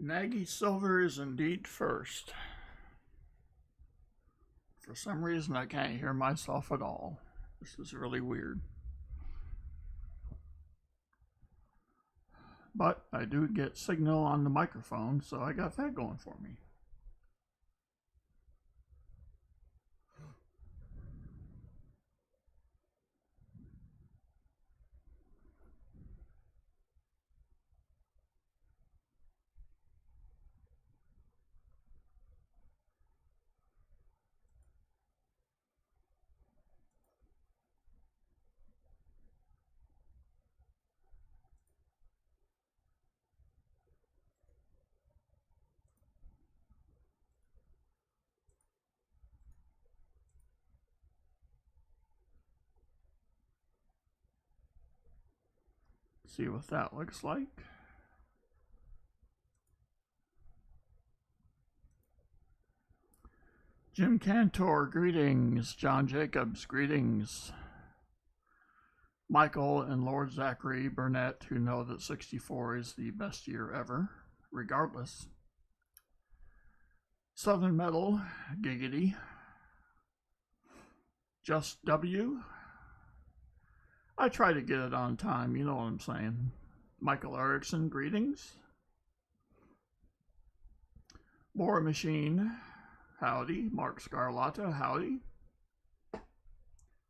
Nagy Silver is indeed first. For some reason, I can't hear myself at all. This is really weird. But I do get signal on the microphone, so I got that going for me. See what that looks like. Jim Cantor, greetings. John Jacobs, greetings. Michael and Lord Zachary Burnett, who know that 64 is the best year ever, regardless. Southern Metal, giggity. Just W. I try to get it on time, you know what I'm saying. Michael Erickson, greetings. War Machine, howdy. Mark Scarlatta, howdy.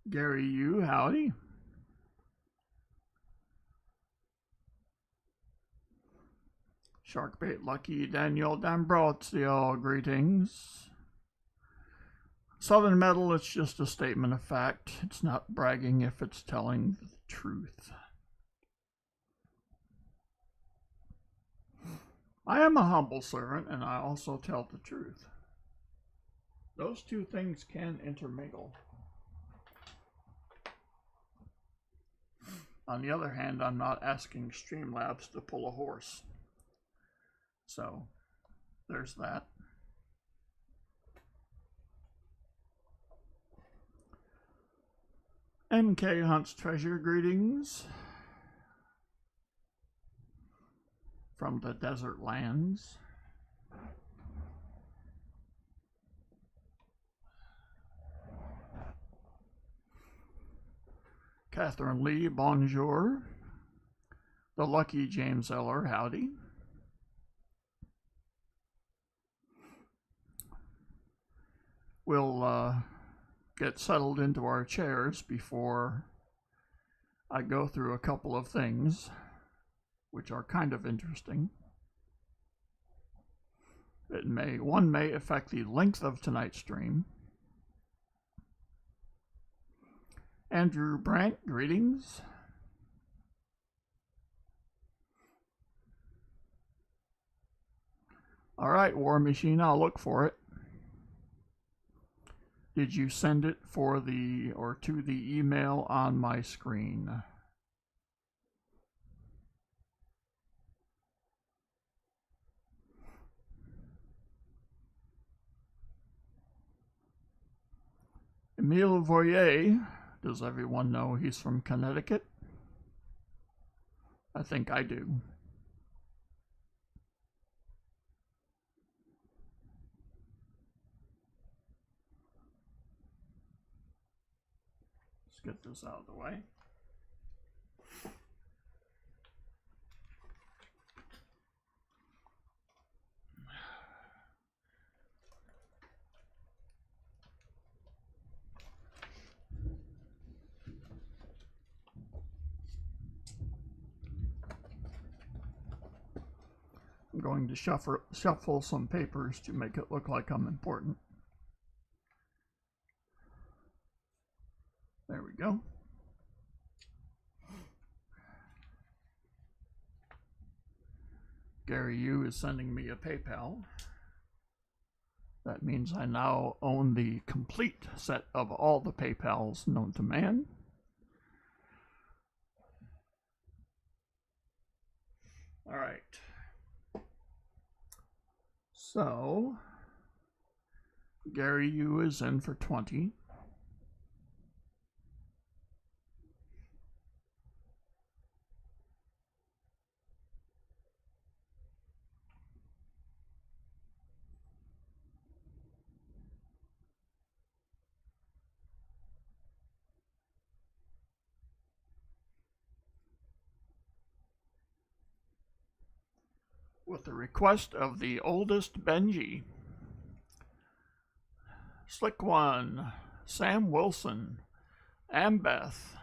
Gary Yu, howdy. Sharkbait Lucky, Daniel D'Ambrosio, greetings. Southern Metal, it's just a statement of fact. It's not bragging if it's telling the truth. I am a humble servant, and I also tell the truth. Those two things can intermingle. On the other hand, I'm not asking Streamlabs to pull a horse. So, there's that. MK Hunt's Treasure, greetings from the desert lands. Catherine Lee, bonjour. The lucky James Eller, howdy. We'll get settled into our chairs before I go through a couple of things which are kind of interesting. One may affect the length of tonight's stream. Andrew Brandt, greetings. All right, War Machine, I'll look for it. Did you send it for to the email on my screen? Emile Voyer, does everyone know he's from Connecticut? I think I do. Let's get this out of the way. I'm going to shuffle some papers to make it look like I'm important. There we go. Gary Yu is sending me a PayPal. That means I now own the complete set of all the PayPals known to man. All right. So, Gary Yu is in for 20. with the request of the oldest Benji. Slick One, Sam Wilson, Ambeth.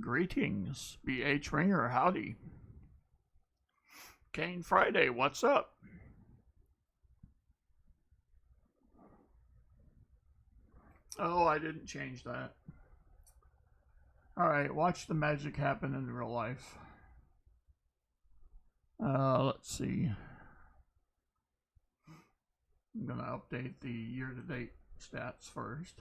Greetings, B.H. Ringer, howdy. Kane Friday, what's up? Oh, I didn't change that. Alright, watch the magic happen in real life. Let's see. I'm going to update the year-to-date stats first.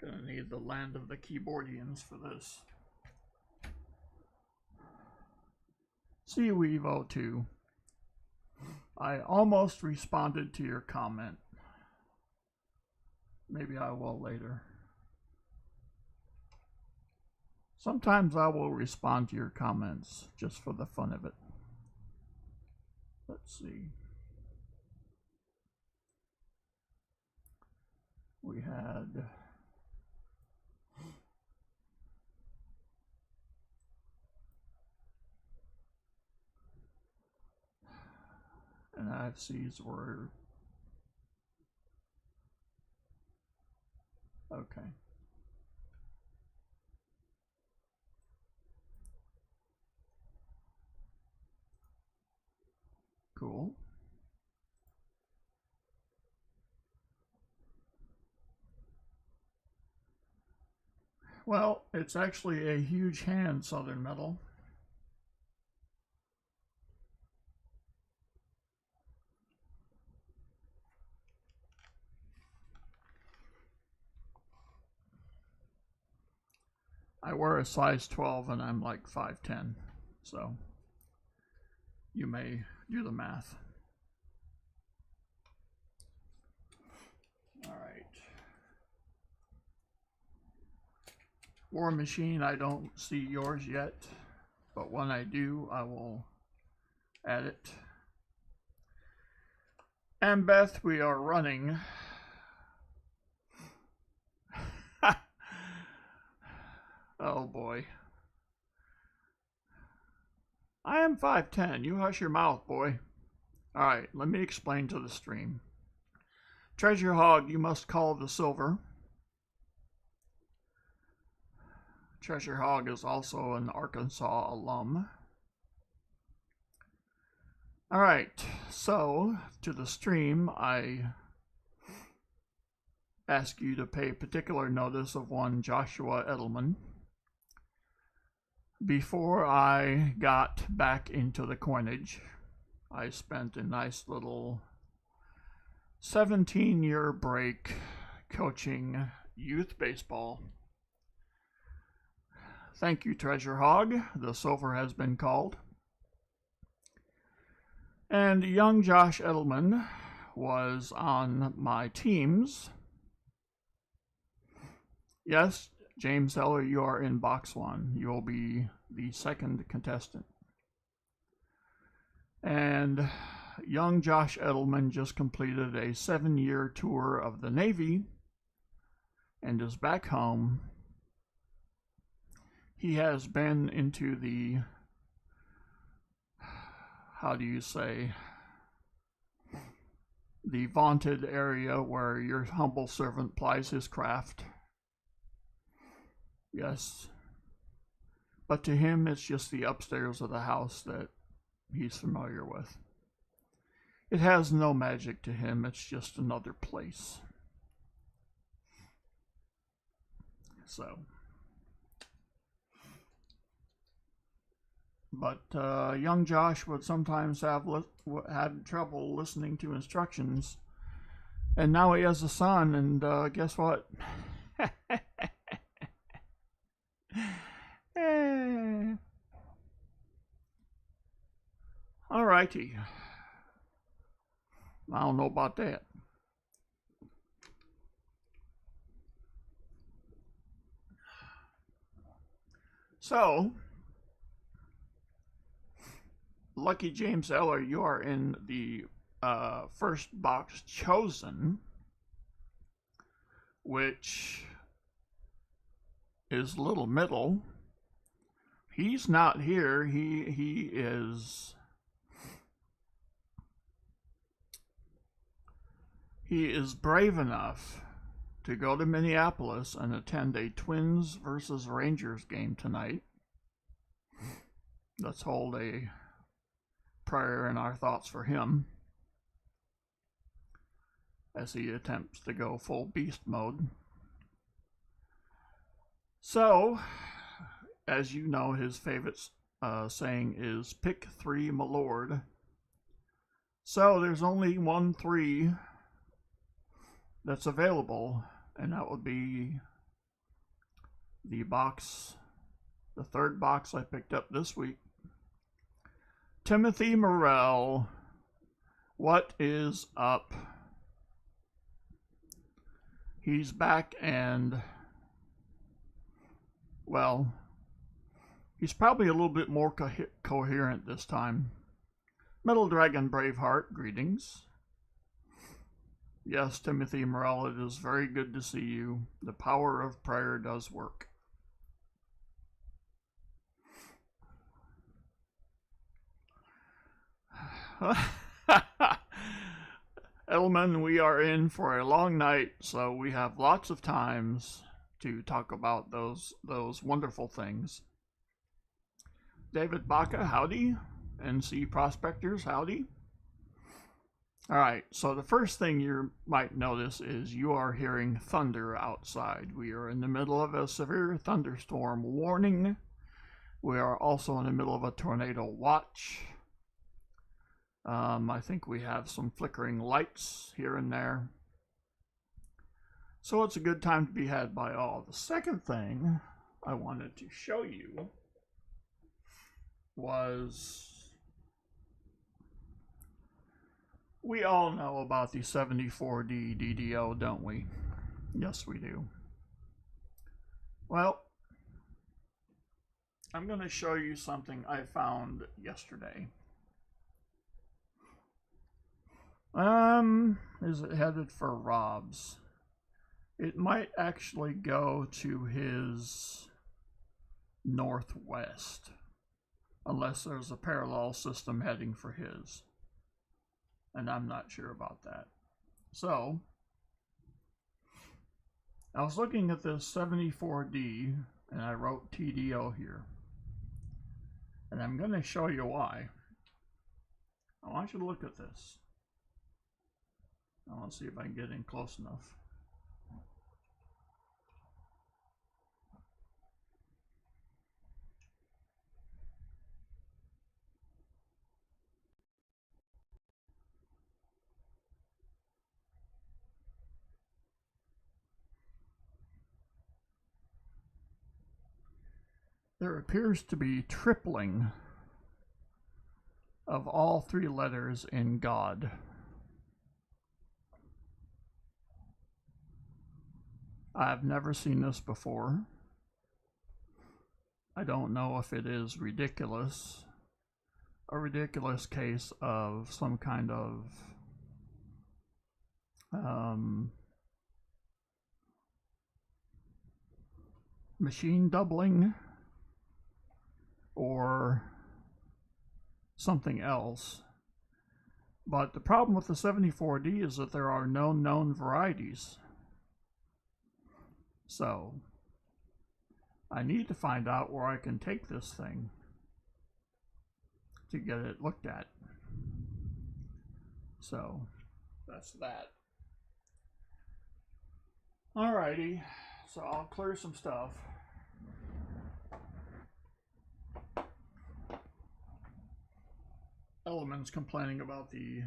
Gonna need the land of the keyboardians for this. CUEVO2. I almost responded to your comment. Maybe I will later. Sometimes I will respond to your comments just for the fun of it. Let's see. We had and IFCs were okay. Cool. Well, it's actually a huge hand, Southern Metal. I wear a size 12 and I'm like 5'10", so you may do the math. All right. War Machine, I don't see yours yet, but when I do, I will add it. And Beth, we are running. Oh boy. I am 5'10". You hush your mouth, boy. Alright, let me explain to the stream. Treasure Hog, you must call the silver. Treasure Hog is also an Arkansas alum. Alright, so to the stream, I ask you to pay particular notice of one Joshua Edelman. Before I got back into the coinage, I spent a nice little 17-year break coaching youth baseball. Thank you, Treasure Hog. The silver has been called. And young Josh Edelman was on my teams. Yes, James Eller, you are in box one. You will be the second contestant. And young Josh Edelman just completed a 7-year tour of the Navy and is back home. He has been into the, how do you say, the vaunted area where your humble servant plies his craft. Yes. But to him, it's just the upstairs of the house that he's familiar with. It has no magic to him, it's just another place. So. But young Josh would sometimes have had trouble listening to instructions. And now he has a son, and guess what? Alrighty. I don't know about that. So, Lucky James Eller, you are in the first box chosen, which is Little Middle. He's not here. He is brave enough to go to Minneapolis and attend a Twins versus Rangers game tonight. Let's hold a prayer in our thoughts for him as he attempts to go full beast mode. So, as you know, his favorite saying is pick 3, my lord. So there's only 1 3 that's available, and that would be the third box I picked up this week. Timothy Morell, what is up? He's back, and, well, he's probably a little bit more coherent this time. Metal Dragon Braveheart, greetings. Yes, Timothy Morell, it is very good to see you. The power of prayer does work. Edelman, we are in for a long night, so we have lots of times to talk about those wonderful things. David Baca, howdy. NC Prospectors, howdy. All right, so the first thing you might notice is you are hearing thunder outside. We are in the middle of a severe thunderstorm warning. We are also in the middle of a tornado watch. I think we have some flickering lights here and there. So it's a good time to be had by all. The second thing I wanted to show you was, we all know about the 74D DDO, don't we? Yes, we do. Well, I'm going to show you something I found yesterday. Is it headed for Rob's? It might actually go to his northwest, unless there's a parallel system heading for his. And I'm not sure about that. So, I was looking at this 74D, and I wrote TDO here. And I'm going to show you why. I want you to look at this. I want to see if I can get in close enough. There appears to be tripling of all 3 letters in God. I've never seen this before. I don't know if it is ridiculous, a ridiculous case of some kind of machine doubling or something else. But the problem with the 74D is that there are no known varieties. So I need to find out where I can take this thing to get it looked at. So that's that. Alrighty, so I'll clear some stuff. Elements complaining about the,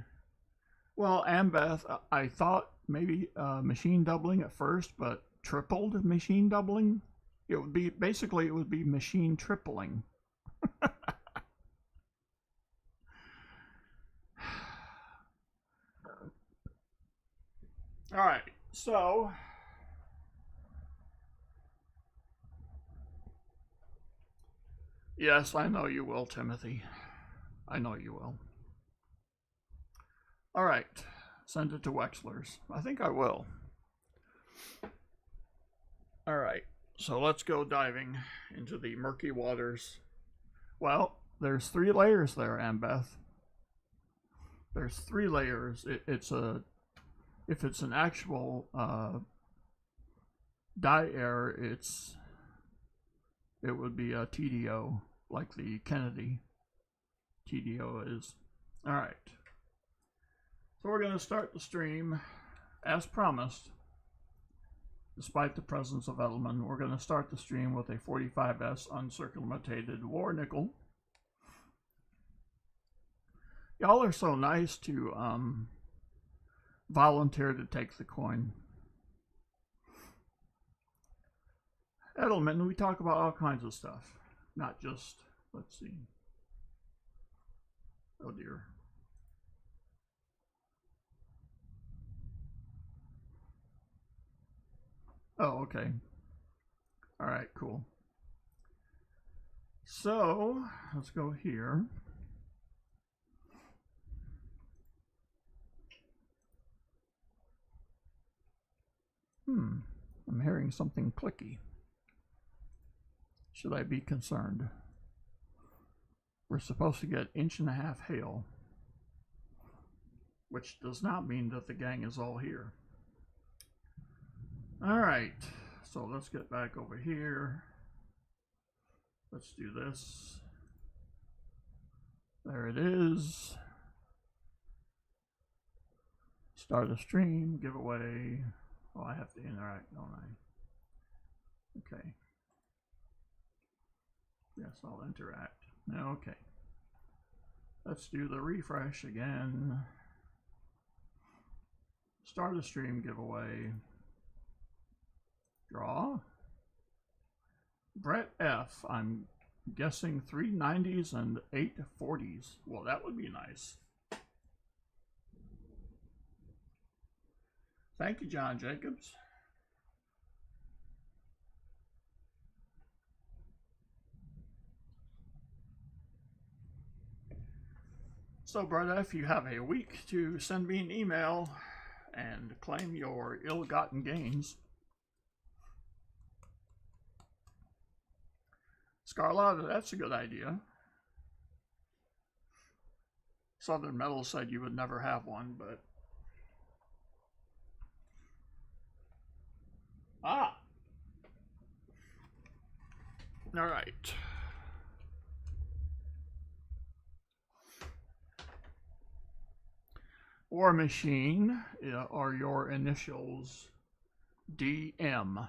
well, Ambeth, I thought maybe machine doubling at first, but tripled machine doubling? It would be, basically it would be machine tripling. Alright, so yes, I know you will, Timothy. I know you will. All right, send it to Wexler's. I think I will. All right, so let's go diving into the murky waters. Well, there's 3 layers there, Ambeth. There's 3 layers. If it's an actual die error, it would be a TDO, like the Kennedy TDO is. All right. So we're going to start the stream as promised. Despite the presence of Edelman, we're going to start the stream with a 45S uncircumvented war nickel. Y'all are so nice to volunteer to take the coin. Edelman, we talk about all kinds of stuff, not just, let's see. Oh dear. Oh, okay. All right, cool. So let's go here. I'm hearing something clicky. Should I be concerned? We're supposed to get 1.5 inch hail, which does not mean that the gang is all here. All right, so let's get back over here. Let's do this. There it is. Start a stream, giveaway. Oh, I have to interact, don't I? Okay. Yes, I'll interact. Okay. Let's do the refresh again. Start a stream giveaway. Draw. Brett F. I'm guessing 390s and 840s. Well, that would be nice. Thank you, John Jacobs. So, Brett F., you have a week to send me an email and claim your ill-gotten gains. Scarlotta, that's a good idea. Southern Metal said you would never have one, but... Ah! All right. War Machine are your initials DM.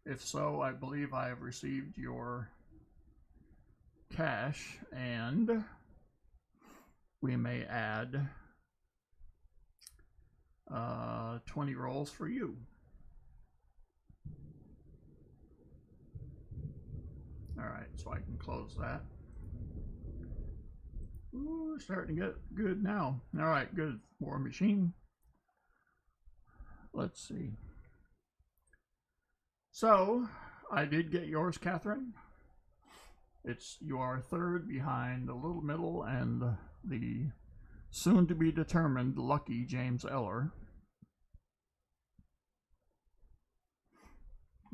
If so, I believe I have received your cash, and we may add 20 rolls for you. All right, so I can close that. Ooh, starting to get good now. All right, good. War Machine. Let's see. So, I did get yours, Catherine. You are 3rd behind the Little Middle and the soon-to-be-determined lucky James Eller.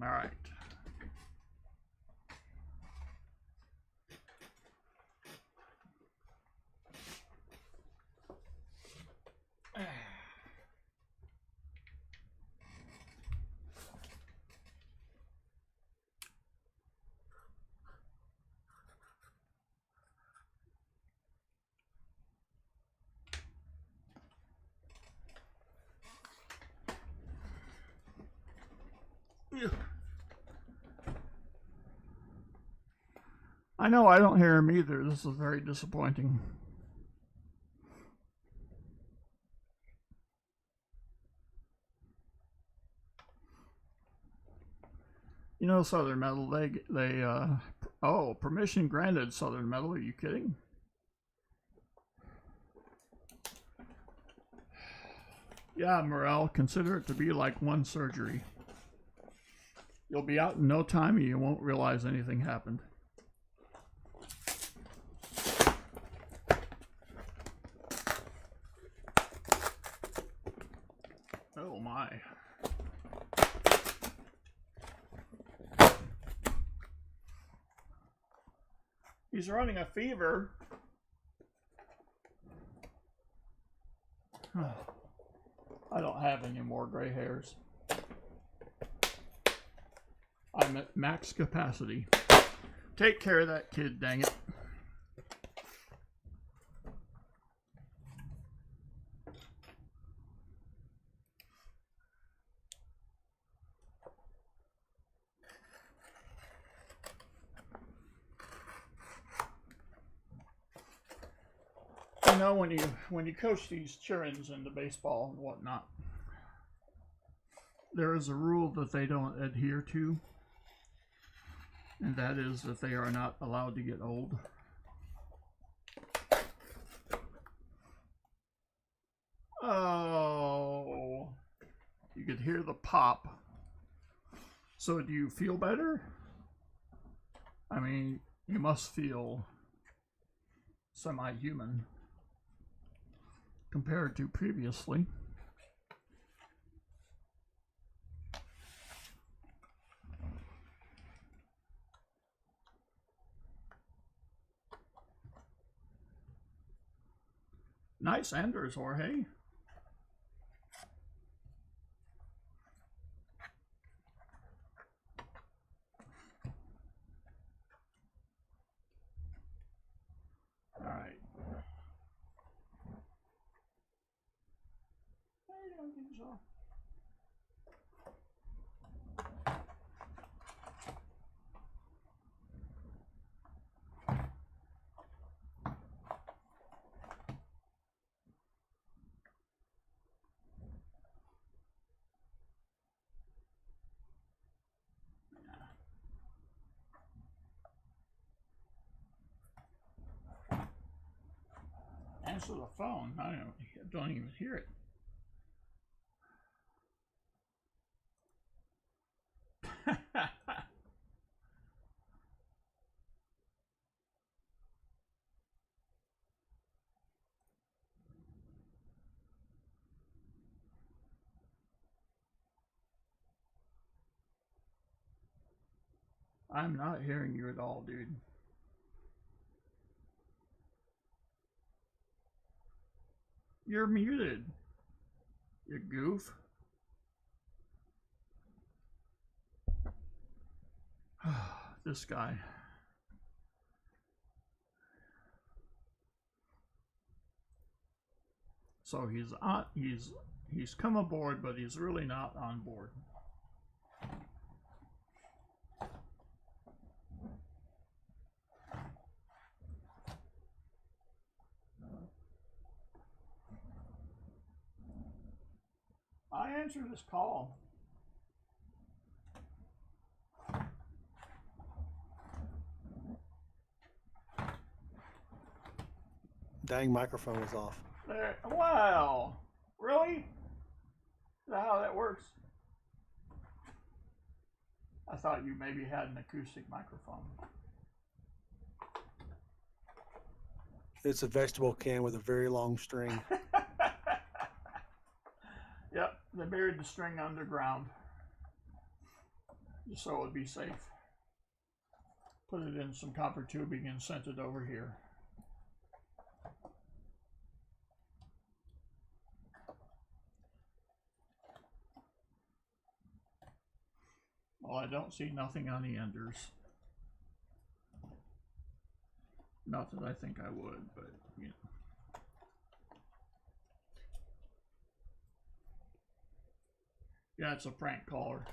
All right. I know, I don't hear him either. This is very disappointing. You know, Southern Metal, oh, permission granted, Southern Metal, are you kidding? Yeah, Morel, consider it to be like one surgery. You'll be out in no time and you won't realize anything happened. Oh my. He's running a fever. I don't have any more gray hairs. I'm at max capacity. Take care of that kid, dang it. You know, when you coach these childrens into baseball and whatnot, there is a rule that they don't adhere to, and that is that they are not allowed to get old. Oh, you could hear the pop. So do you feel better? I mean, you must feel semi-human compared to previously. Nice enders, Jorge. All right. Answer the phone. I don't even hear it. I'm not hearing you at all, dude. You're muted. You goof. This guy. So he's come aboard, but he's really not on board. I answered this call. Dang, microphone was off. There. Wow. Really? Is that how that works? I thought you maybe had an acoustic microphone. It's a vegetable can with a very long string. Yep, they buried the string underground just so it would be safe. Put it in some copper tubing and sent it over here. Well, I don't see nothing on the enders. Not that I think I would, but you know. Yeah, it's a prank caller.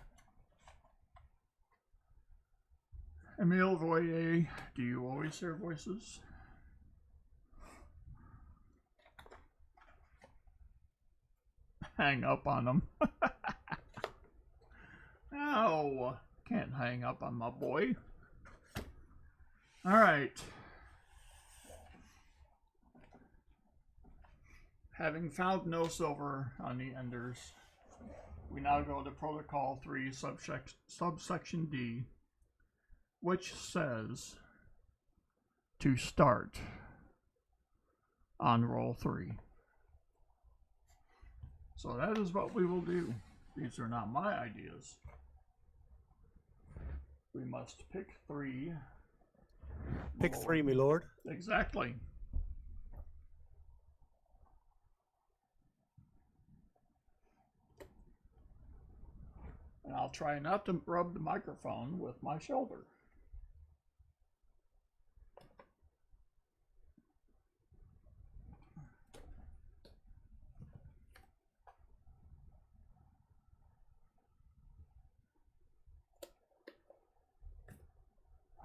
Emile Voyer, do you always hear voices? Hang up on them. No, can't hang up on my boy. All right. Having found no silver on the enders, we now go to Protocol 3, subsection D, which says to start on roll 3. So that is what we will do. These are not my ideas. We must pick three. Pick three, my lord. Exactly. And I'll try not to rub the microphone with my shoulder.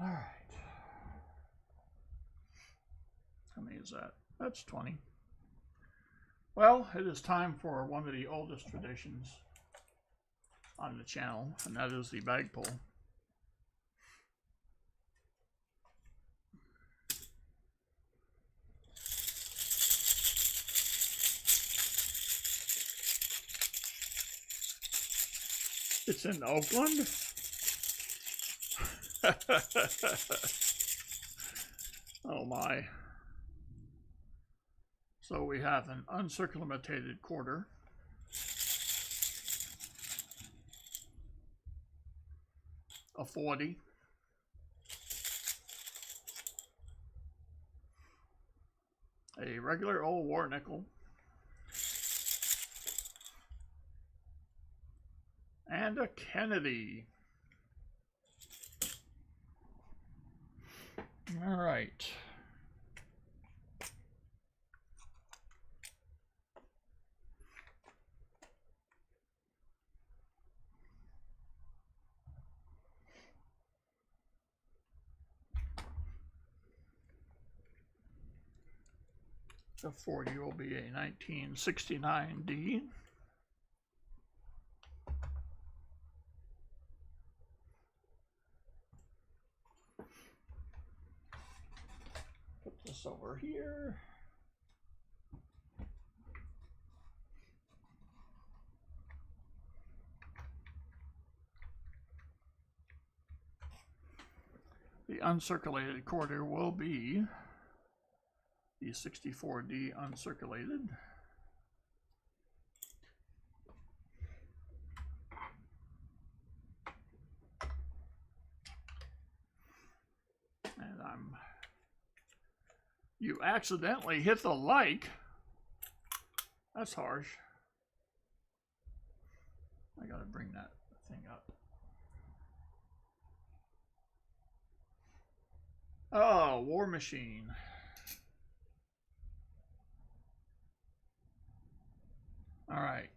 All right. How many is that? That's 20. Well, it is time for one of the oldest traditions on the channel, and that is the bag pull. It's in Oakland. Oh my. So we have an uncircumvented quarter, a 40, a regular old war nickel, and a Kennedy. All right. The 40 will be a 1969D. Put this over here. The uncirculated quarter will be the 64D uncirculated. And you accidentally hit the like. That's harsh. I gotta bring that thing up. Oh, War Machine. All right.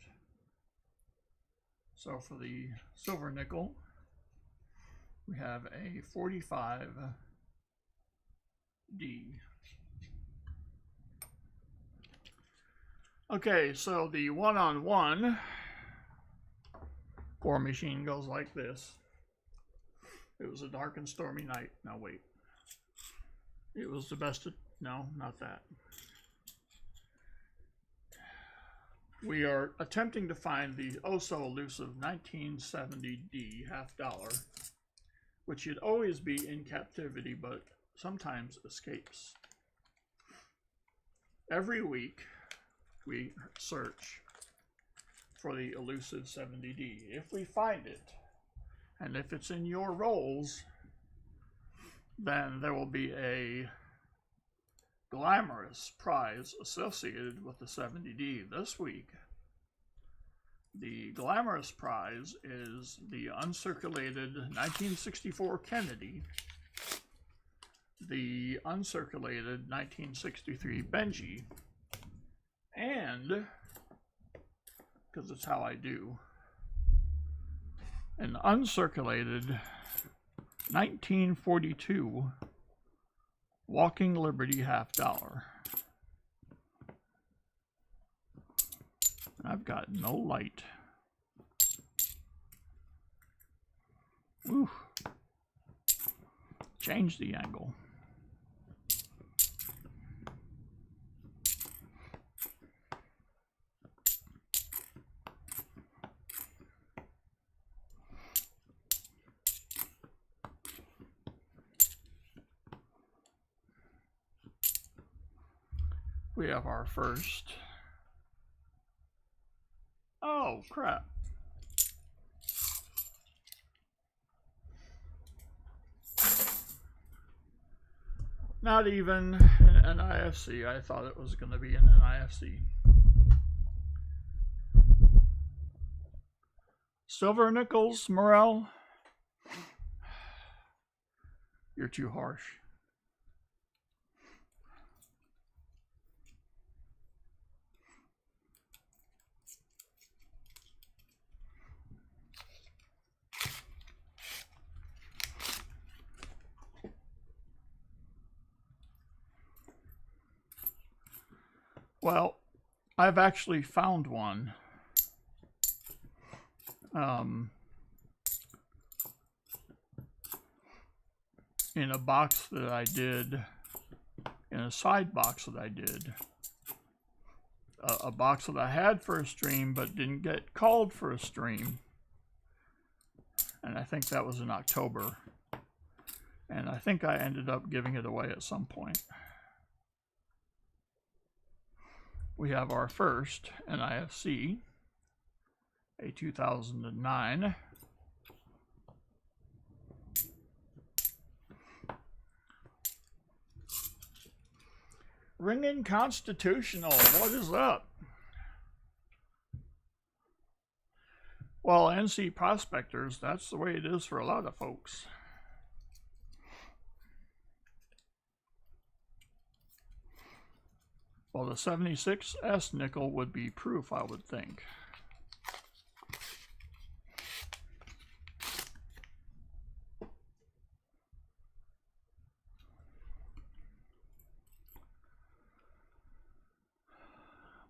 So for the silver nickel, we have a 45D. Okay, so the one-on-one War Machine goes like this. It was a dark and stormy night. Now wait. It was the best of... No, not that. We are attempting to find the oh-so-elusive 1970D $50, which should always be in captivity, but sometimes escapes. Every week, we search for the elusive 70D. If we find it, and if it's in your rolls, then there will be a glamorous prize associated with the 70D. This week, the glamorous prize is the uncirculated 1964 Kennedy, the uncirculated 1963 Benji, and, because it's how I do, an uncirculated 1942 Walking Liberty $50. I've got no light. Ooh. Change the angle. We have our first Oh, crap. Not even an NIFC. I thought it was going to be an NIFC. Silver nickels, Morel. You're too harsh. Well, I've actually found one. In a box that I did, in a side box that I did. A box that I had for a stream but didn't get called for a stream. And I think that was in October. And I think I ended up giving it away at some point. We have our first NIFC, a 2009. Ringing Constitutional, what is up? Well, NC Prospectors, that's the way it is for a lot of folks. Well, the 76S nickel would be proof, I would think.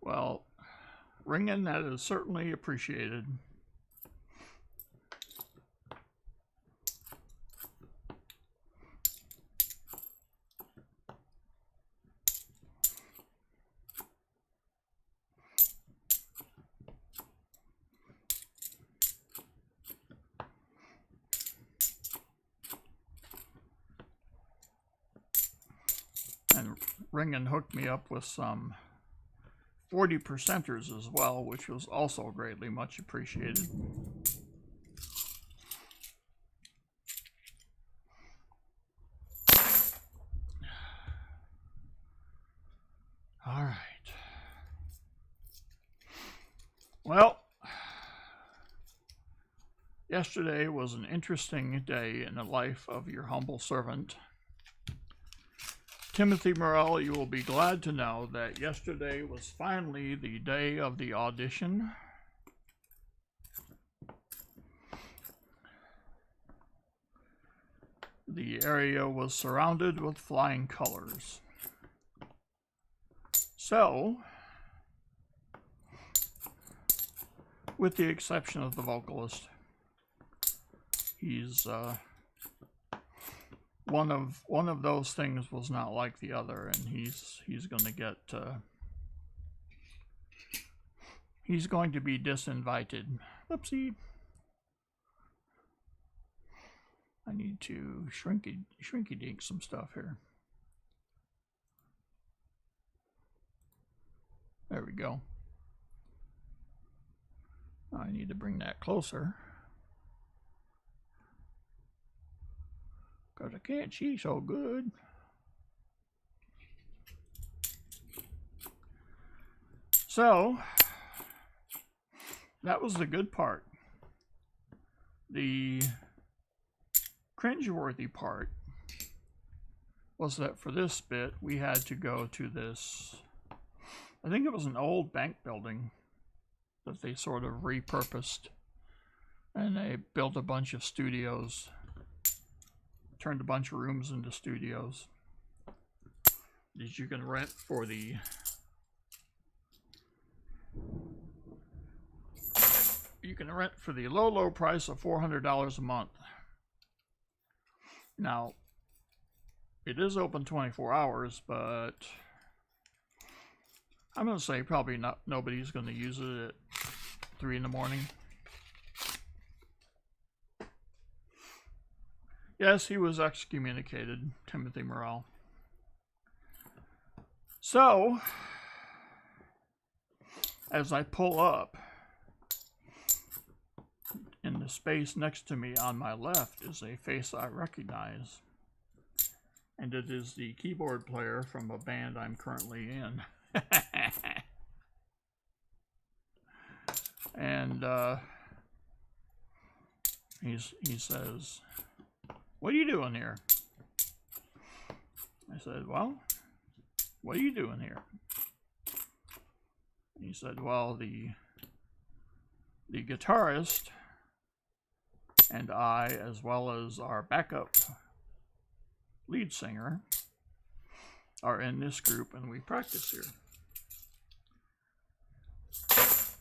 Well, ringing, that is certainly appreciated. And ringing hooked me up with some 40%ers as well, which was also greatly much appreciated. All right. Well, yesterday was an interesting day in the life of your humble servant. Timothy Morel, you will be glad to know that yesterday was finally the day of the audition. The area was surrounded with flying colors. So, with the exception of the vocalist, he's one of those things was not like the other, and he's going to get he's going to be disinvited. Oopsie. I need to shrinky dink some stuff here. There we go. I need to bring that closer, because I can't see so good. So, that was the good part. The cringeworthy part was that for this bit, we had to go to this, I think it was an old bank building that they sort of repurposed, and they built a bunch of studios, turned a bunch of rooms into studios that you can rent for the low price of $400 a month. Now, it is open 24 hours, but I'm going to say probably nobody's going to use it at 3 in the morning. Yes, he was excommunicated, Timothy Morel. So, as I pull up, in the space next to me on my left is a face I recognize. And it is the keyboard player from a band I'm currently in. And he says, "What are you doing here?" I said, "Well, what are you doing here?" He said, "Well, the guitarist and I, as well as our backup lead singer, are in this group and we practice here."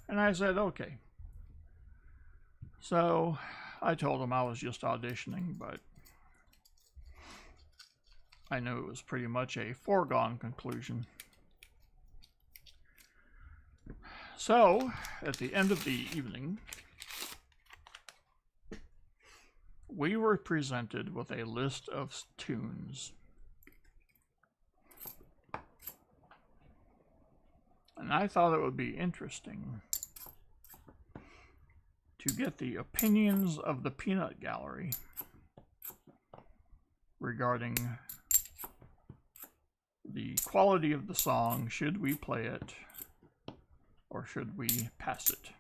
And I said, "Okay." So I told him I was just auditioning, but I knew it was pretty much a foregone conclusion. So, at the end of the evening, we were presented with a list of tunes. And I thought it would be interesting to get the opinions of the peanut gallery regarding the quality of the song. Should we play it or should we pass it?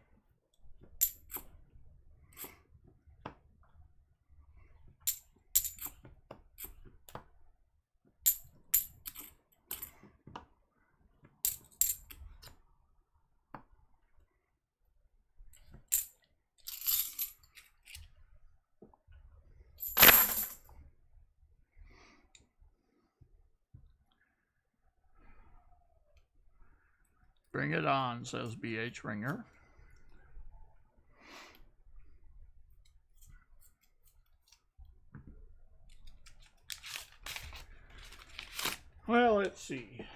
"Bring it on," says B.H. Ringer. Well, let's see.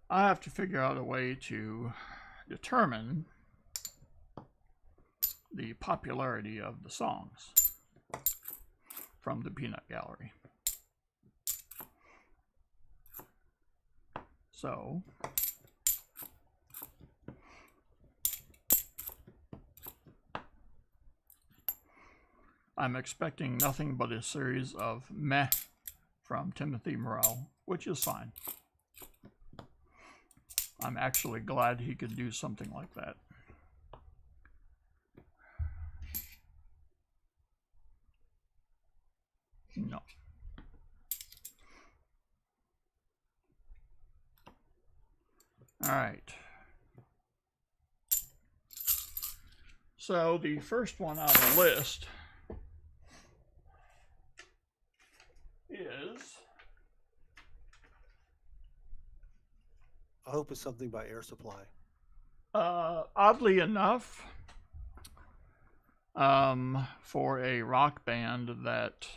I have to figure out a way to determine the popularity of the songs from the peanut gallery. So I'm expecting nothing but a series of meh from Timothy Morel, which is fine. I'm actually glad he could do something like that. No. All right. So the first one on the list is... I hope it's something by Air Supply. Oddly enough, for a rock band that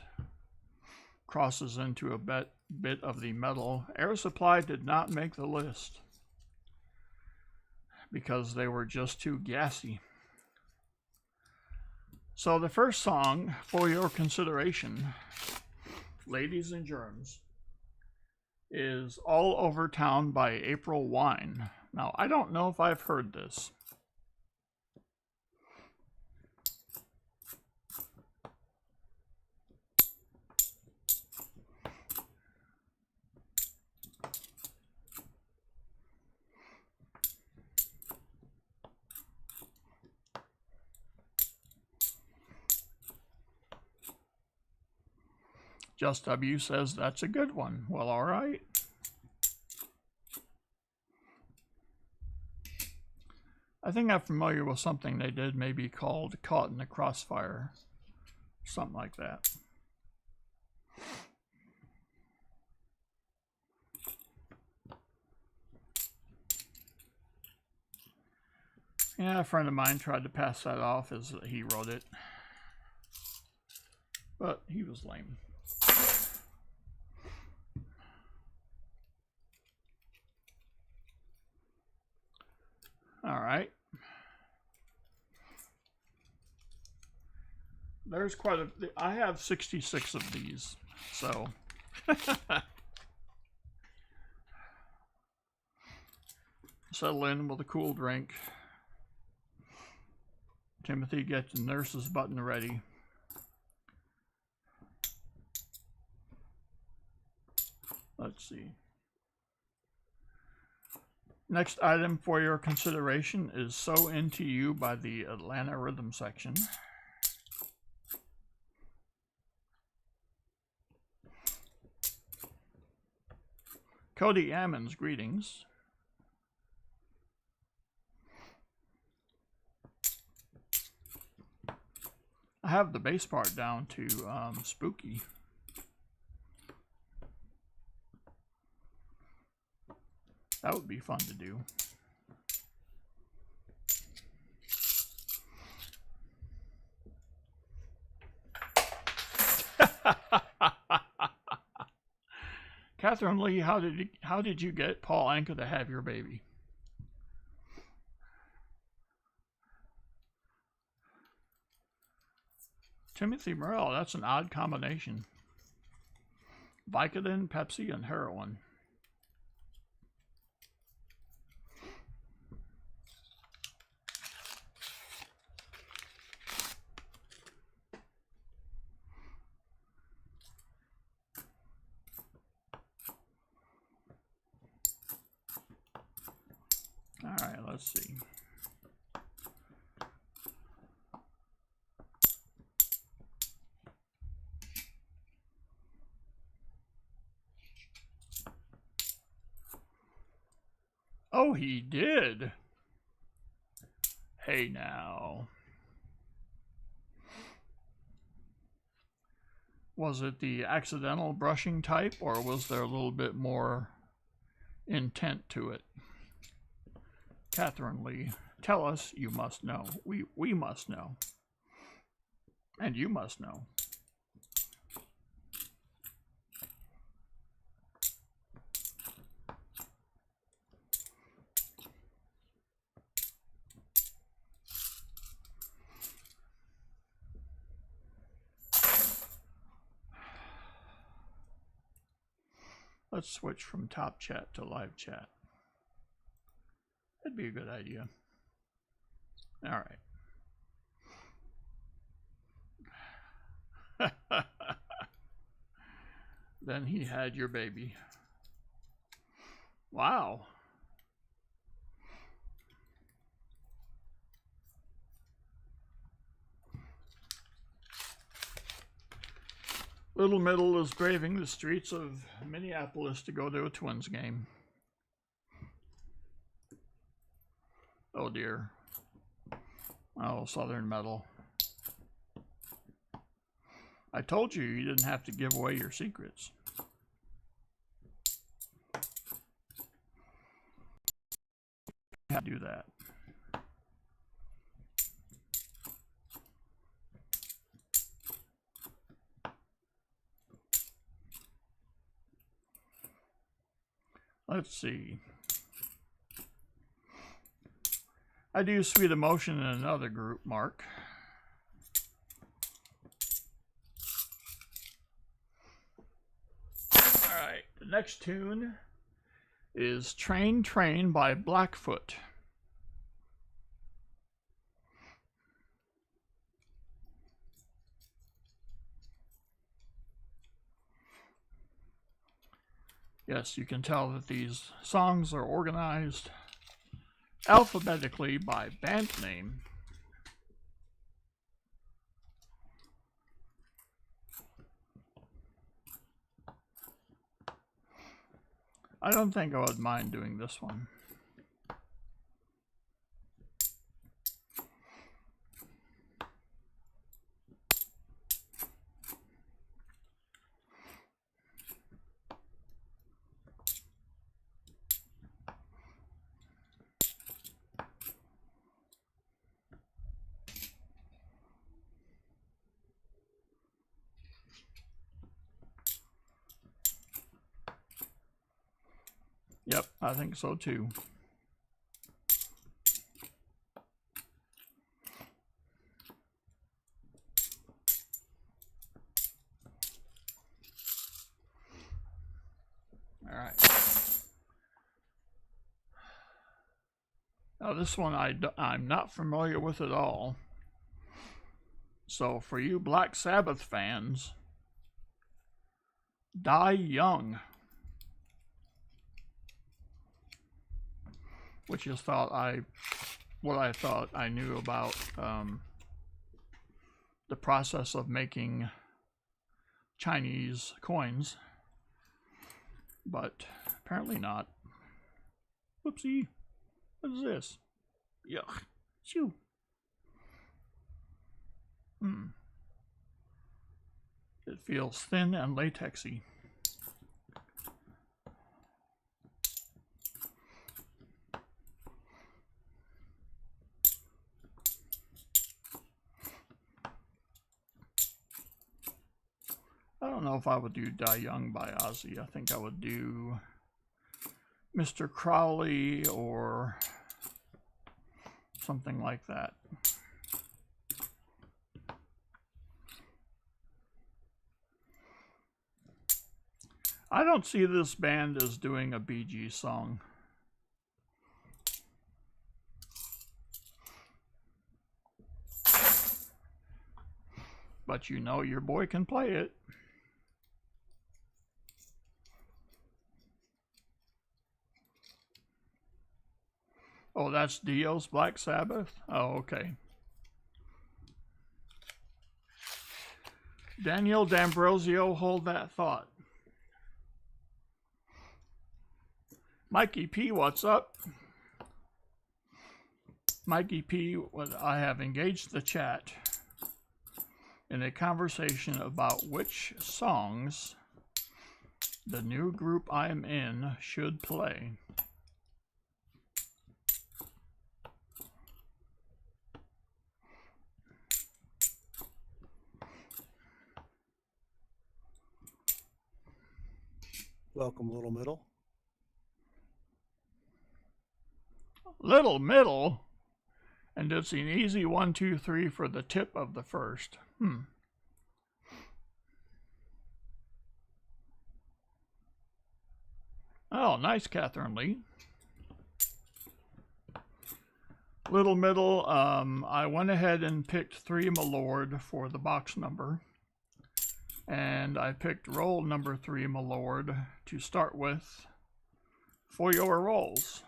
crosses into a bit of the metal, Air Supply did not make the list because they were just too gassy. So the first song for your consideration, ladies and germs, is "All Over Town" by April Wine. Now, I don't know if I've heard this. Just W says that's a good one. Well, all right. I think I'm familiar with something they did, maybe called "Caught in the Crossfire," something like that. Yeah, a friend of mine tried to pass that off as he wrote it, but he was lame. All right. There's quite a... I have 66 of these, so... settle in with a cool drink. Timothy, get the nurse's button ready. Let's see. Next item for your consideration is So Into You by the Atlanta Rhythm Section. Cody Ammons, greetings. I have the bass part down to spooky. That would be fun to do. Catherine Lee, how did you get Paul Anka to have your baby? Timothy Morrell, that's an odd combination. Vicodin, Pepsi, and heroin. All right, let's see. Oh, he did. Hey now. Was it the accidental brushing type, or was there a little bit more intent to it? Catherine Lee, tell us, you must know. We must know. And you must know. Let's switch from top chat to live chat. That'd be a good idea. All right. Then he had your baby. Wow. Little Middle is braving the streets of Minneapolis to go to a Twins game. Oh dear. Oh, Southern Metal. I told you you didn't have to give away your secrets. You have to do that. Let's see. I do Sweet Emotion in another group, Mark. Alright, the next tune is Train Train by Blackfoot. Yes, you can tell that these songs are organized alphabetically by band name. I don't think I would mind doing this one. Yep, I think so too. All right. Now this one I'm not familiar with at all. So for you Black Sabbath fans, Die Young, which is what I thought I knew about the process of making Chinese coins, but apparently not. Whoopsie. What is this? Yuck. Shoo. It feels thin and latexy. I don't know if I would do Die Young by Ozzy. I think I would do Mr. Crowley or something like that. I don't see this band as doing a Bee Gees song. But you know your boy can play it. Oh, that's Dio's Black Sabbath? Oh, okay. Daniel D'Ambrosio, hold that thought. Mikey P, what's up? Mikey P, I have engaged the chat in a conversation about which songs the new group I'm in should play. Welcome, Little Middle. Little Middle? And it's an easy 1, 2, 3 for the tip of the first. Oh, nice, Catherine Lee. Little Middle, I went ahead and picked 3 Milord for the box number. And I picked roll number 3 Milord to start with for your rolls.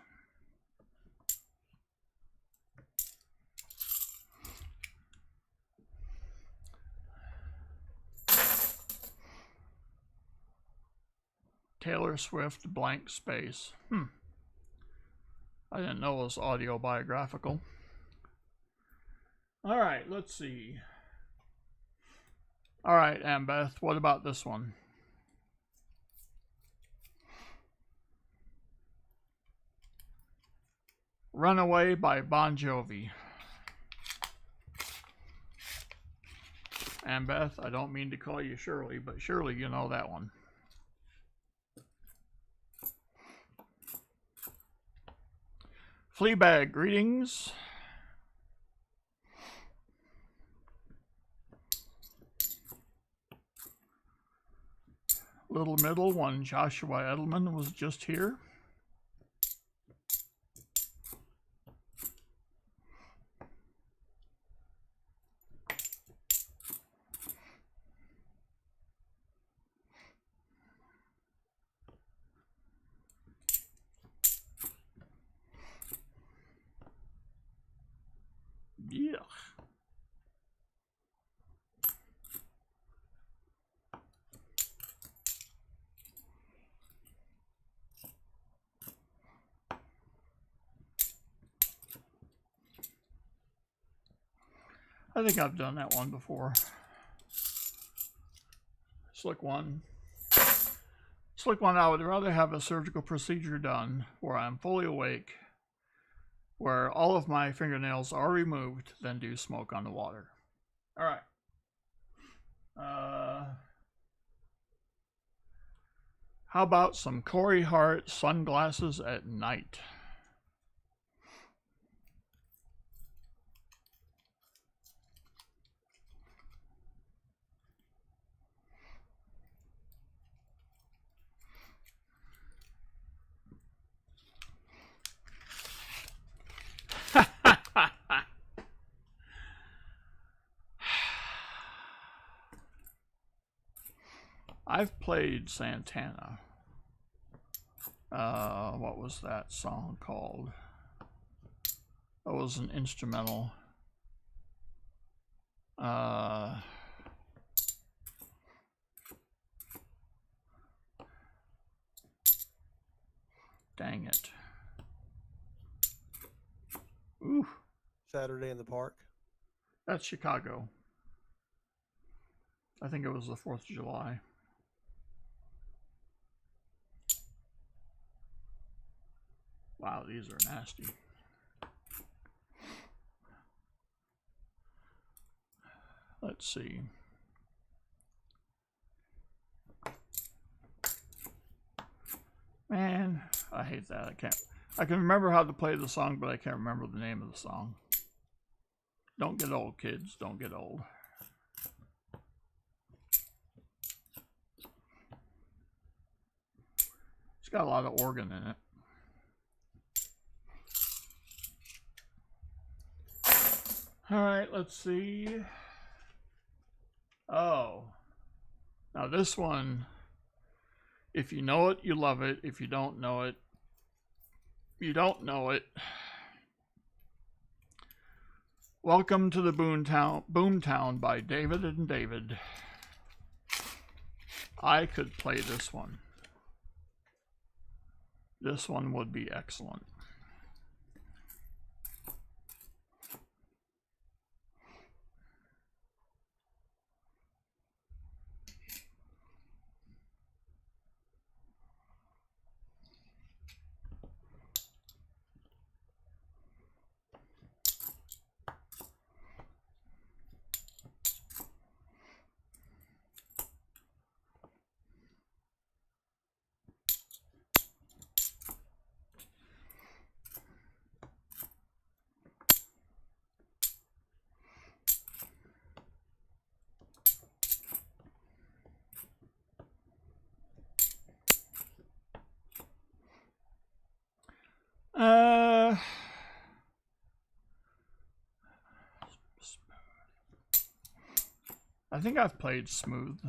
Taylor Swift, blank space. I didn't know it was autobiographical. All right, let's see. All right, Ambeth, what about this one? Runaway by Bon Jovi. Ambeth, I don't mean to call you Shirley, but surely you know that one. Fleabag, greetings. Little Middle, one Joshua Edelman was just here. Yeah. I think I've done that one before. Slick one. Slick one, I would rather have a surgical procedure done where I'm fully awake, where all of my fingernails are removed, than do smoke on the water. All right. How about some Corey Hart, Sunglasses at Night? I've played Santana. What was that song called? It was an instrumental. Dang it. Ooh. Saturday in the Park. That's Chicago. I think it was the 4th of July. Wow, these are nasty. Let's see. Man, I hate that. I can remember how to play the song, but I can't remember the name of the song. Don't get old, kids. Don't get old. It's got a lot of organ in it. All right, let's see. Oh. Now this one, if you know it, you love it. If you don't know it, you don't know it. Welcome to the Boomtown by David and David. I could play this one. This one would be excellent. I think I've played Smooth,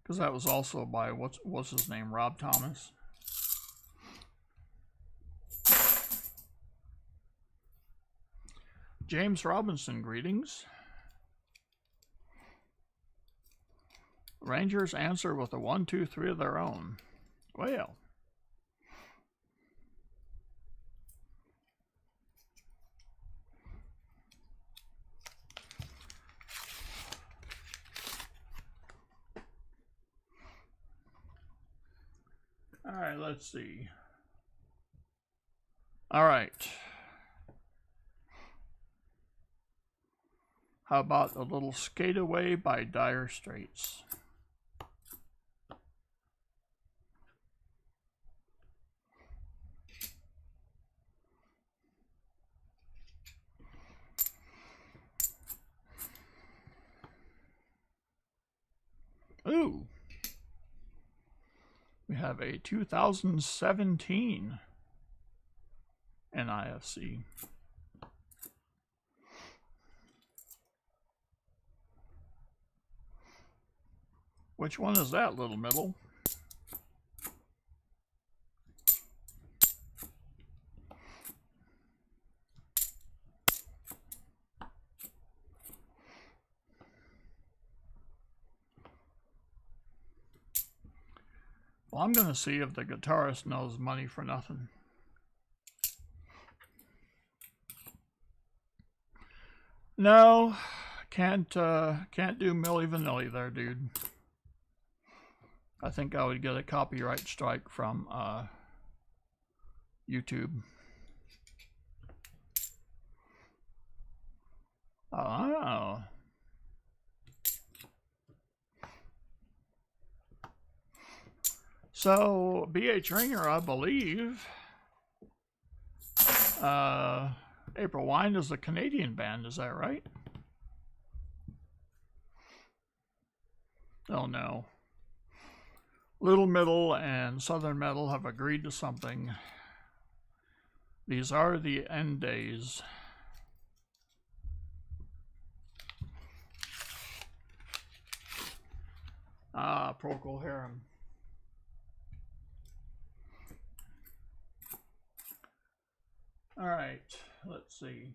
because that was also by what's his name, Rob Thomas. James Robinson, greetings. Rangers answer with a 1, 2, 3 of their own. Well. All right, let's see. All right. How about a little Skate Away by Dire Straits? Ooh. We have a 2017 NIFC. Which one is that, Little Middle? Well, I'm going to see if the guitarist knows Money for Nothing. No, can't do Milli Vanilli there, dude. I think I would get a copyright strike from YouTube. Oh. So, B.H. Ringer, I believe, April Wine is a Canadian band, is that right? Oh no. Little Middle and Southern Metal have agreed to something. These are the end days. Ah, Procol Harum. All right, let's see.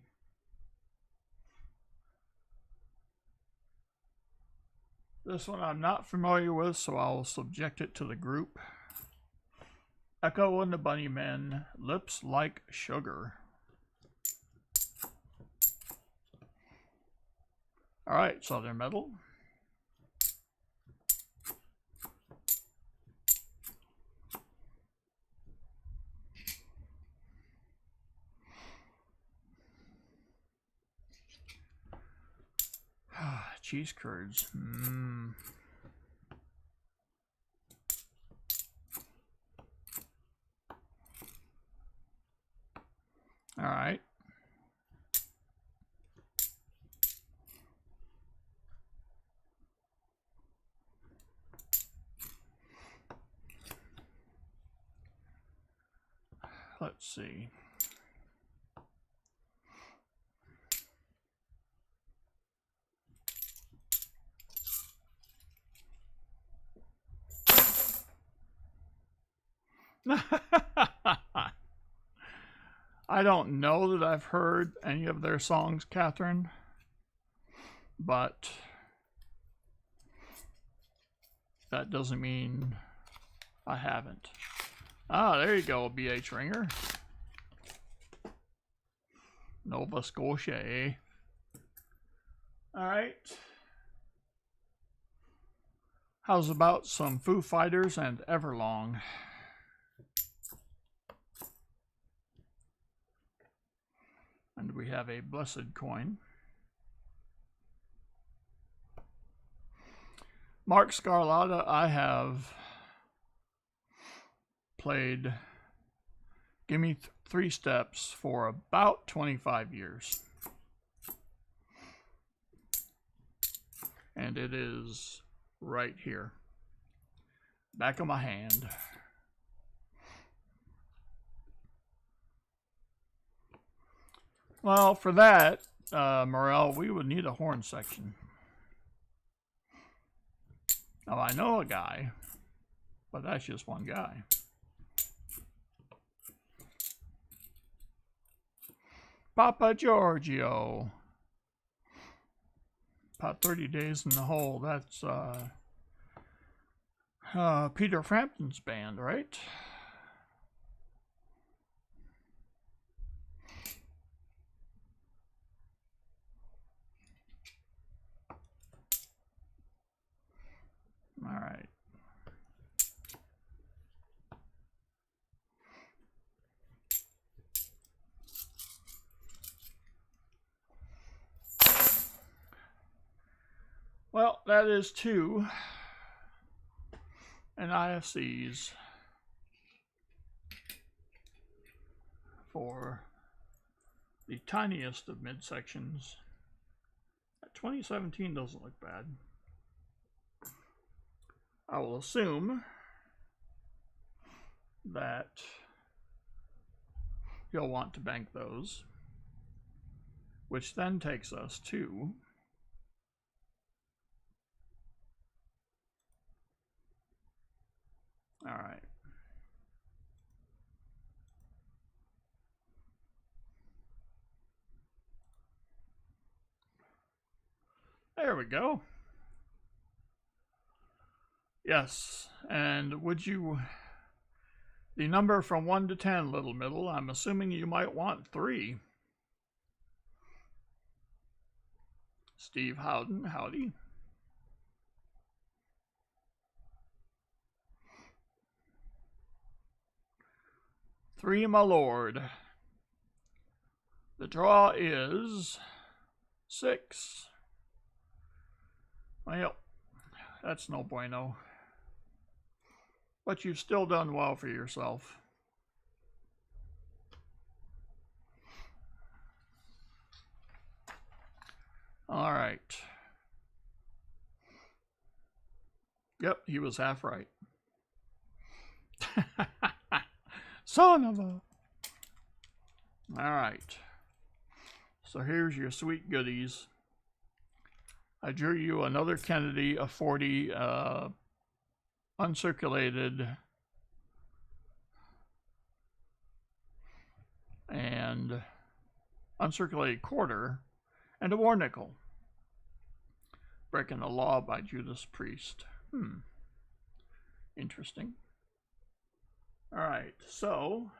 This one I'm not familiar with, so I'll subject it to the group. Echo and the Bunnymen, Lips Like Sugar. All right, Southern Metal. Cheese curds. All right. Let's see. I don't know that I've heard any of their songs, Catherine, but that doesn't mean I haven't. Ah, there you go, B.H. Ringer. Nova Scotia, eh? All right. How's about some Foo Fighters and Everlong? And we have a Blessed Coin. Mark Scarlata, I have played Gimme Three Steps for about 25 years. And it is right here. Back of my hand. Well, for that, Morel, we would need a horn section. Now, I know a guy, but that's just one guy. Papa Giorgio. About 30 Days in the Hole. That's Peter Frampton's band, right? All right. Well, that is 2 NIFCs for the tiniest of midsections. 2017 doesn't look bad. I will assume that you'll want to bank those, which then takes us to all right. There we go. Yes, and would you, the number from 1 to 10, Little Middle, I'm assuming you might want 3. Steve Howden, howdy. Three, my lord. The draw is 6. Well, that's no bueno. But you've still done well for yourself. All right. Yep, he was half right. Son of a... All right. So here's your sweet goodies. I drew you another Kennedy, a 40, uncirculated, and uncirculated quarter, and a war nickel. Breaking the law by Judas Priest. Interesting. All right, so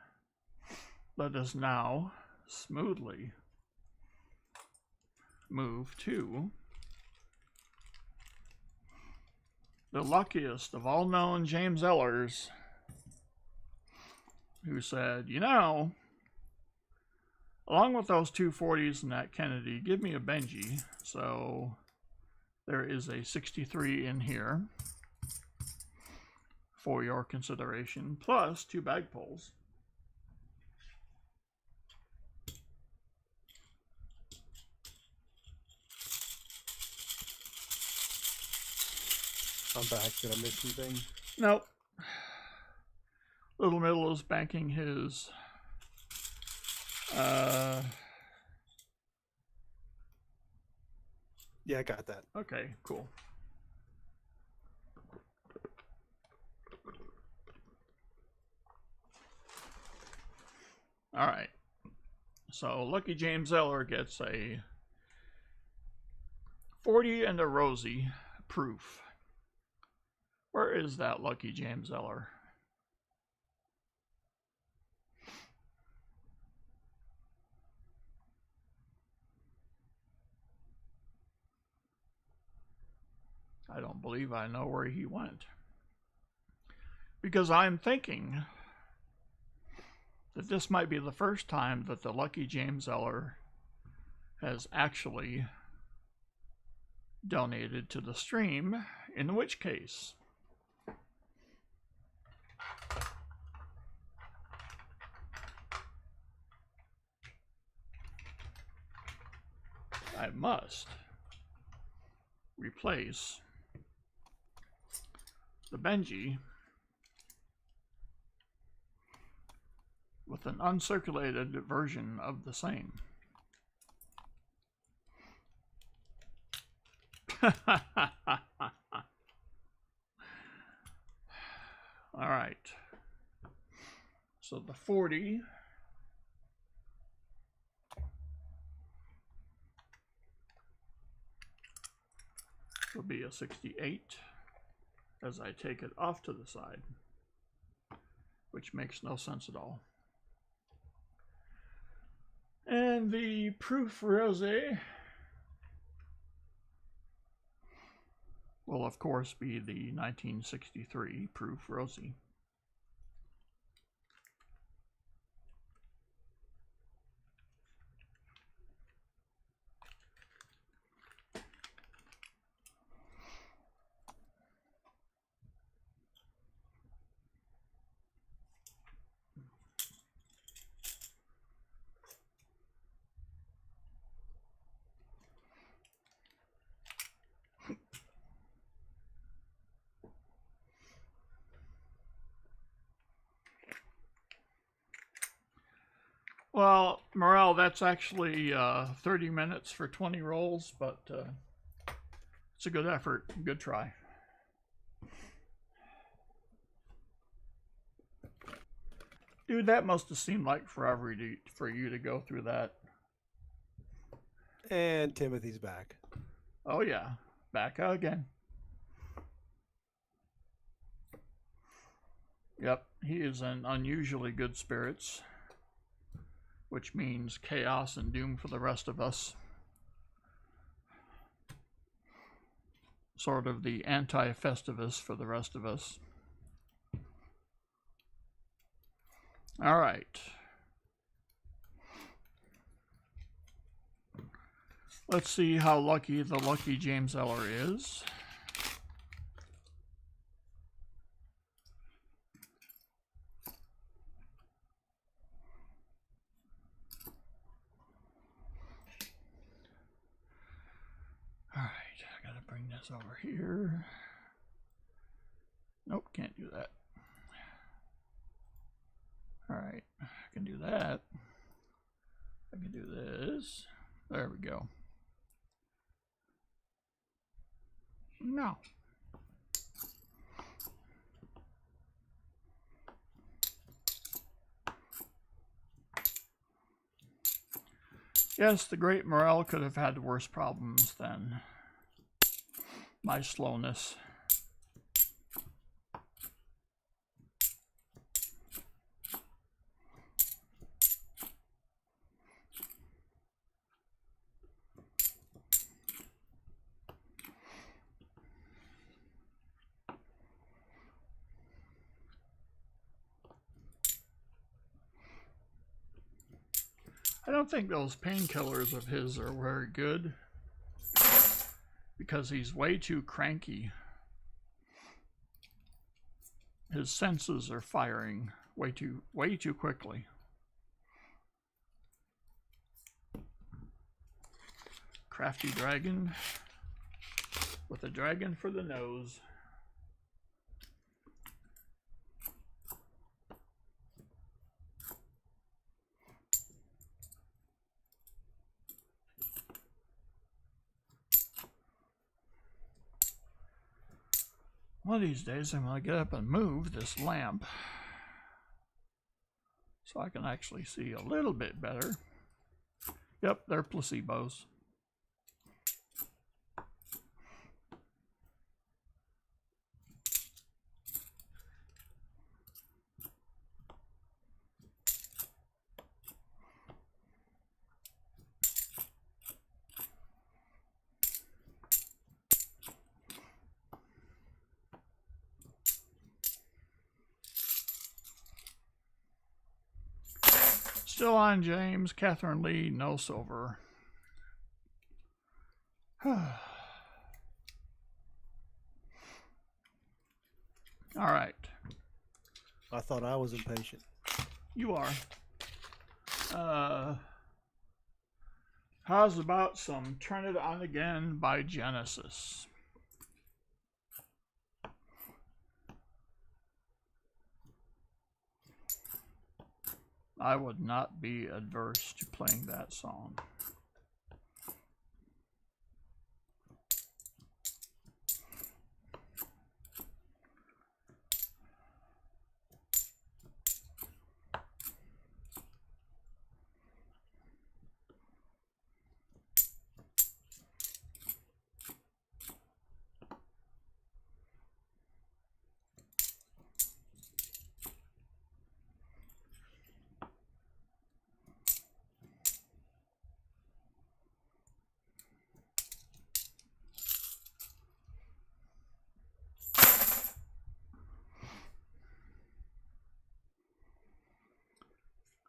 let us now smoothly move to the luckiest of all known James Ellers, who said, you know, along with those 240s and that Kennedy, give me a Benji. So there is a 63 in here for your consideration, plus 2 bag pulls. I'm back. Did I miss anything? Nope. Little Middle is banking his Yeah, I got that. okay, cool. All right. So Lucky James Eller gets a 40 and a Rosie proof. Where is that Lucky James Eller? I don't believe I know where he went. Because I'm thinking that this might be the first time that the Lucky James Eller has actually donated to the stream, in which case I must replace the Benji with an uncirculated version of the same. All right. So the 40 will be a 68 as I take it off to the side, which makes no sense at all. And the proof rosé will of course be the 1963 proof Rosie. Well, Morel, that's actually 30 minutes for 20 rolls, but it's a good effort, good try. Dude, that must have seemed like forever for you to go through that. And Timothy's back. Oh yeah, back again. Yep, he is in unusually good spirits, which means chaos and doom for the rest of us. Sort of the anti-festivus for the rest of us. All right. Let's see how lucky the Lucky James Eller is. All right, I gotta bring this over here. Nope, can't do that. All right, I can do that. I can do this. There we go. No. Yes, the great Morel could have had worse problems than my slowness. I don't think those painkillers of his are very good because he's way too cranky. His senses are firing way too quickly. Crafty dragon with a dragon for the nose. One of these days I'm going to get up and move this lamp so I can actually see a little bit better. Yep, they're placebos. Still on, James. Catherine Lee, no silver. All right. I thought I was impatient. You are. How's about some Turn It On Again by Genesis? I would not be adverse to playing that song.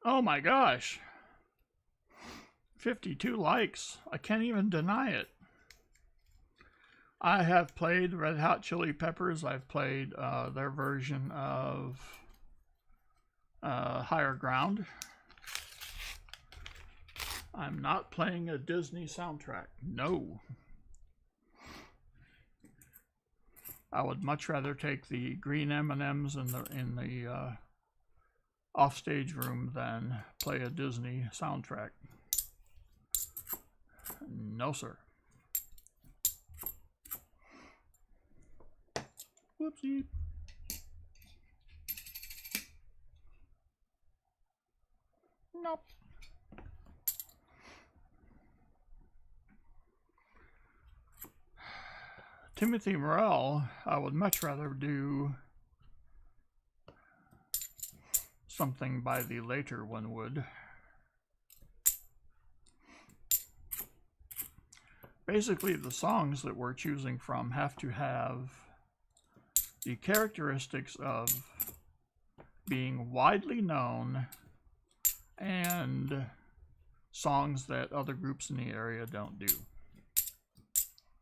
Oh my gosh. 52 likes. I can't even deny it. I have played Red Hot Chili Peppers. I've played their version of Higher Ground. I'm not playing a Disney soundtrack. No. I would much rather take the green M&Ms in the offstage room than play a Disney soundtrack. No, sir. Whoopsie. Nope. Timothy Morel, I would much rather do something by the later one would. Basically, the songs that we're choosing from have to have the characteristics of being widely known and songs that other groups in the area don't do.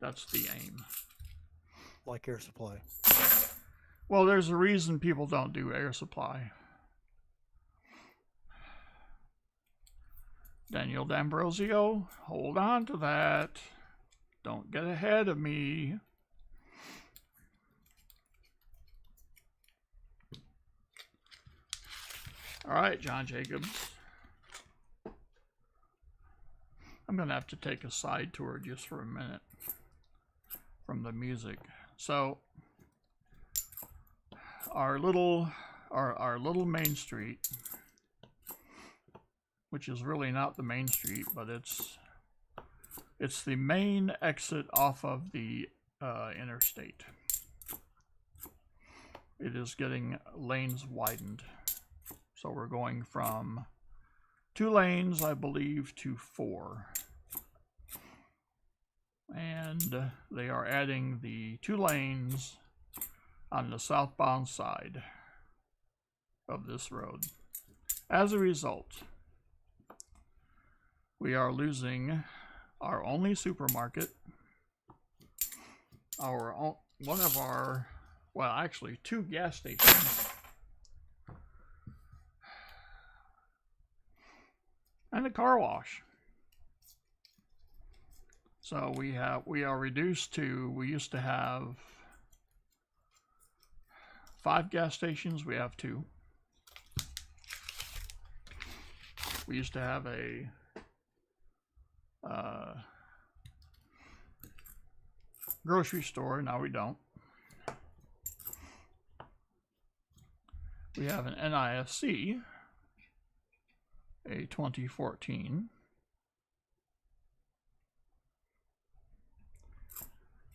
That's the aim. Like Air Supply. Well, there's a reason people don't do Air Supply. Daniel D'Ambrosio, hold on to that. Don't get ahead of me. All right, John Jacobs. I'm going to have to take a side tour just for a minute from the music. So, our little main street which is really not the main street, but it's the main exit off of the interstate. It is getting lanes widened. So we're going from 2 lanes, I believe, to 4. And they are adding the 2 lanes on the southbound side of this road. As a result, we are losing our only supermarket, one of our, well, actually 2 gas stations, and a car wash. So we are reduced to, we used to have 5 gas stations, we have 2. We used to have a grocery store, now we don't. We have an NIFC, a 2014.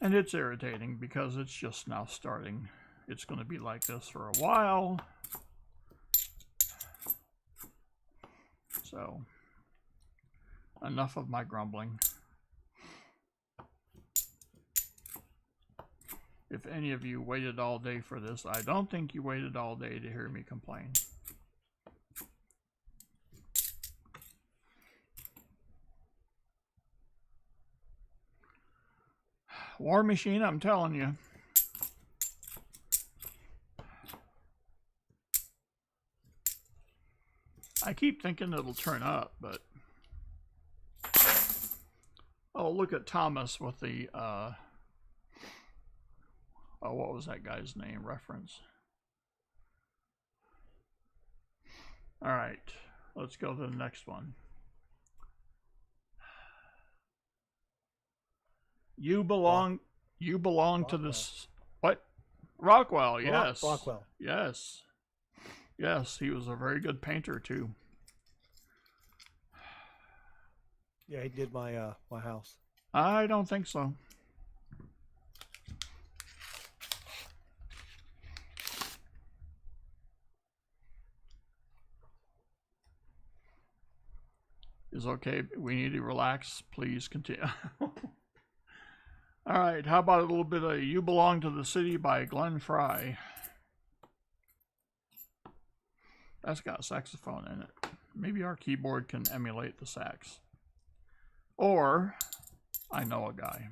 And it's irritating because it's just now starting. It's going to be like this for a while. So, enough of my grumbling. If any of you waited all day for this, I don't think you waited all day to hear me complain. War Machine, I'm telling you. I keep thinking it'll turn up, but... Oh, look at Thomas with the, oh, what was that guy's name? Reference. Alright, let's go to the next one. You belong to this, what? Rockwell, yes. Rockwell. Yes. Yes, he was a very good painter too. Yeah, he did my my house. I don't think so. Is okay. We need to relax. Please continue. All right. How about a little bit of "You Belong to the City" by Glenn Frey? That's got a saxophone in it. Maybe our keyboard can emulate the sax. Or, I Know a Guy.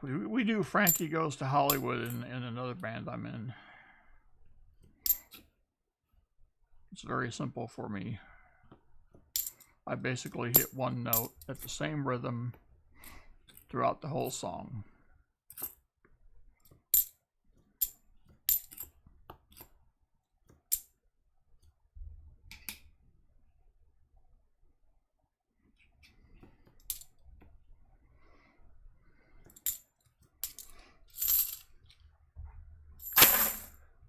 We do Frankie Goes to Hollywood in another band I'm in. It's very simple for me. I basically hit one note at the same rhythm throughout the whole song.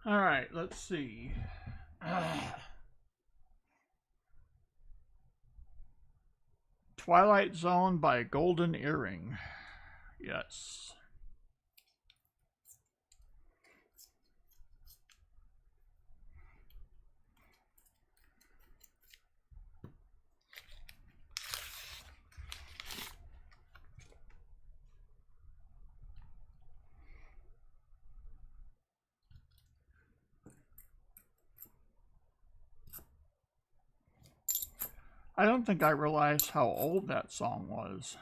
All right, let's see. Twilight Zone by Golden Earring. Yes. I don't think I realized how old that song was.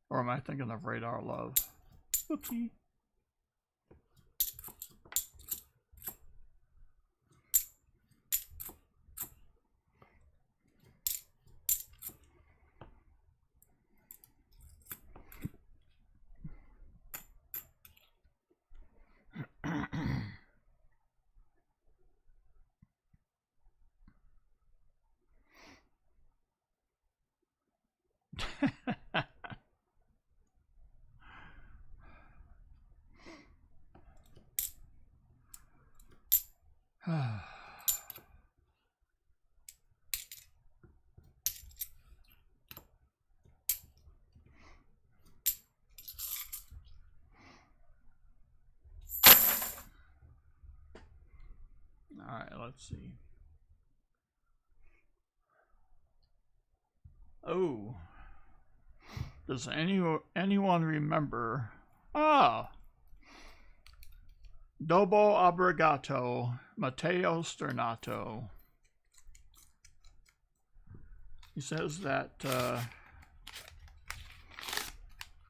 Or am I thinking of Radar Love? Oopsie. Alright, let's see. Oh. Does anyone remember? Ah! Dobo Obbligato, Matteo Sternato. He says that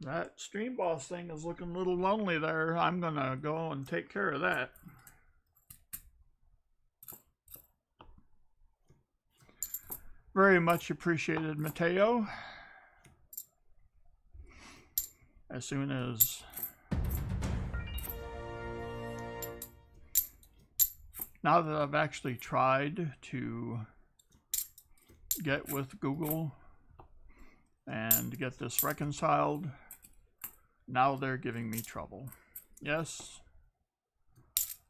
that Stream Boss thing is looking a little lonely there. I'm gonna go and take care of that. Very much appreciated, Matteo. As soon as now that I've actually tried to get with Google and get this reconciled, now they're giving me trouble. Yes,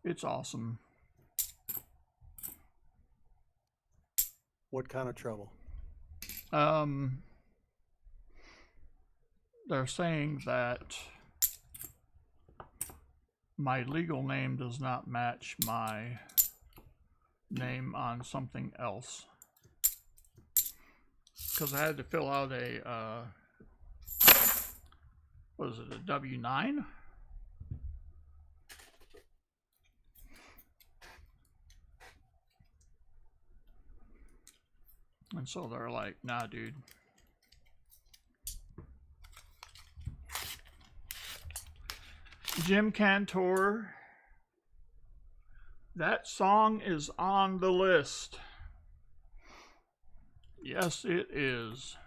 it's awesome. What kind of trouble? They're saying that my legal name does not match my name on something else. Because I had to fill out a, what is it, a W-9? And so they're like, nah, dude. Jim Cantor, that song is on the list. Yes, it is.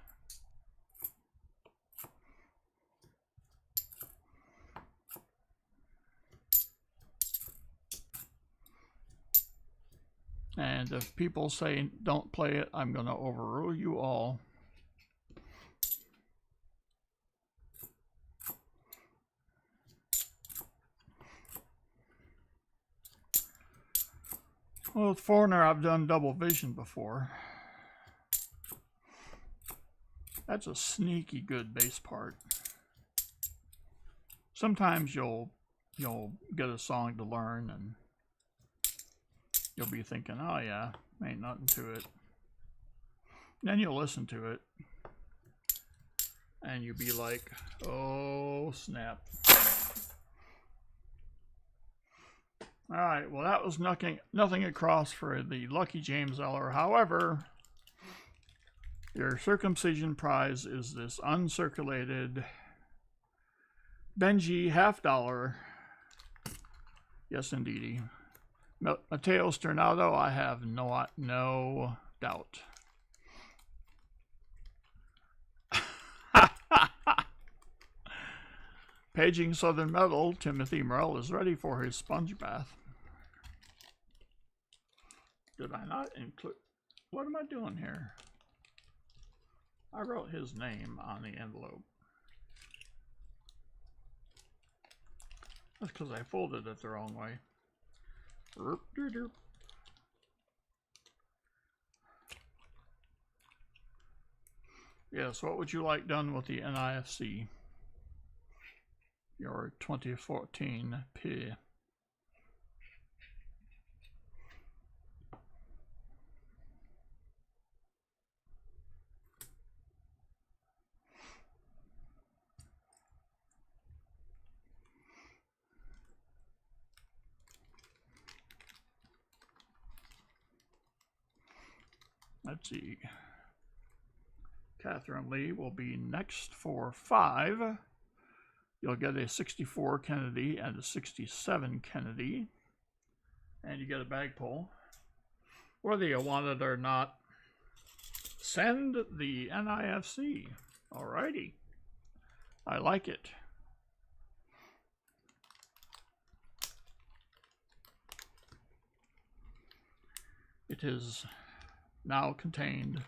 And if people say don't play it, I'm going to overrule you all. Well, with Foreigner, I've done double vision before. That's a sneaky good bass part. Sometimes you'll get a song to learn and you'll be thinking, oh yeah, ain't nothing to it. Then you'll listen to it and you'll be like, oh snap. Alright, well that was nothing across for the Lucky James Eller. However, your circumcision prize is this uncirculated Benji $50. Yes, indeedy. Matteo Sternato, I have no doubt. Paging Southern Metal, Timothy Morell is ready for his sponge bath. Did I not include? What am I doing here? I wrote his name on the envelope. That's because I folded it the wrong way. Yes, what would you like done with the NIFC? Your 2014 P. Let's see. Catherine Lee will be next for 5. You'll get a 64 Kennedy and a 67 Kennedy. And you get a bag pull. Whether you want it or not, send the NIFC. Alrighty. I like it. It is now contained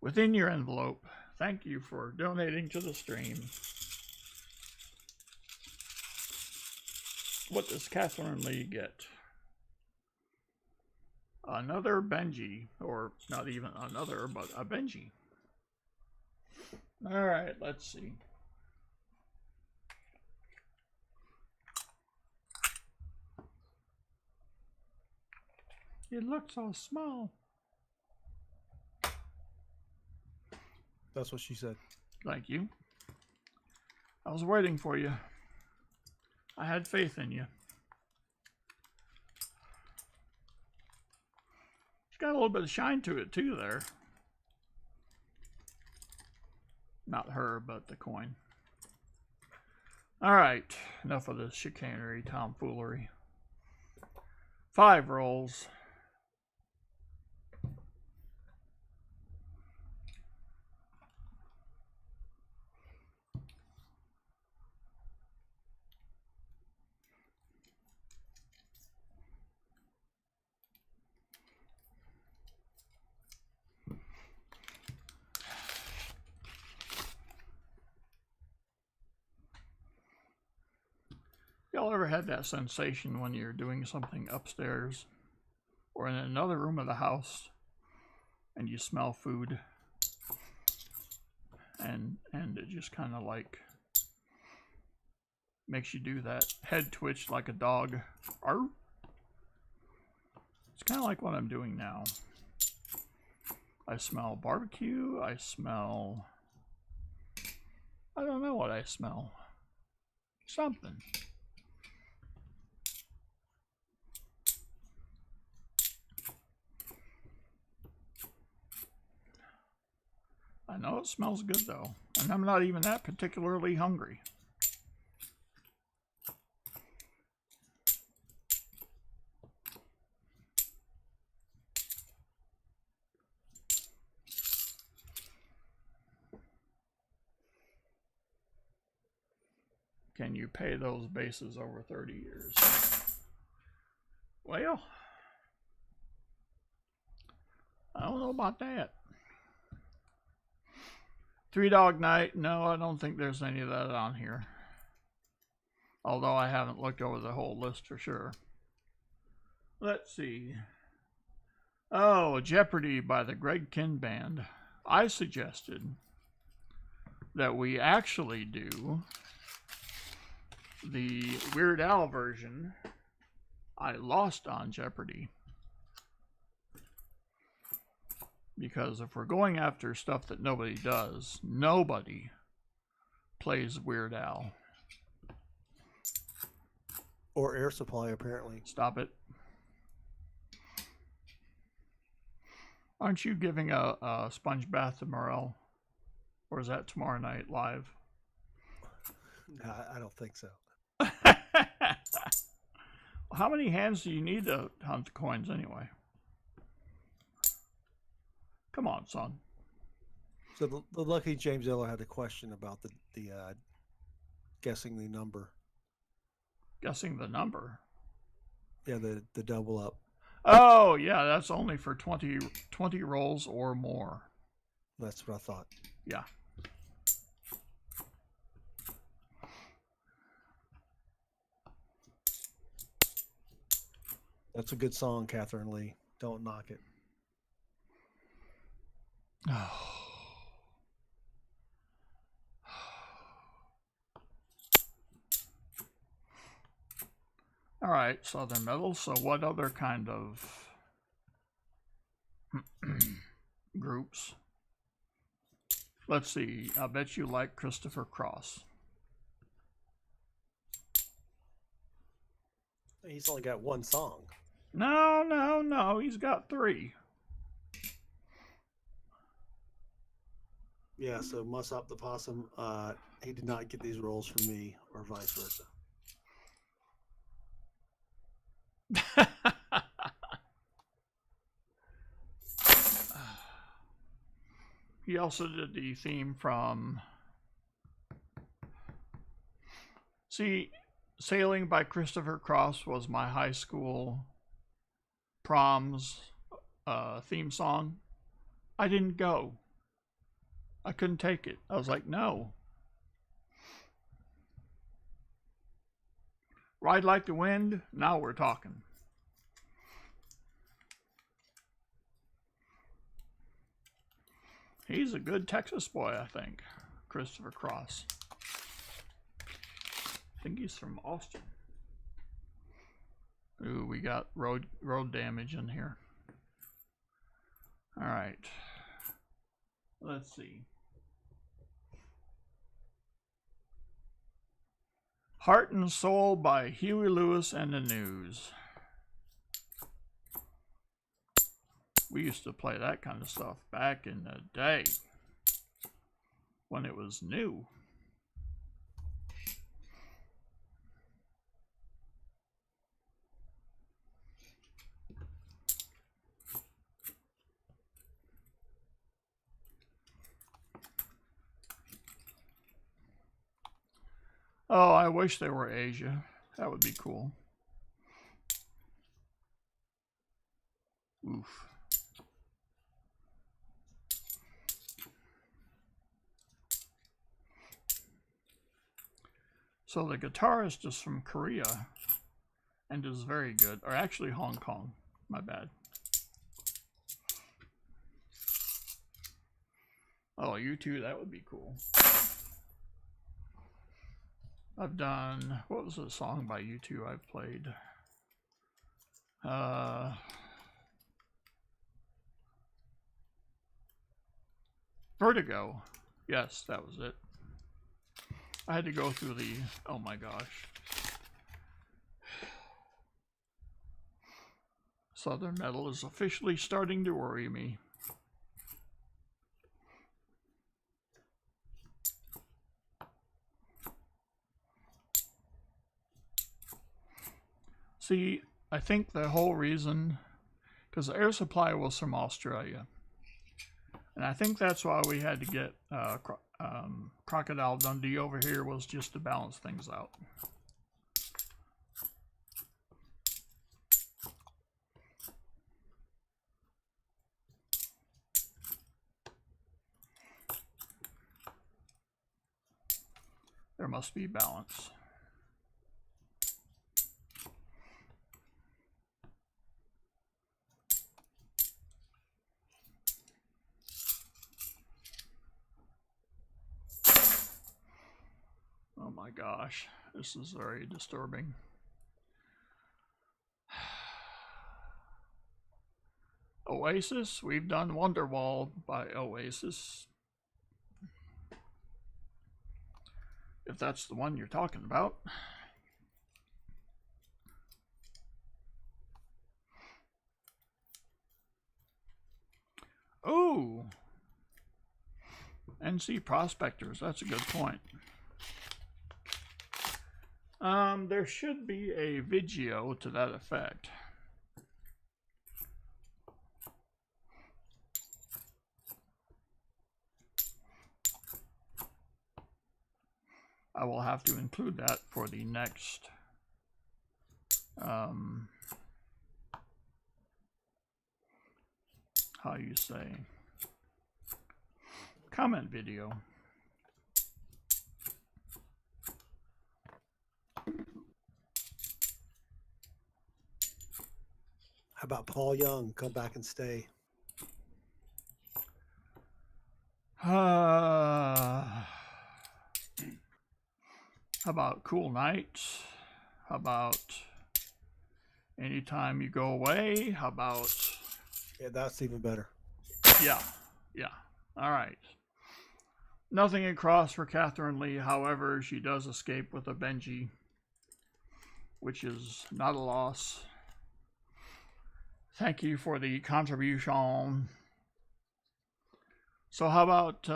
within your envelope. Thank you for donating to the stream. What does Catherine Lee get? Another Benji, or not even another, but a Benji. All right, let's see. It looks so small. That's what she said. Thank you. I was waiting for you. I had faith in you. It's got a little bit of shine to it too there. Not her, but the coin. All right, enough of this chicanery, tomfoolery. 5 rolls. Y'all ever had that sensation when you're doing something upstairs or in another room of the house and you smell food and it just kind of like makes you do that head twitch like a dog? Arr! It's kind of like what I'm doing now. I smell barbecue. I don't know what I smell. Something. I know it smells good though, and I'm not even that particularly hungry. Can you pay those bases over 30 years? Well, I don't know about that. 3 Dog Night, no, I don't think there's any of that on here. Although I haven't looked over the whole list for sure. Let's see. Oh, Jeopardy by the Greg Kihn Band. I suggested that we actually do the Weird Al version. I lost on Jeopardy. Because if we're going after stuff that nobody does, nobody plays Weird Al. Or Air Supply, apparently. Stop it. Aren't you giving a sponge bath to Morel? Or is that tomorrow night live? No, I don't think so. How many hands do you need to hunt the coins anyway? Come on, son. So the lucky James Eller had a question about the guessing the number. Guessing the number? Yeah, the double up. Oh, yeah, that's only for 20 rolls or more. That's what I thought. Yeah. That's a good song, Catherine Lee. Don't knock it. All right, Southern Metal. So what other kind of groups? Let's see. I bet you like Christopher Cross. He's only got one song. No. He's got 3. Yeah, so Mussop the Possum, he did not get these rolls from me, or vice versa. He also did the theme from... See, Sailing by Christopher Cross was my high school prom's theme song. I didn't go. I couldn't take it. I was like, no. Ride like the wind. Now we're talking. He's a good Texas boy, I think. Christopher Cross. I think he's from Austin. Ooh, we got road damage in here. All right. Let's see. Heart and Soul by Huey Lewis and the News. We used to play that kind of stuff back in the day when it was new. Oh, I wish they were Asia. That would be cool. Oof. So the guitarist is from Korea and is very good. Or actually Hong Kong. My bad. Oh, you too. That would be cool. I've done, what was the song by U2 I've played? Vertigo. Yes, that was it. I had to go through the, oh my gosh. Southern metal is officially starting to worry me. See, I think the whole reason, because the Air Supply was from Australia, and I think that's why we had to get Crocodile Dundee over here, was just to balance things out. There must be balance. Oh my gosh, this is very disturbing. Oasis, we've done Wonderwall by Oasis. If that's the one you're talking about. Ooh, NC Prospectors, that's a good point. There should be a video to that effect. I will have to include that for the next how you say, comment video. How about Paul Young? Come back and stay. How about Cool Nights? How about Anytime You Go Away? How about... Yeah, that's even better. Yeah. All right. Nothing across for Catherine Lee. However, she does escape with a Benji, which is not a loss. Thank you for the contribution. So how about,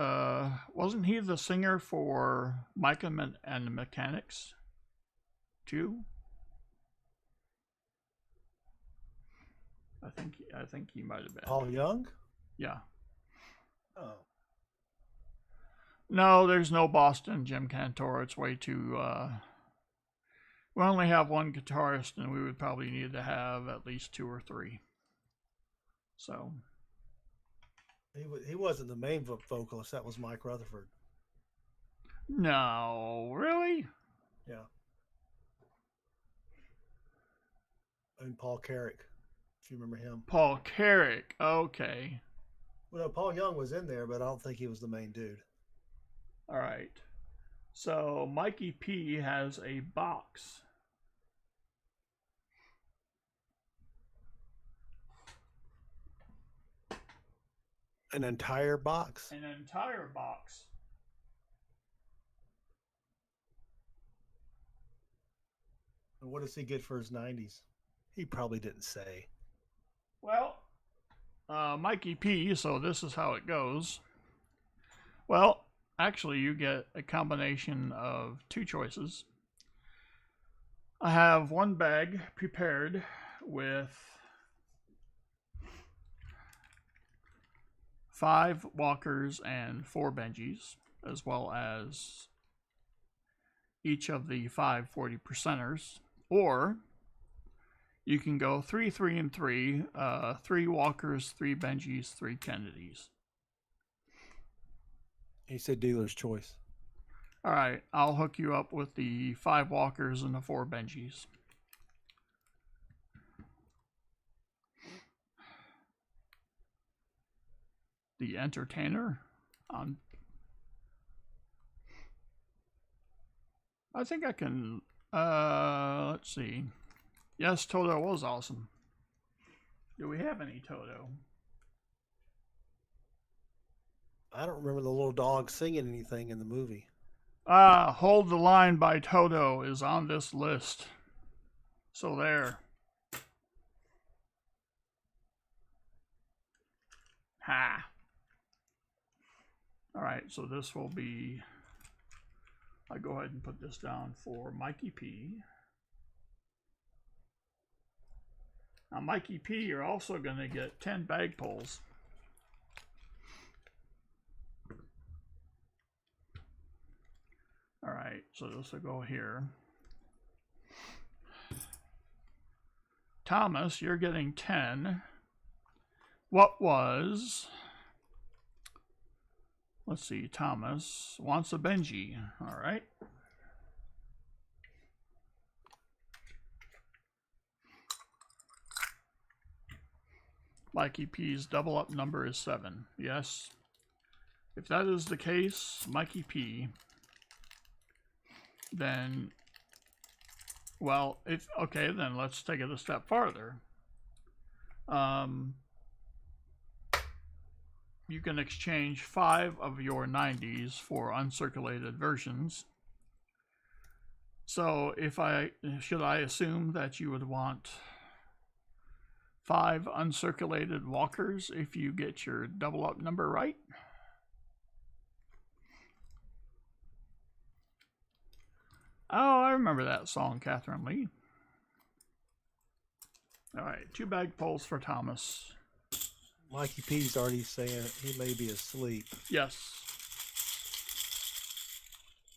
wasn't he the singer for Micah and the Mechanics too? I think he might have been. Paul Young? Yeah. Oh. No, there's no Boston Jim Cantor. It's way too, we only have one guitarist, and we would probably need to have at least 2 or 3. So. He wasn't the main vocalist. That was Mike Rutherford. No, really? Yeah. And Paul Carrick, if you remember him. Paul Carrick. Okay. Well, no, Paul Young was in there, but I don't think he was the main dude. All right. So Mikey P has a box. An entire box. An entire box. And what does he get for his 90s? He probably didn't say. Well, Mikey P, so this is how it goes. Well, actually, you get a combination of two choices. I have one bag prepared with 5 walkers and 4 Benjis, as well as each of the 5 40%ers. Or you can go 3, 3, and 3, 3 walkers, 3 Benjis, 3 Kennedys. He said dealer's choice. All right, I'll hook you up with the 5 walkers and the 4 Benjis. The entertainer on. I think I can. Let's see. Yes, Toto was awesome. Do we have any Toto? I don't remember the little dog singing anything in the movie. Hold the Line by Toto is on this list. So there. Ha. All right, so this will be. I'll go ahead and put this down for Mikey P. Now, Mikey P, you're also going to get 10 bag pulls. All right, so this will go here. Thomas, you're getting 10. What was... Let's see, Thomas wants a Benji. All right. Mikey P's double up number is 7. Yes. If that is the case, Mikey P, then, well, if, okay, then let's take it a step farther. You can exchange 5 of your 90s for uncirculated versions. So should I assume that you would want 5 uncirculated walkers if you get your double up number right? Oh, I remember that song, Catherine Lee. All right, 2 bag pulls for Thomas. Mikey P's already saying he may be asleep. Yes.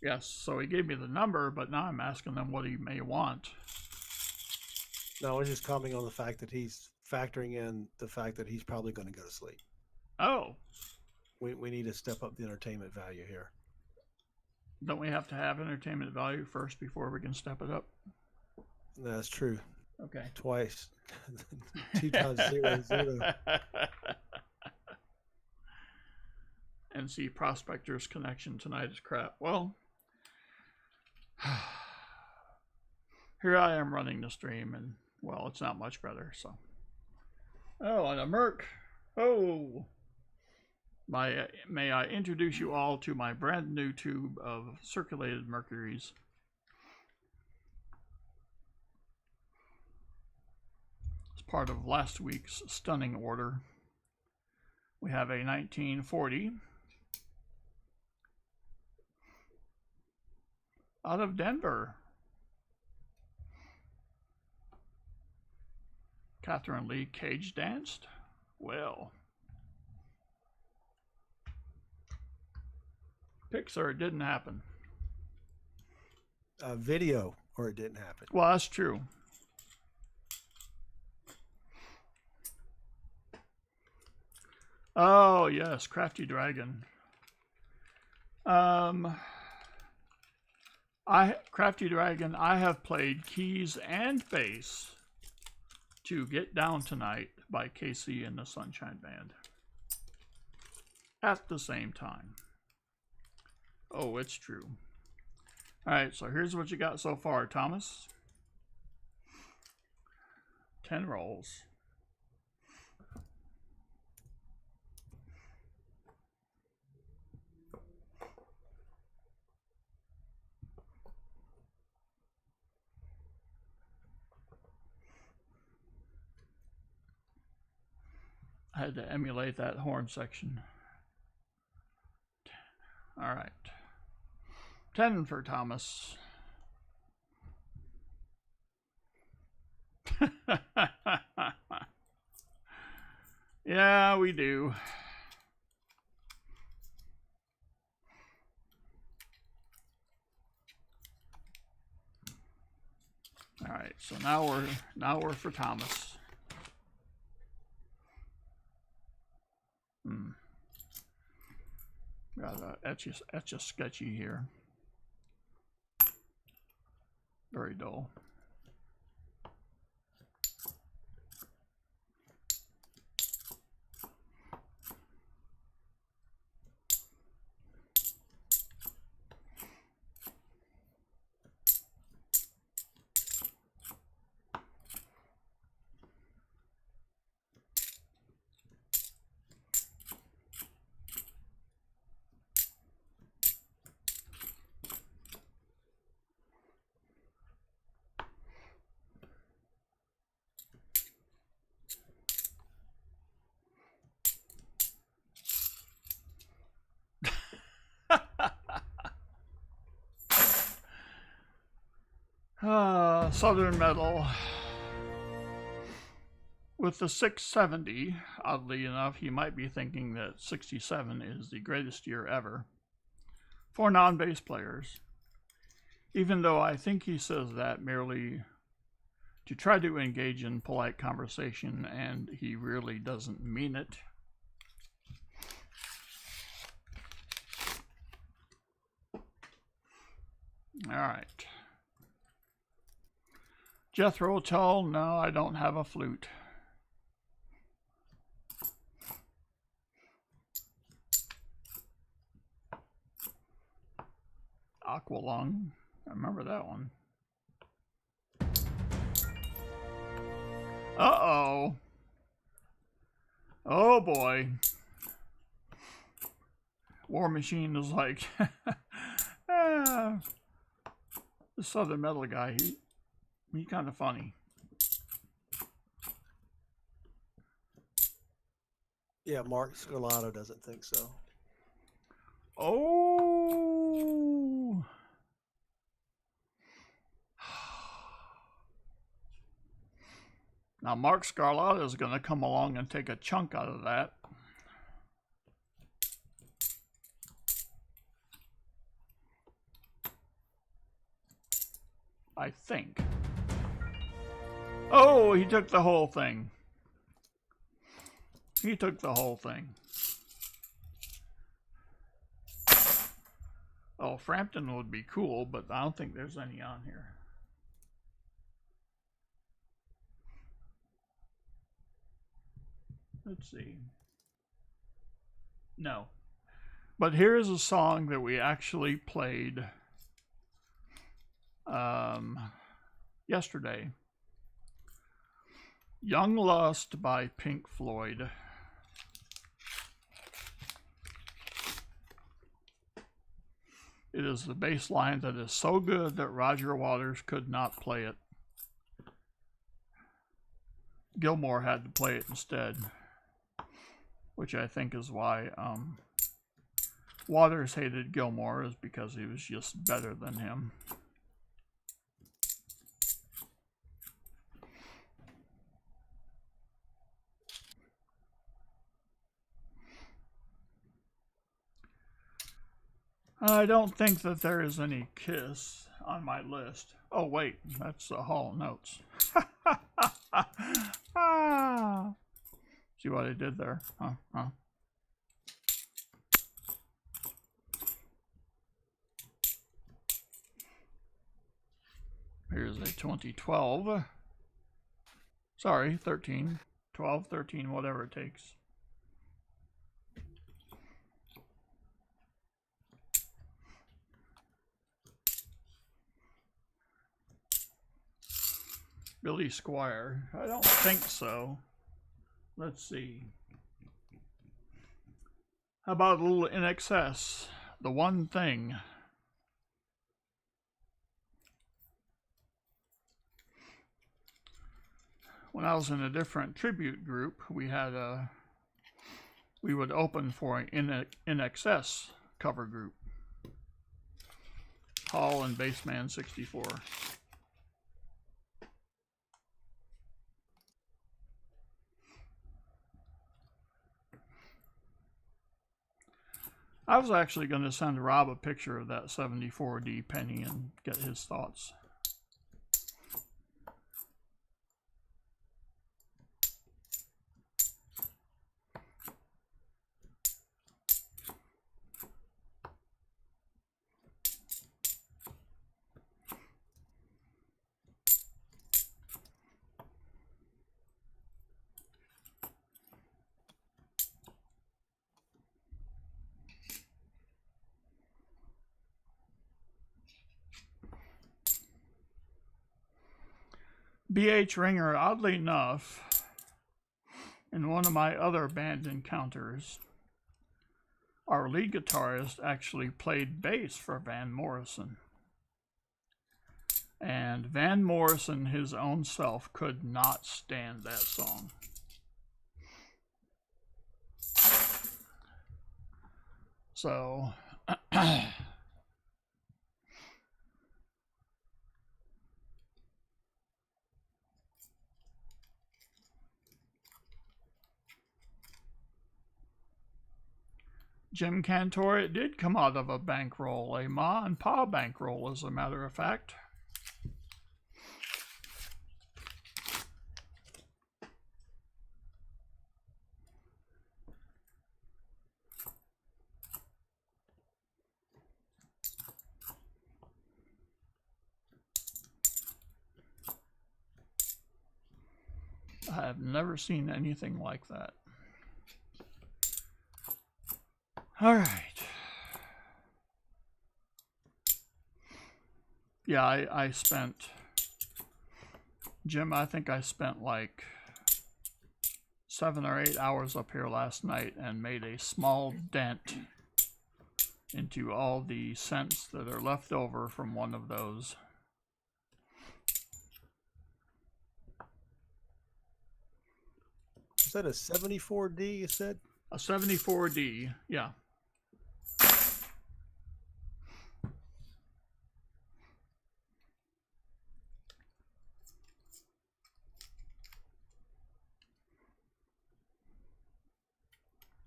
Yes, so he gave me the number, but now I'm asking him what he may want. No, I was just commenting on the fact that he's factoring in the fact that he's probably going to go to sleep. Oh. We need to step up the entertainment value here. Don't we have to have entertainment value first before we can step it up? That's true. Okay. Twice. 2 times 0 0. NC Prospectors connection tonight is crap. Well, here I am running the stream, and, well, it's not much better, so. Oh, and a Merc. Oh. May I introduce you all to my brand new tube of circulated Mercuries. As part of last week's stunning order, we have a 1940 out of Denver. Catherine Lee cage danced? Well. Pixar, it didn't happen. Video, or it didn't happen. Well, that's true. Oh, yes, Crafty Dragon. Crafty Dragon, I have played keys and bass to Get Down Tonight by Casey and the Sunshine Band at the same time. Oh, it's true. All right, so here's what you got so far, Thomas. 10 rolls. I had to emulate that horn section. All right. 10 for Thomas. Yeah, we do. All right, so now we're for Thomas. Got etch a sketchy here. Very dull. Southern Metal. With the 670, oddly enough, you might be thinking that 67 is the greatest year ever for non-bass players. Even though I think he says that merely to try to engage in polite conversation, and he really doesn't mean it. All right. Jethro Tull, no, I don't have a flute. Aqualung, I remember that one. Uh-oh. Oh boy. War Machine is like, the Southern Metal guy, he's kind of funny. Yeah, Mark Scarlato doesn't think so. Oh. Now Mark Scarlato is going to come along and take a chunk out of that. I think. Oh, he took the whole thing. He took the whole thing. Oh, Frampton would be cool, but I don't think there's any on here. Let's see. No. But here is a song that we actually played yesterday. Young Lust by Pink Floyd. It is the bass line that is so good that Roger Waters could not play it. Gilmour had to play it instead, which I think is why Waters hated Gilmour, is because he was just better than him. I don't think that there is any Kiss on my list. Oh wait, that's the Hall Notes. See what I did there? Huh? Here's a 2012. Sorry, 13. 12, 13, whatever it takes. Billy Squire. I don't think so. Let's see. How about a little In Excess? The One Thing. When I was in a different tribute group, we would open for an In Excess cover group. Hall and Bassman 64. I was actually going to send Rob a picture of that 74D penny and get his thoughts. B.H. Ringer, oddly enough, in one of my other band encounters, our lead guitarist actually played bass for Van Morrison. And Van Morrison, his own self, could not stand that song. So... Jim Cantor, it did come out of a bankroll, a Ma and Pa bankroll, as a matter of fact. I have never seen anything like that. All right. Yeah, I spent, Jim, I think I spent like 7 or 8 hours up here last night and made a small dent into all the cents that are left over from one of those. Is that a 74D, you said? A 74D, yeah.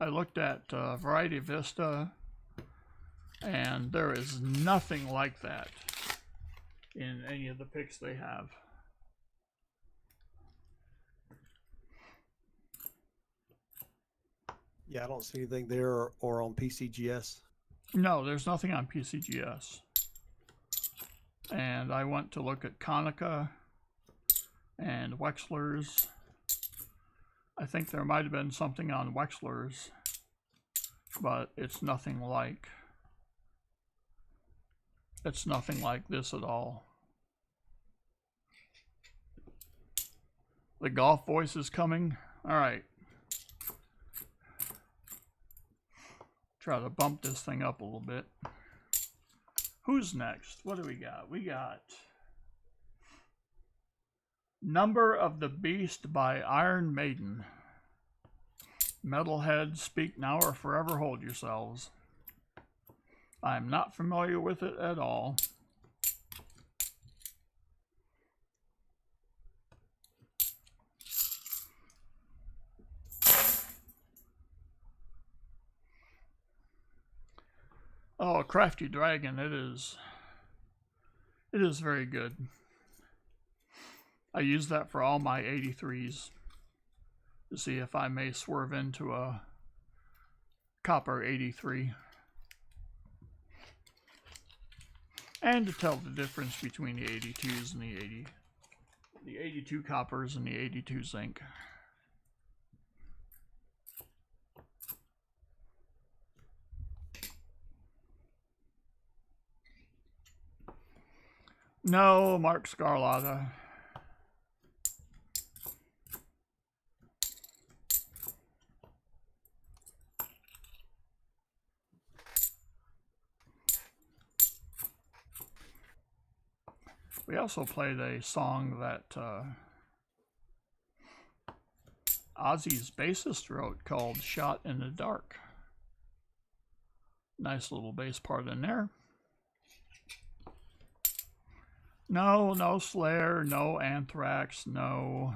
I looked at Variety Vista, and there is nothing like that in any of the picks they have. Yeah, I don't see anything there or on PCGS. No, there's nothing on PCGS. And I went to look at Konica and Wexler's. I think there might have been something on Wexler's, but it's nothing like this at all. The golf voice is coming. All right. Try to bump this thing up a little bit. Who's next? What do we got? We got Number of the Beast by Iron Maiden. Metalhead, speak now or forever hold yourselves. I'm not familiar with it at all. Oh, Crafty Dragon, it is very good. I use that for all my 83s to see if I may swerve into a copper 83. and to tell the difference between the 82s and the 82 coppers and the 82 zinc. No, Mark Scarlatta. We also played a song that Ozzy's bassist wrote called Shot in the Dark. Nice little bass part in there. No Slayer, no Anthrax, no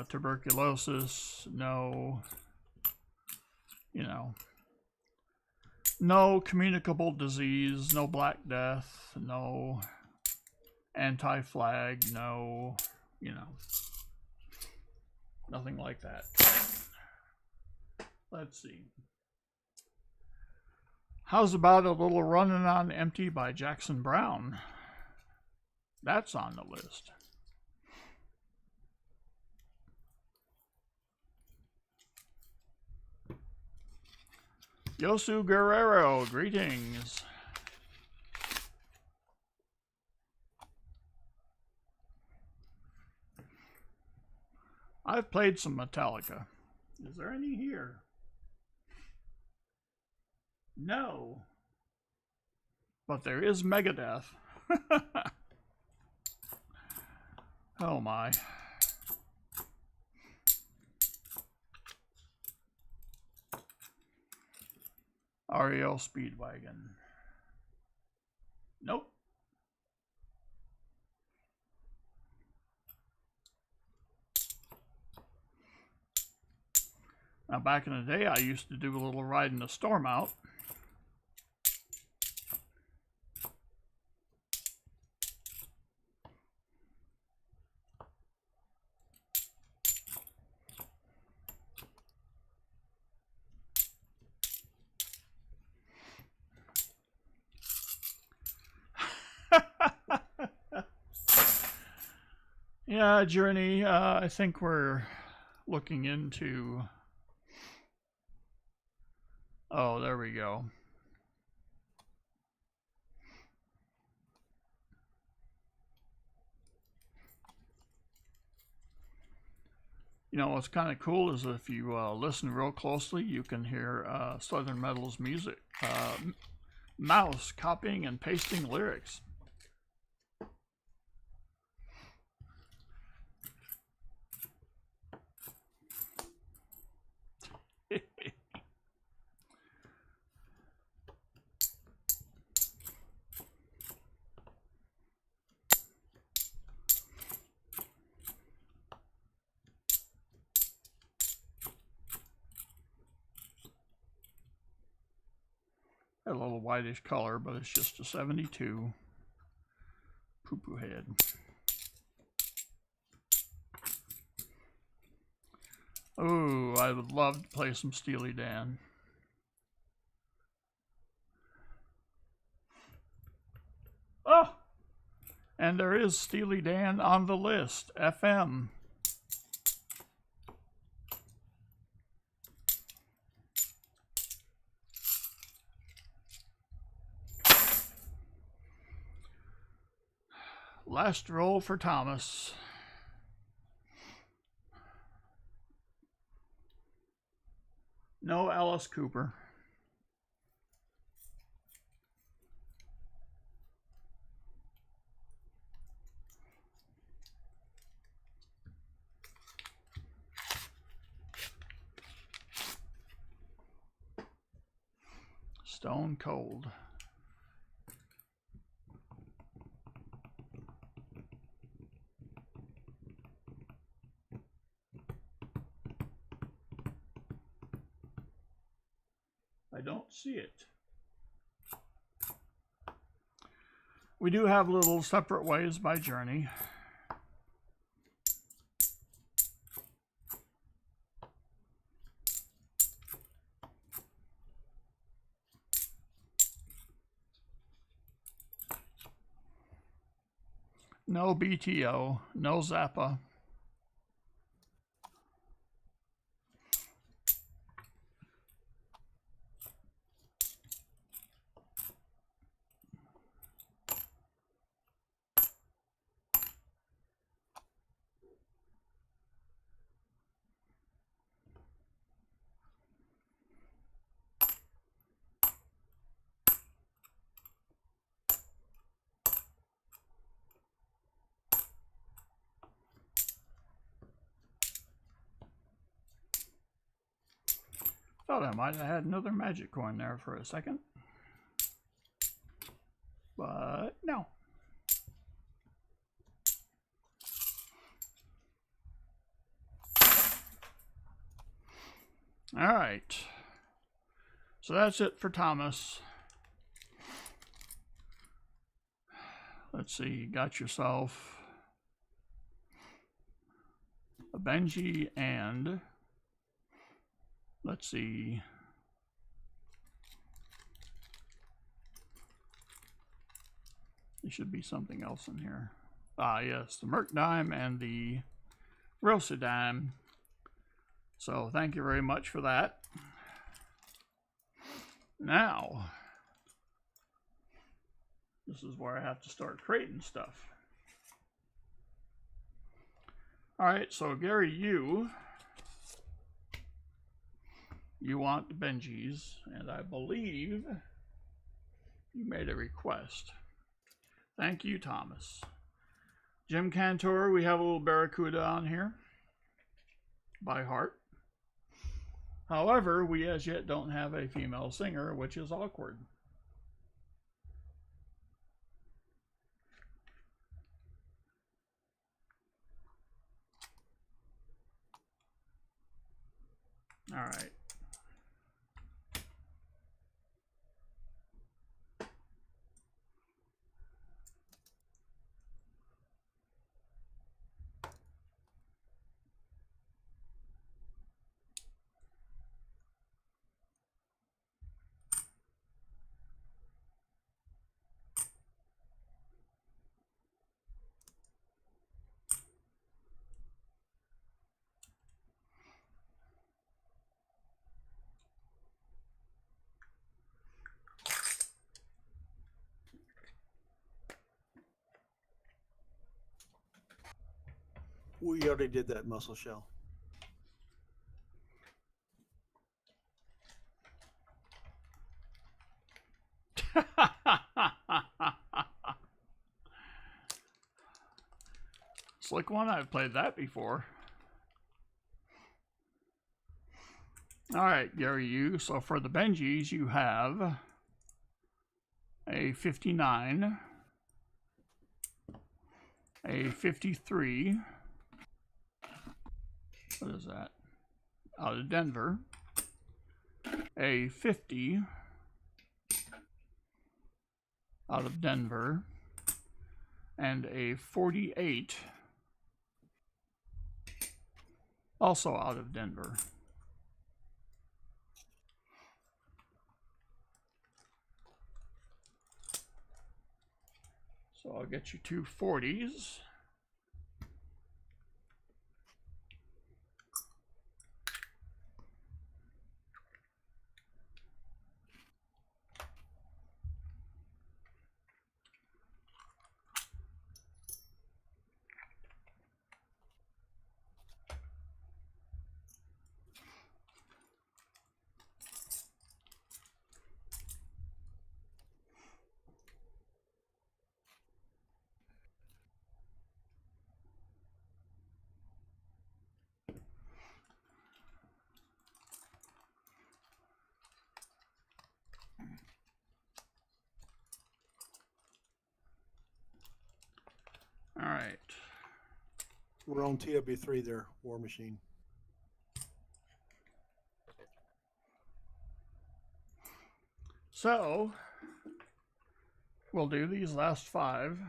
tuberculosis, no, no communicable disease, no Black Death, no anti-flag, no, nothing like that. Let's see. How's about a little Running on Empty by Jackson Browne? That's on the list. Yosu Guerrero, greetings. I've played some Metallica. Is there any here? No. But there is Megadeth. Oh my. REO Speedwagon. Nope. Now back in the day I used to do a little Ride in the Storm out. Yeah, Journey, I think we're looking into... Oh, there we go. You know, what's kind of cool is if you listen real closely, you can hear Southern Metal's music. Mouse copying and pasting lyrics. A little whitish color, but it's just a 72 poo-poo head. Oh, I would love to play some Steely Dan. Oh! And there is Steely Dan on the list, FM. Last roll for Thomas. No Alice Cooper. Stone Cold. I don't see it. We do have little Separate Ways by Journey. No BTO. No Zappa. Thought I might have had another magic coin there for a second. But no. All right. So that's it for Thomas. Let's see. You got yourself a Benji and let's see. There should be something else in here. Ah, yes, the Merc Dime and the Rosa Dime. So thank you very much for that. Now, this is where I have to start creating stuff. All right, so Gary, you want the Benjis, and I believe you made a request. Thank you, Thomas. Jim Cantor, we have a little Barracuda on here by heart. However, we as yet don't have a female singer, which is awkward. All right. We already did that muscle shell. Slick one, I've played that before. All right, Gary, you. So for the Benjis, you have a 59, a 53. What is that? Out of Denver. A 50 out of Denver. And a 48 also out of Denver. So I'll get you two 40s. All right. We're on TW3 there, War Machine. So we'll do these last 5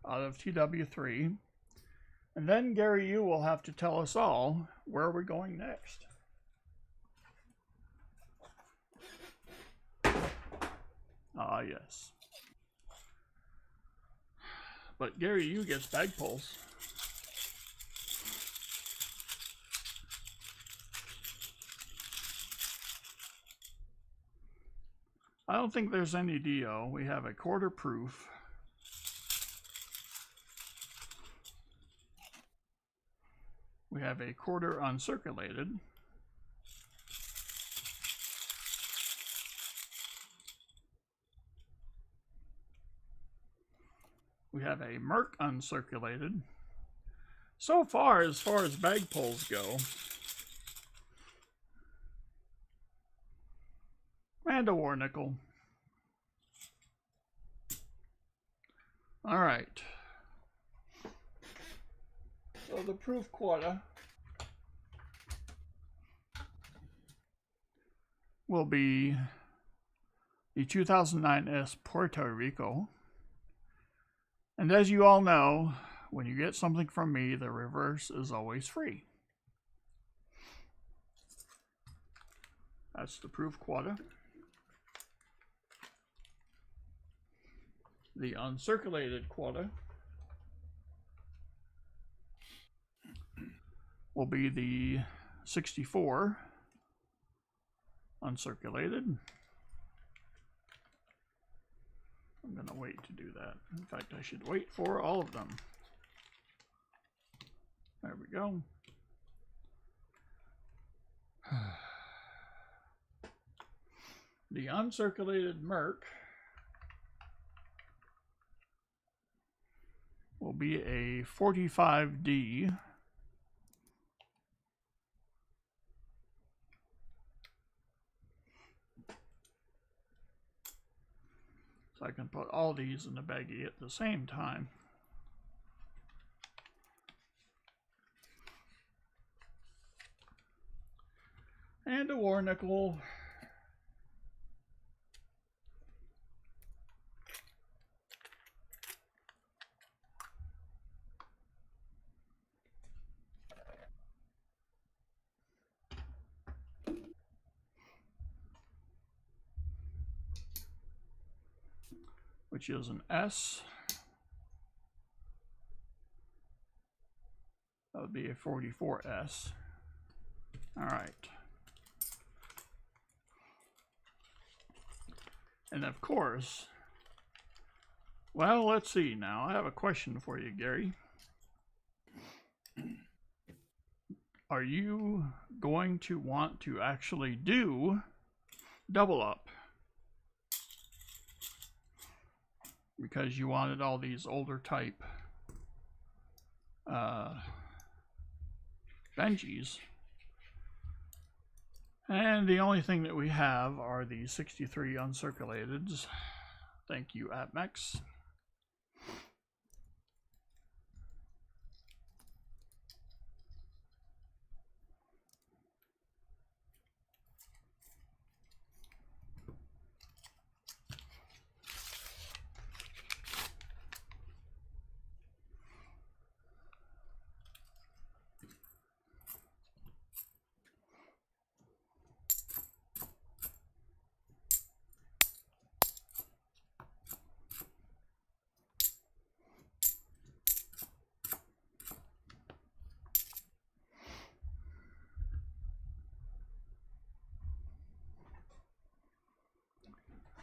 out of TW3. And then, Gary, you will have to tell us all where we're going next. Ah, yes. But Gary, you gets bag pulls. I don't think there's any DO. We have a quarter proof. We have a quarter uncirculated. We have a Merc uncirculated. So far as bag pulls go, and a war nickel. All right. So the proof quarter will be the 2009 S Puerto Rico. And as you all know, when you get something from me, the reverse is always free. That's the proof quarter. The uncirculated quarter will be the 64 uncirculated. I'm going to wait to do that. In fact, I should wait for all of them. There we go. The uncirculated Merc will be a 45D. So I can put all these in the baggie at the same time. And a war nickel. Which is an S. That would be a 44S. All right. And of course, well, let's see now. I have a question for you, Gary. Are you going to want to actually do double up? Because you wanted all these older type Benjis. And the only thing that we have are the 63 uncirculateds. Thank you, AppMex.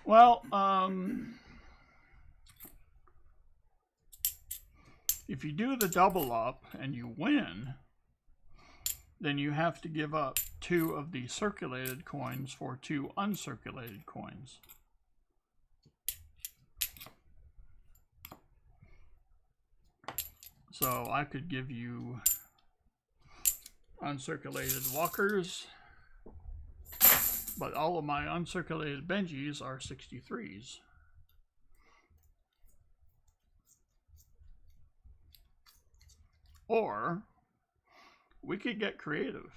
Well, if you do the double up and you win, then you have to give up 2 of the circulated coins for 2 uncirculated coins. So I could give you uncirculated walkers, but all of my uncirculated Benjis are 63s. Or we could get creative.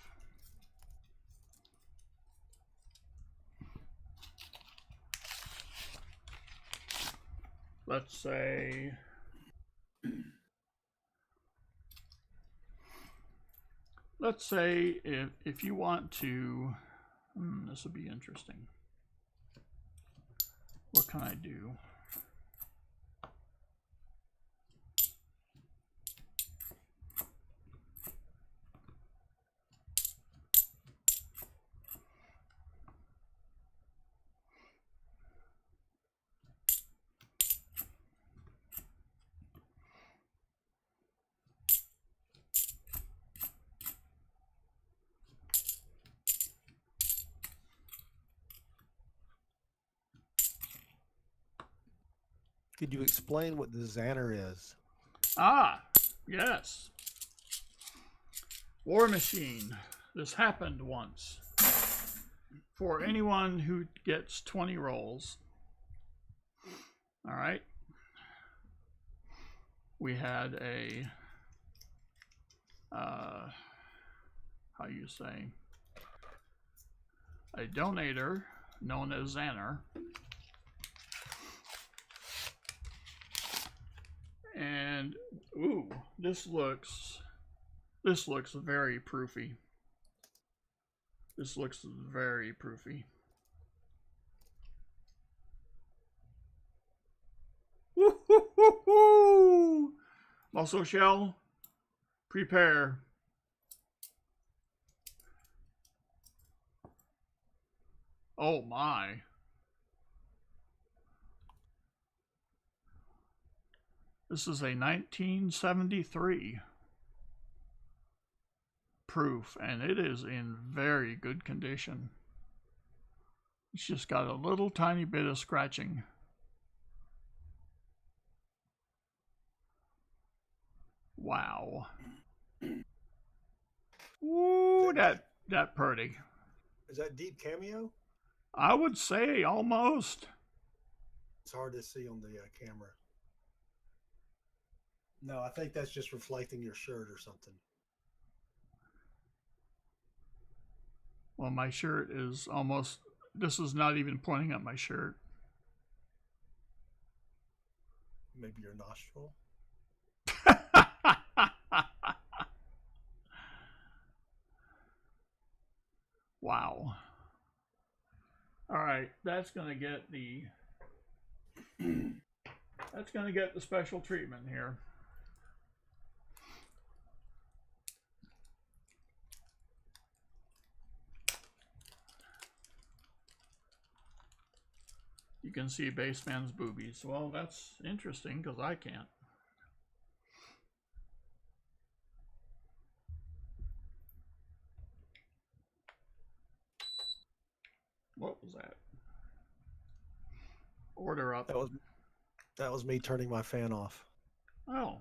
Let's say if you want to, this would be interesting. What can I do? Could you explain what the Xanner is? Ah, yes. War Machine. This happened once. For anyone who gets 20 rolls. All right. We had a, how you say, a donator known as Xanner. And, ooh, this looks very proofy. This looks very proofy. Woo-hoo-hoo-hoo! Muscle shell, prepare. Oh my. This is a 1973 proof, and it is in very good condition. It's just got a little tiny bit of scratching. Wow. Ooh, that pretty. Is that deep cameo? I would say almost. It's hard to see on the camera. No, I think that's just reflecting your shirt or something. Well, my shirt is almost, this is not even pointing at my shirt. Maybe your nostril? Wow. All right, that's going to get the special treatment here. You can see Baseman's boobies. Well, that's interesting because I can't. What was that? Order up. That was me turning my fan off. Oh.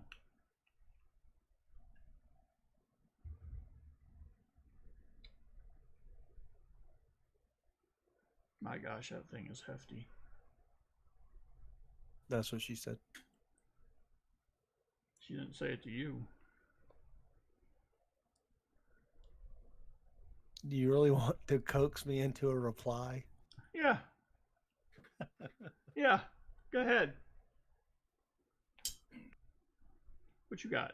My gosh, that thing is hefty. That's what she said. She didn't say it to you. Do you really want to coax me into a reply? Yeah. Yeah. Go ahead. What you got?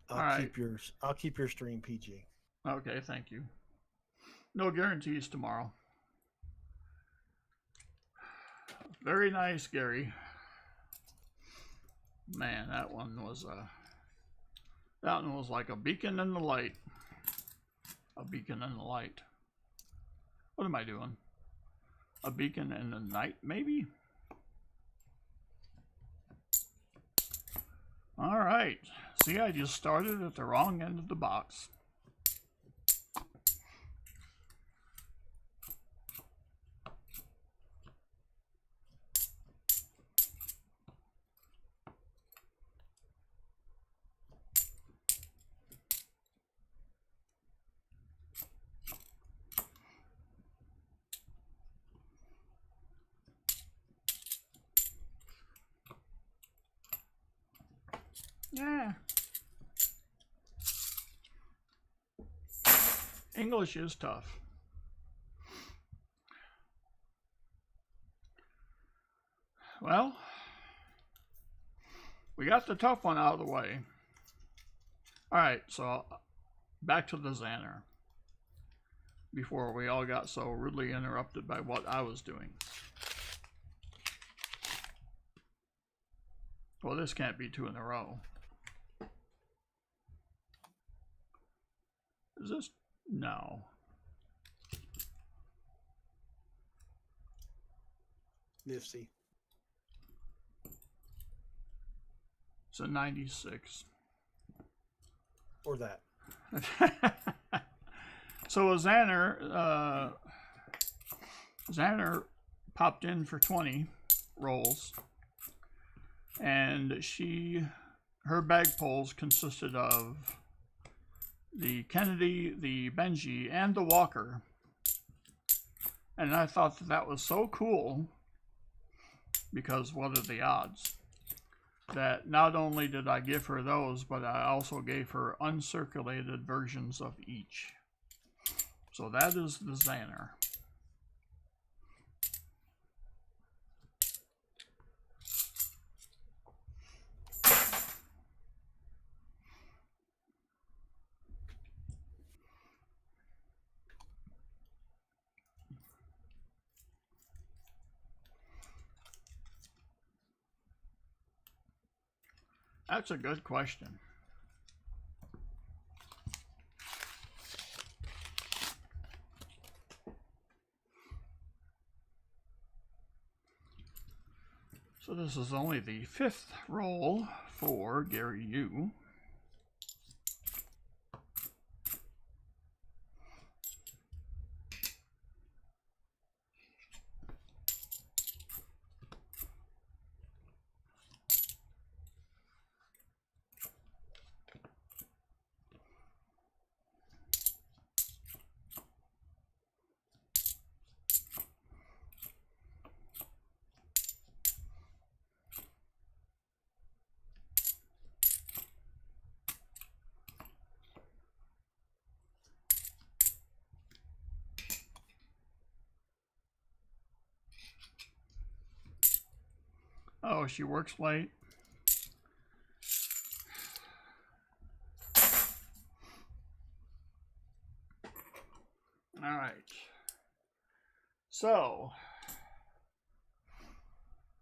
I'll keep your stream PG. Okay, thank you. No guarantees tomorrow. Very nice, Gary. Man, that one was like a beacon in the light. A beacon in the light. What am I doing? A beacon in the night, maybe? All right. See, I just started at the wrong end of the box. Yeah. English is tough. Well, we got the tough one out of the way. All right, so back to the Xanner. Before we all got so rudely interrupted by what I was doing. Well, this can't be two in a row. Is this? No. Nifty. It's a 96. Or that. So a Xanner, Xander popped in for 20 rolls, and her bag pulls consisted of the Kennedy, the Benji, and the Walker. And I thought that was so cool, because what are the odds? That not only did I give her those, but I also gave her uncirculated versions of each. So that is the Xander. That's a good question. So this is only the 5th roll for Gary Yu. Oh, she works late. All right. So,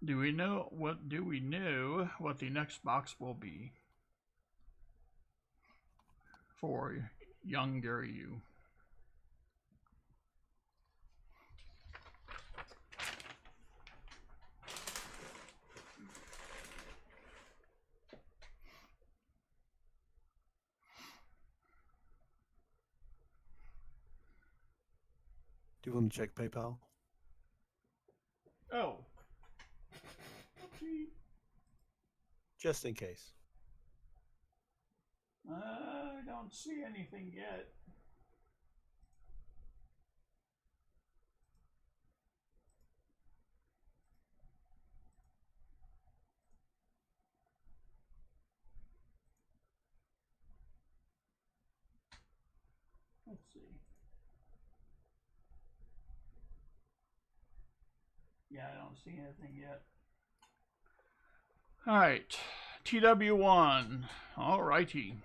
do we know what the next box will be for young Gary Yu? Do you want to check PayPal? Oh. Just in case. I don't see anything yet. Let's see. Yeah, I don't see anything yet. All right, TW1. All righty.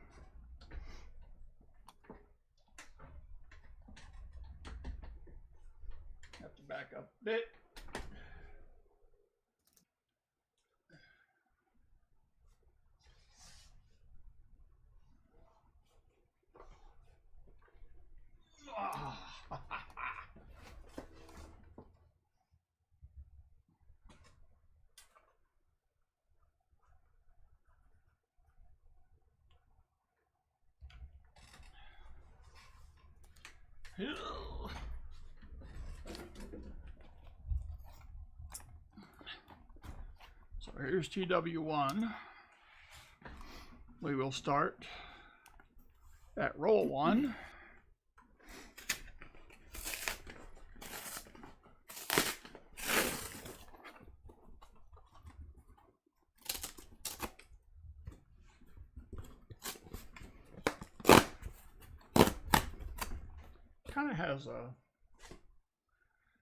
Have to back up a bit. So here's TW1. We will start at roll 1.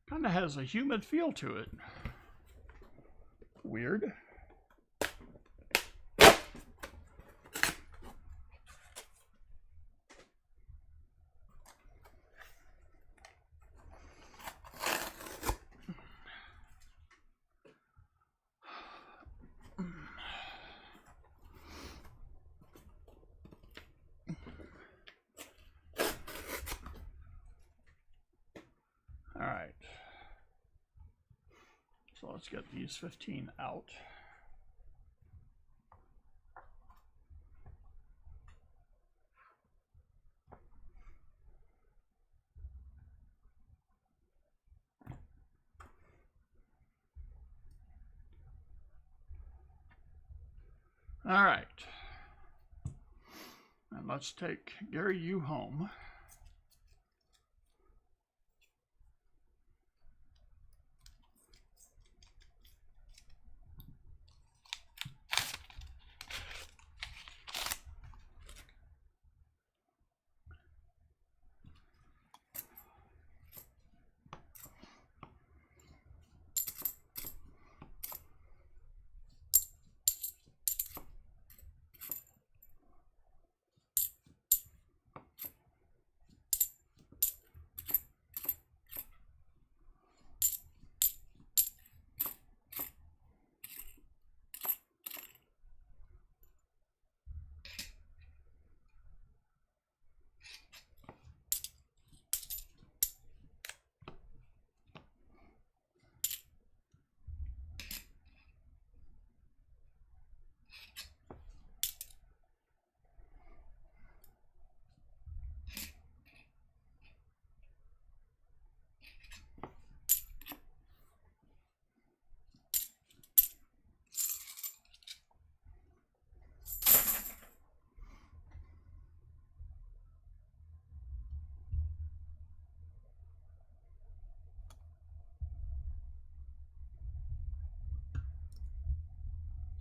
Kind of has a humid feel to it. Weird. All right. So let's get these 15 out. All right. And let's take Gary you home.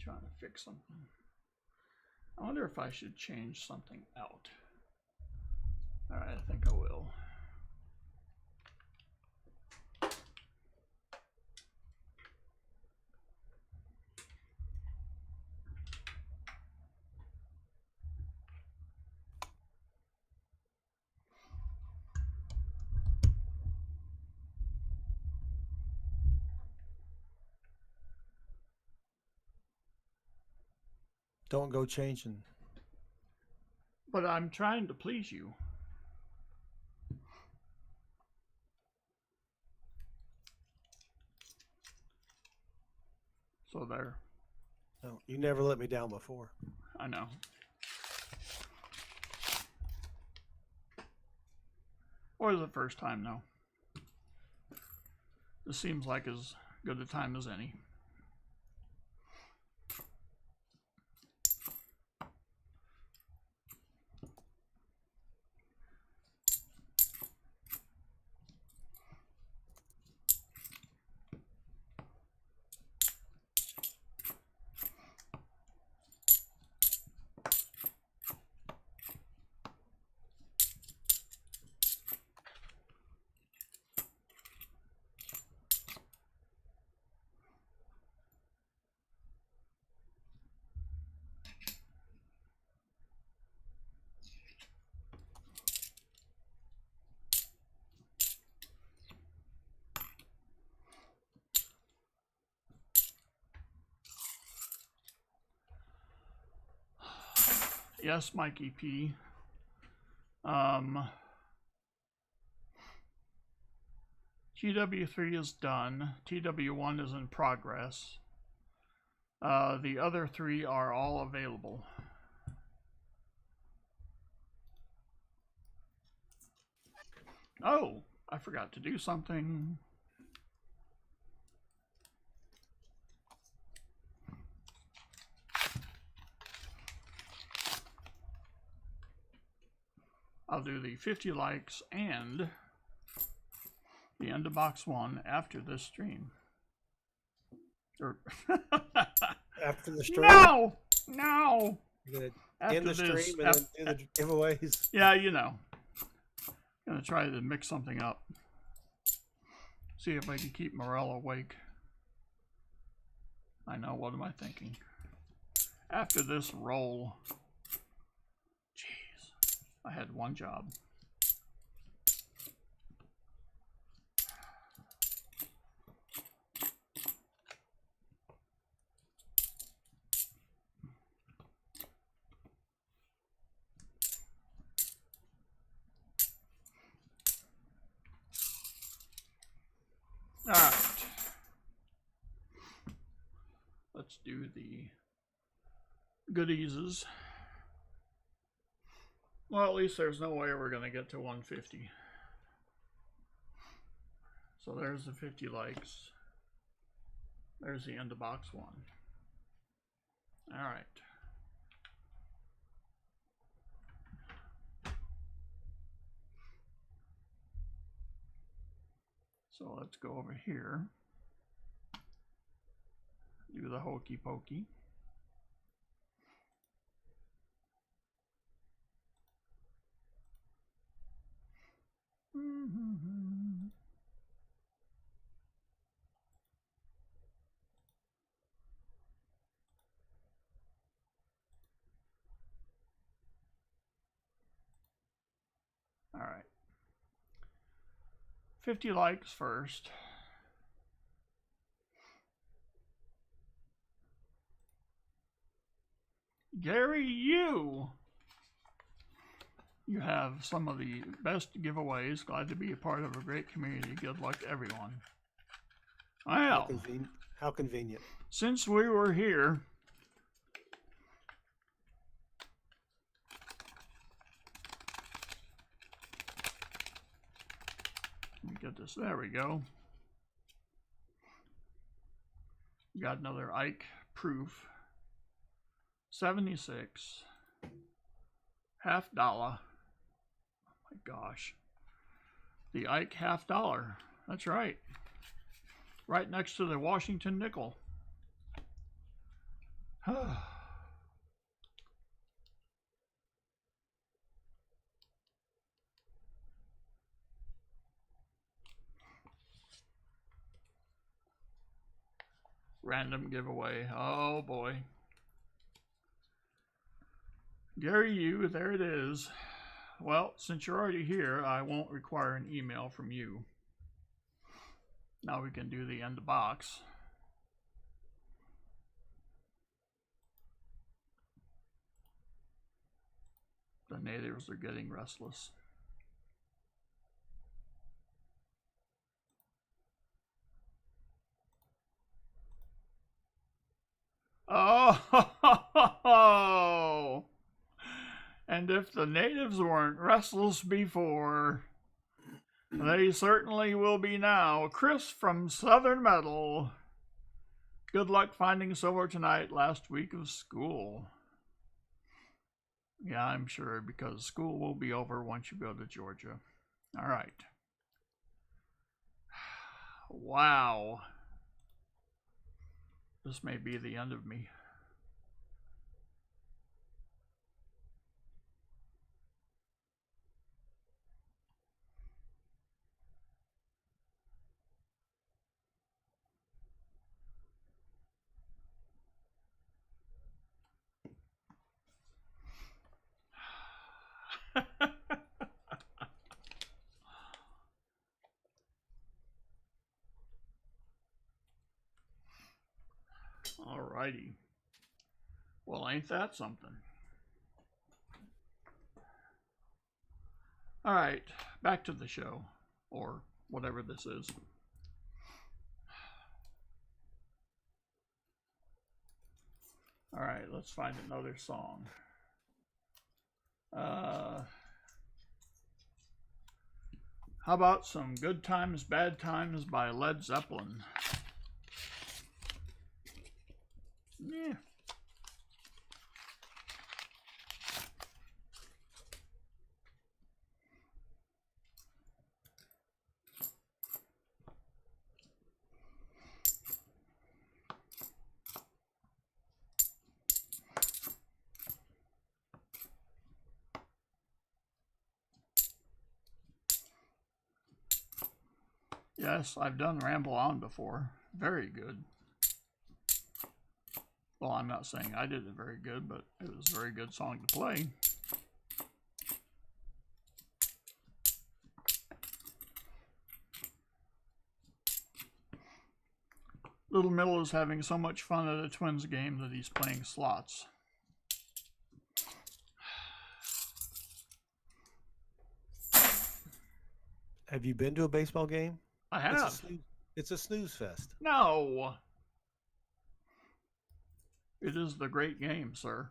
Trying to fix something. I wonder if I should change something out. All right, I think I will. Don't go changing. But I'm trying to please you. So there. No, you never let me down before. I know. Or the first time, no. This seems like as good a time as any. Yes, Mikey P. GW3 is done. TW1 is in progress. The other three are all available. Oh, I forgot to do something. I'll do the 50 likes and the end of box 1 after this stream. Or After the stream? No! No! You're After end the this, stream and then do the giveaways? Yeah, you know. Gonna try to mix something up. See if I can keep Morel awake. I know, what am I thinking? After this roll. Jeez. I had one job. All right. Let's do the goodies. Well, at least there's no way we're going to get to 150. So there's the 50 likes. There's the end of box 1. All right. So let's go over here. Do the hokey pokey. All right. 50 likes first. Gary, you have some of the best giveaways. Glad to be a part of a great community. Good luck to everyone. Well, how convenient. Since we were here, let me get this. There we go. Got another Ike proof. 76. $50. Oh my gosh. The Ike $50. That's right. Right next to the Washington nickel. Random giveaway. Oh boy. Gary, you, there it is. Well, since you're already here, I won't require an email from you. Now we can do the end of box. The natives are getting restless. Oh! And if the natives weren't restless before, they certainly will be now. Chris from Southern Metal. Good luck finding silver tonight, last week of school. Yeah, I'm sure, because school will be over once you go to Georgia. All right. Wow. This may be the end of me. Alrighty. Well, ain't that something? Alright, back to the show, or whatever this is. Alright, let's find another song. How about some Good Times, Bad Times by Led Zeppelin? Yeah. Yes, I've done Ramble On before. Very good. Well, I'm not saying I did it very good, but it was a very good song to play. Little Middle is having so much fun at a Twins game that he's playing slots. Have you been to a baseball game? I have. It's a snooze fest. No. It is the great game, sir.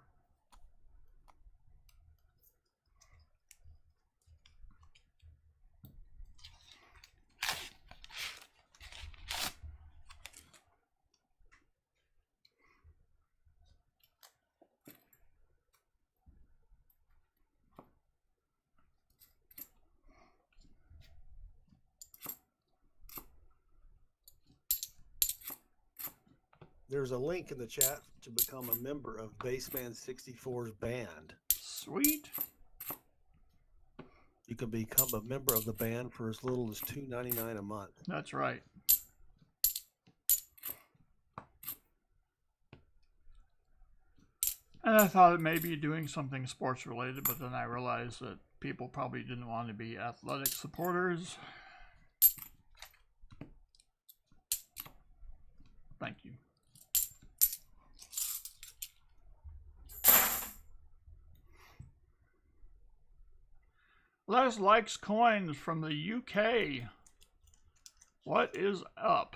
There's a link in the chat to become a member of Baseman64's band. Sweet. You can become a member of the band for as little as $2.99 a month. That's right. And I thought it may be doing something sports related, but then I realized that people probably didn't want to be athletic supporters. Thank you. Les likes coins from the UK. What is up?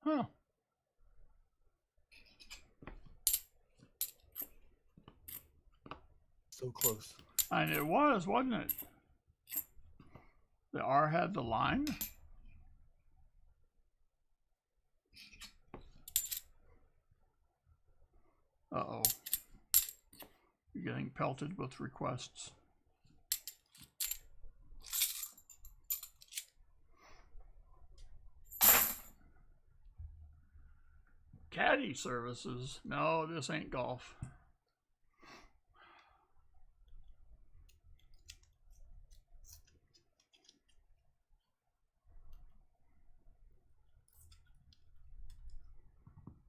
Huh. So close. And it was, wasn't it? The R had the line. Uh-oh. You're getting pelted with requests. Caddy services. No, this ain't golf.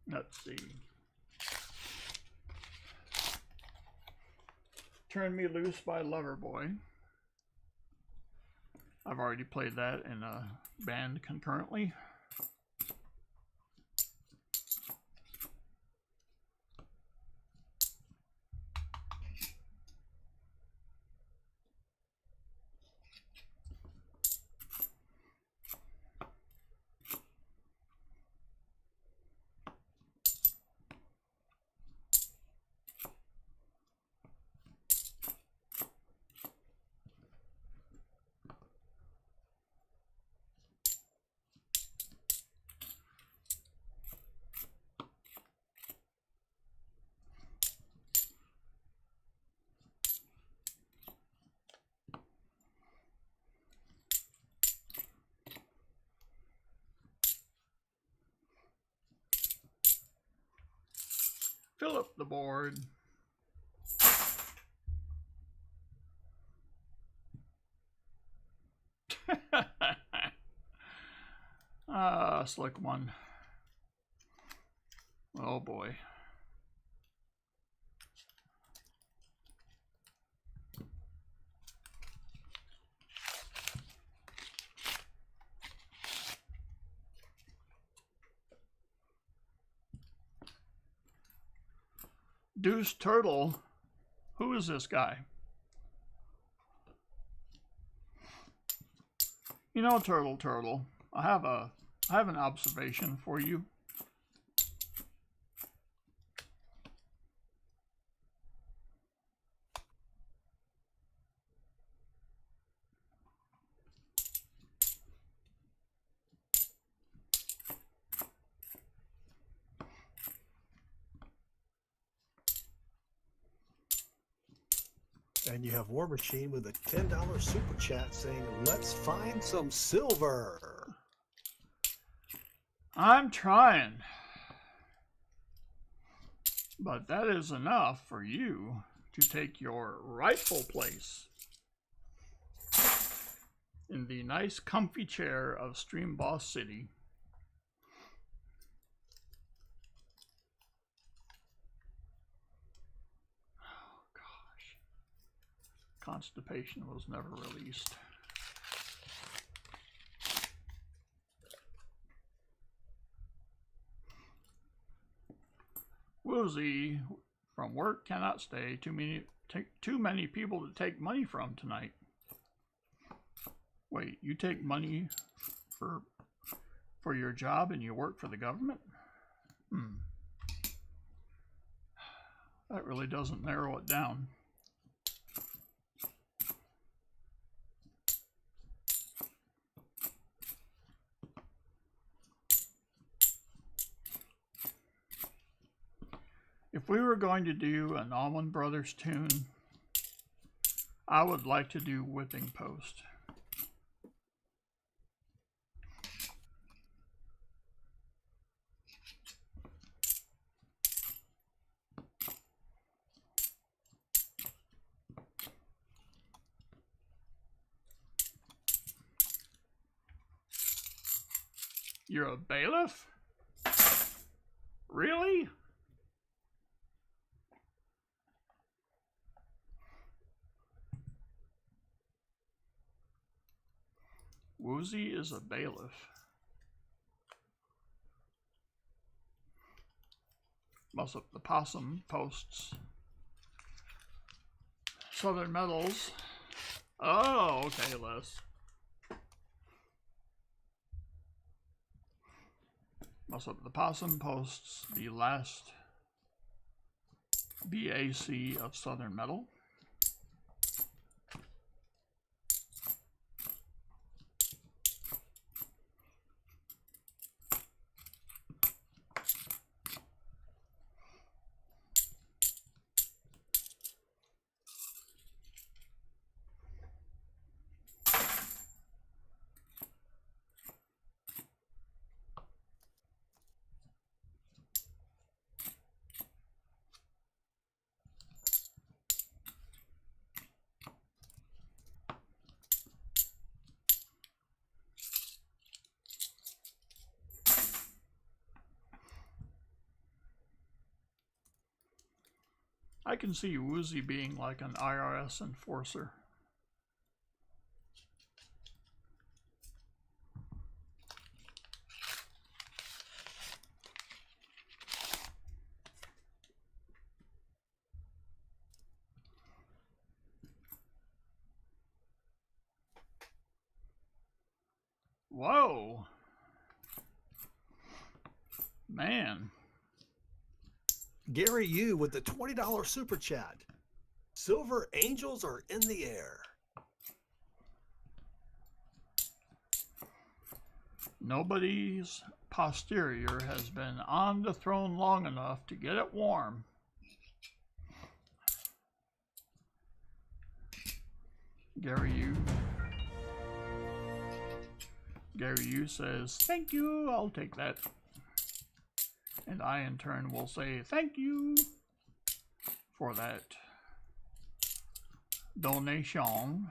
Let's see. Turn Me Loose by Loverboy. I've already played that in a band concurrently. Fill up the board. Slick one. Oh boy. Deuce Turtle. Who is this guy? You know, Turtle, I have an observation for you. And you have War Machine with a $10 super chat saying, let's find some silver. I'm trying. But that is enough for you to take your rightful place in the nice comfy chair of Stream Boss City. Oh gosh. Constipation was never released. Woozy from work cannot stay. Too too many people to take money from tonight. Wait, you take money for your job and you work for the government? That really doesn't narrow it down. If we were going to do an Allman Brothers tune, I would like to do Whipping Post. You're a bailiff? Really? Woozy is a bailiff. Must up the possum posts. Southern Metals. Oh, okay, Les. Must up the possum posts the last BAC of Southern Metal. I can see Woozy being like an IRS enforcer. Whoa. Man. Gary U with the $20 super chat. Silver angels are in the air. Nobody's posterior has been on the throne long enough to get it warm. Gary U says, thank you, I'll take that. And I in turn will say thank you for that donation.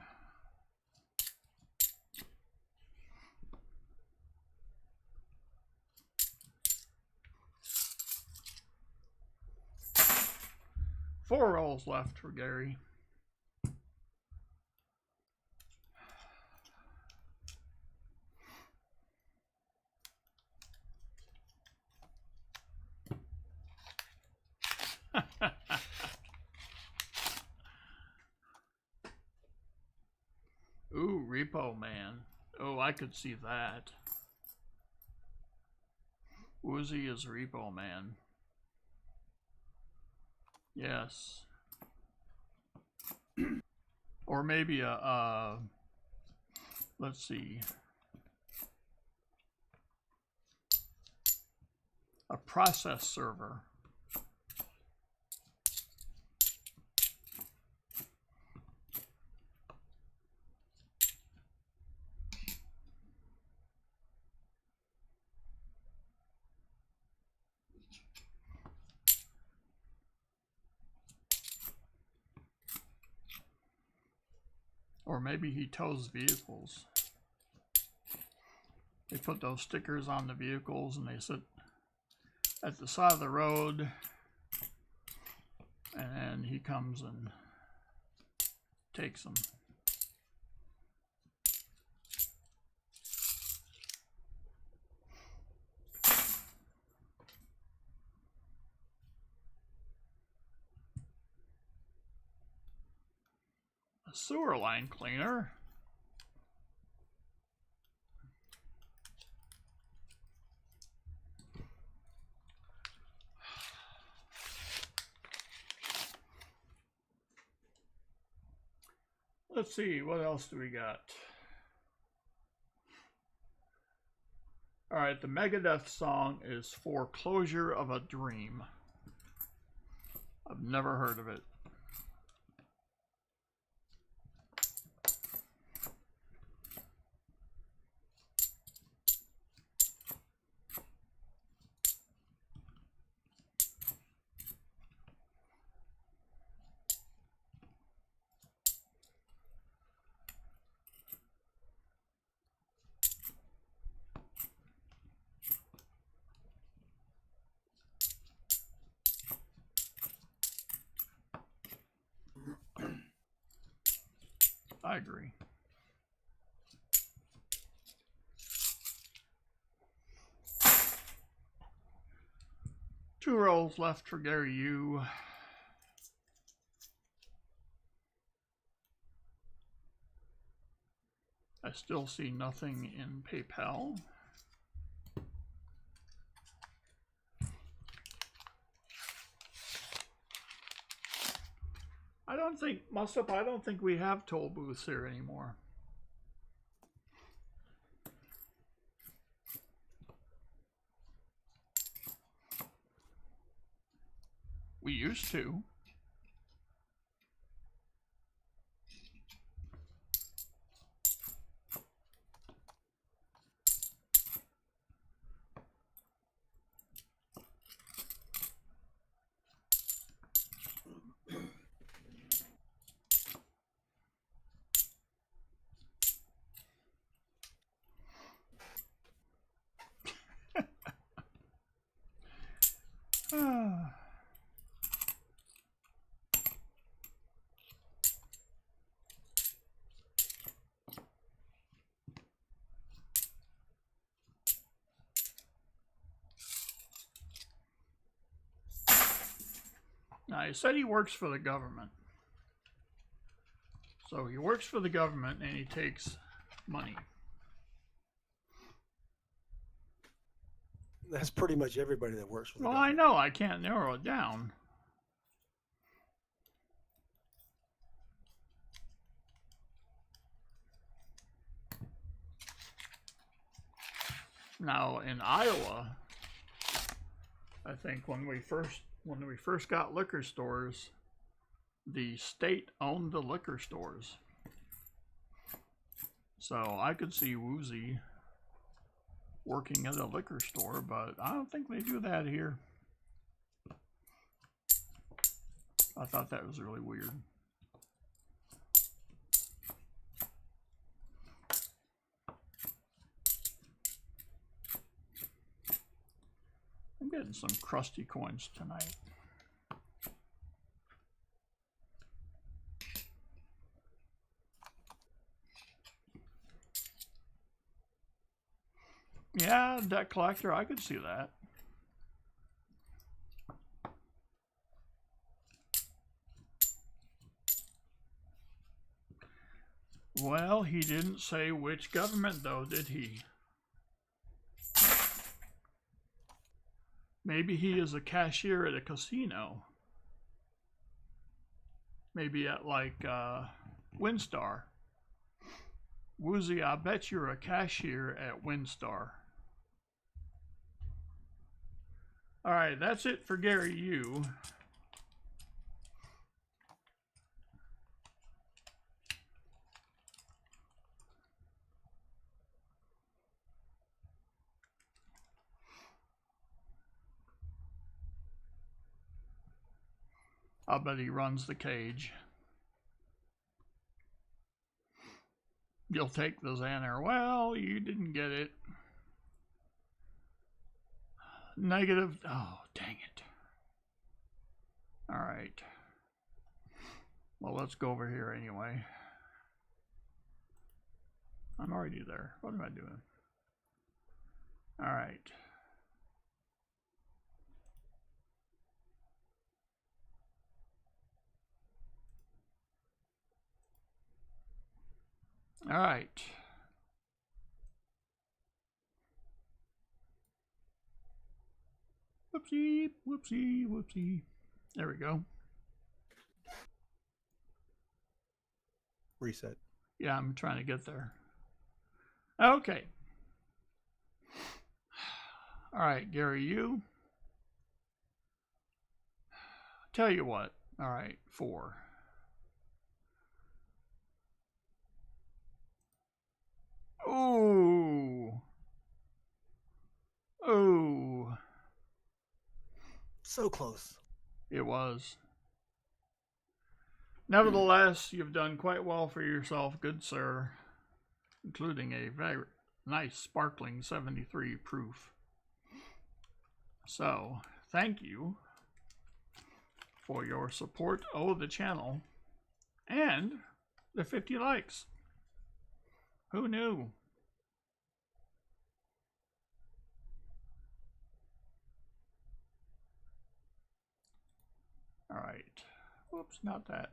Four rolls left for Gary. Ooh, Repo Man. Oh, I could see that. Woozy is Repo Man. Yes. Or maybe a let's see. A process server. Or maybe he tows vehicles. They put those stickers on the vehicles and they sit at the side of the road, and then he comes and takes them. sewer line cleaner. Let's see, what else do we got? Alright, the Megadeth song is Foreclosure of a Dream. I've never heard of it. I agree. Two rolls left for Gary Yu. I still see nothing in PayPal. I don't think we have toll booths here anymore. We used to. Now, he said he works for the government. So he works for the government and he takes money. That's pretty much everybody that works for the government. Well, I know. I can't narrow it down. Now, in Iowa, I think when we first got liquor stores, the state owned the liquor stores. So I could see Woozy working at a liquor store, but I don't think they do that here. I thought that was really weird. I'm getting some crusty coins tonight. Yeah, debt collector, I could see that. Well, he didn't say which government, though, did he? Maybe he is a cashier at a casino. Maybe at, like, WinStar. Woozy, I bet you're a cashier at WinStar. Alright, that's it for Gary Yu. I'll bet he runs the cage. You'll take the Xanner. Well, you didn't get it. Negative. Oh, dang it. All right. Well, let's go over here anyway. I'm already there. What am I doing? All right. All right. Whoopsie, whoopsie, whoopsie. There we go. Reset. Yeah, I'm trying to get there. Okay. All right, Gary, you. Tell you what. All right, 4. Ooh. Ooh. So close. It was. Nevertheless, you've done quite well for yourself, good sir, including a very nice sparkling 73 proof. So, thank you for your support of the channel and the 50 likes. Who knew? All right. Whoops, not that.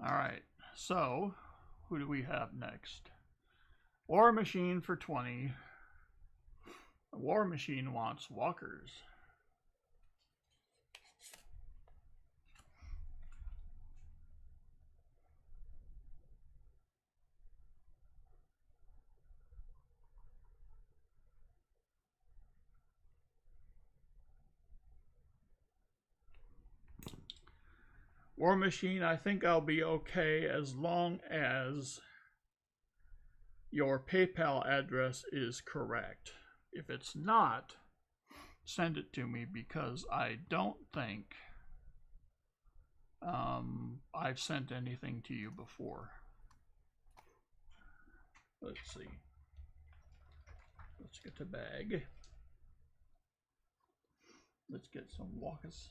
All right. So, who do we have next? War Machine for 20. The War Machine wants walkers. War Machine, I think I'll be okay as long as your PayPal address is correct. If it's not, send it to me because I don't think I've sent anything to you before. Let's see. Let's get the bag. Let's get some walkers.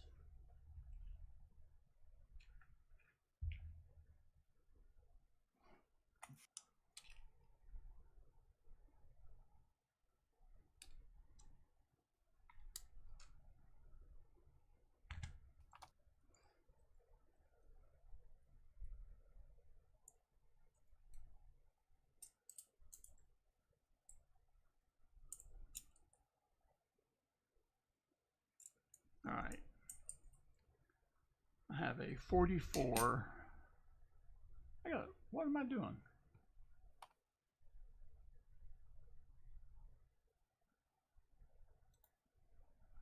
All right. I have a 44. What am I doing?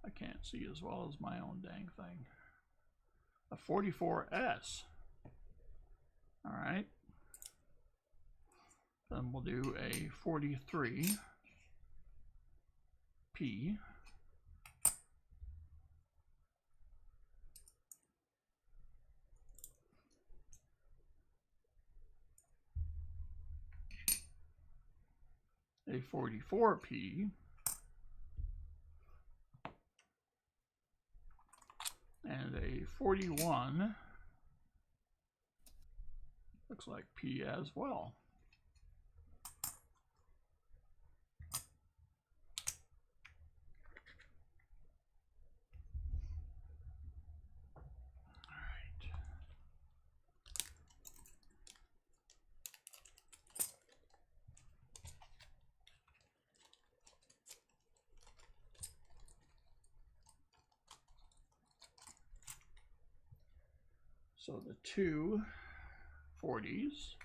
I can't see as well as my own dang thing. A 44S. All right. Then we'll do a 43P. A 44P. And a 41. Looks like P as well. So the two 40s,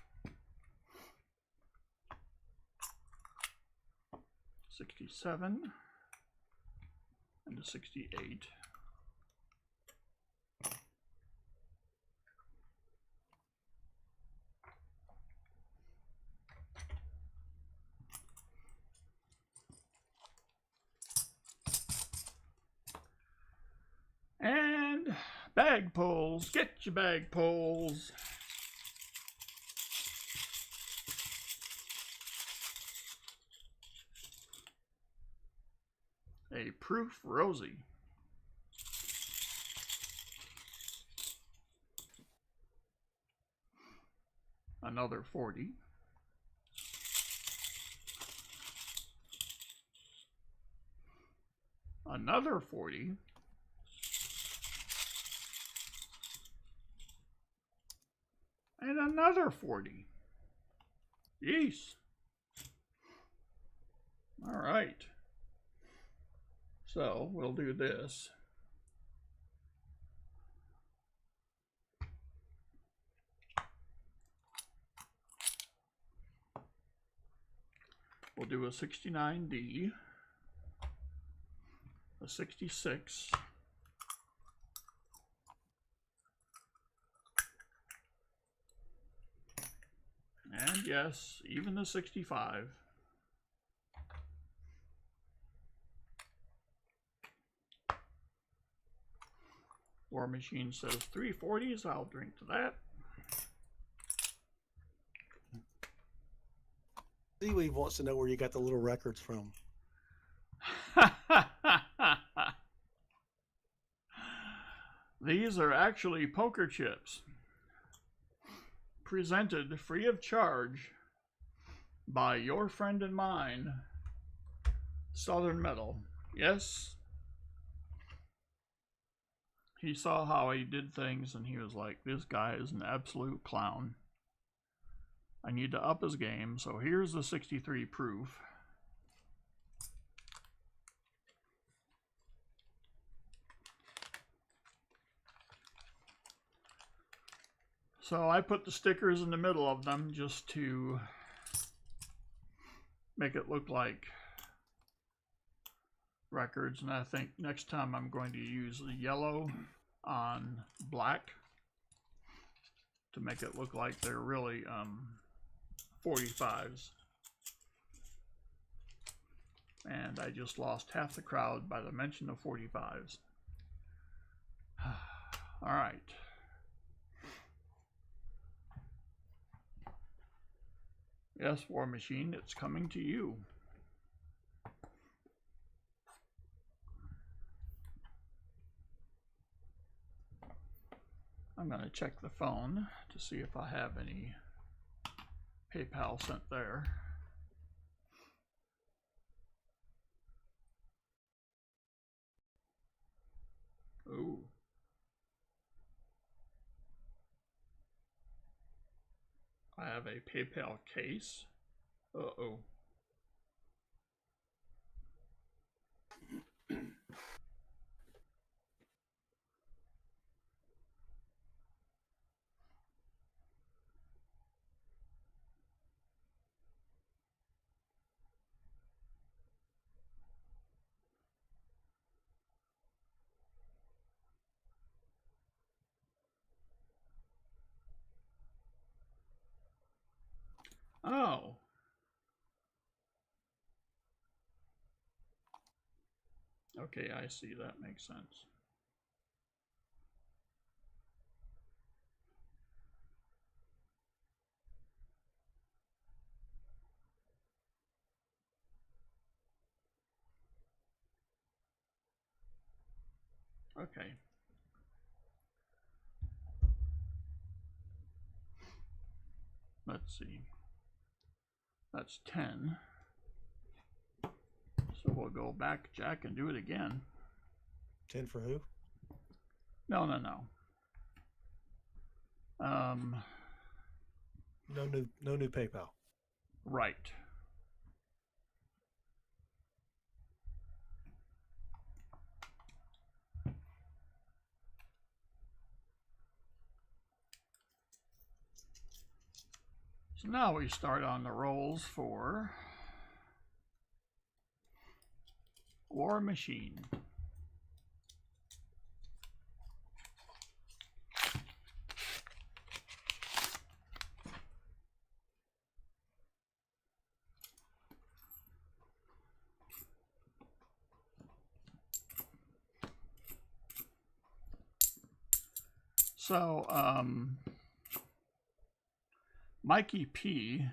67, and a 68. And bag pulls, get your bag pulls. A proof Rosie. Another 40. Another 40. And another 40. Yeesh. All right. So we'll do this. We'll do a 69D, a 66, and yes, even the 65. War Machine says 340s, I'll drink to that. Seaweed wants to know where you got the little records from. These are actually poker chips, presented free of charge by your friend and mine, Southern Metal. Yes, he saw how I did things and he was like, this guy is an absolute clown. I need to up his game, so here's the 63 proof. So I put the stickers in the middle of them just to make it look like records, and I think next time I'm going to use the yellow on black to make it look like they're really 45s. And I just lost half the crowd by the mention of 45s. All right. Yes, War Machine, it's coming to you. I'm going to check the phone to see if I have any PayPal sent there. Ooh. I have a PayPal case. Uh-oh. Oh. Okay, I see. That makes sense. Okay. Let's see. That's 10. So we'll go back, Jack, and do it again. 10 for who? No, no, no. No new PayPal. Right. So now we start on the rolls for War Machine. So, Mikey P,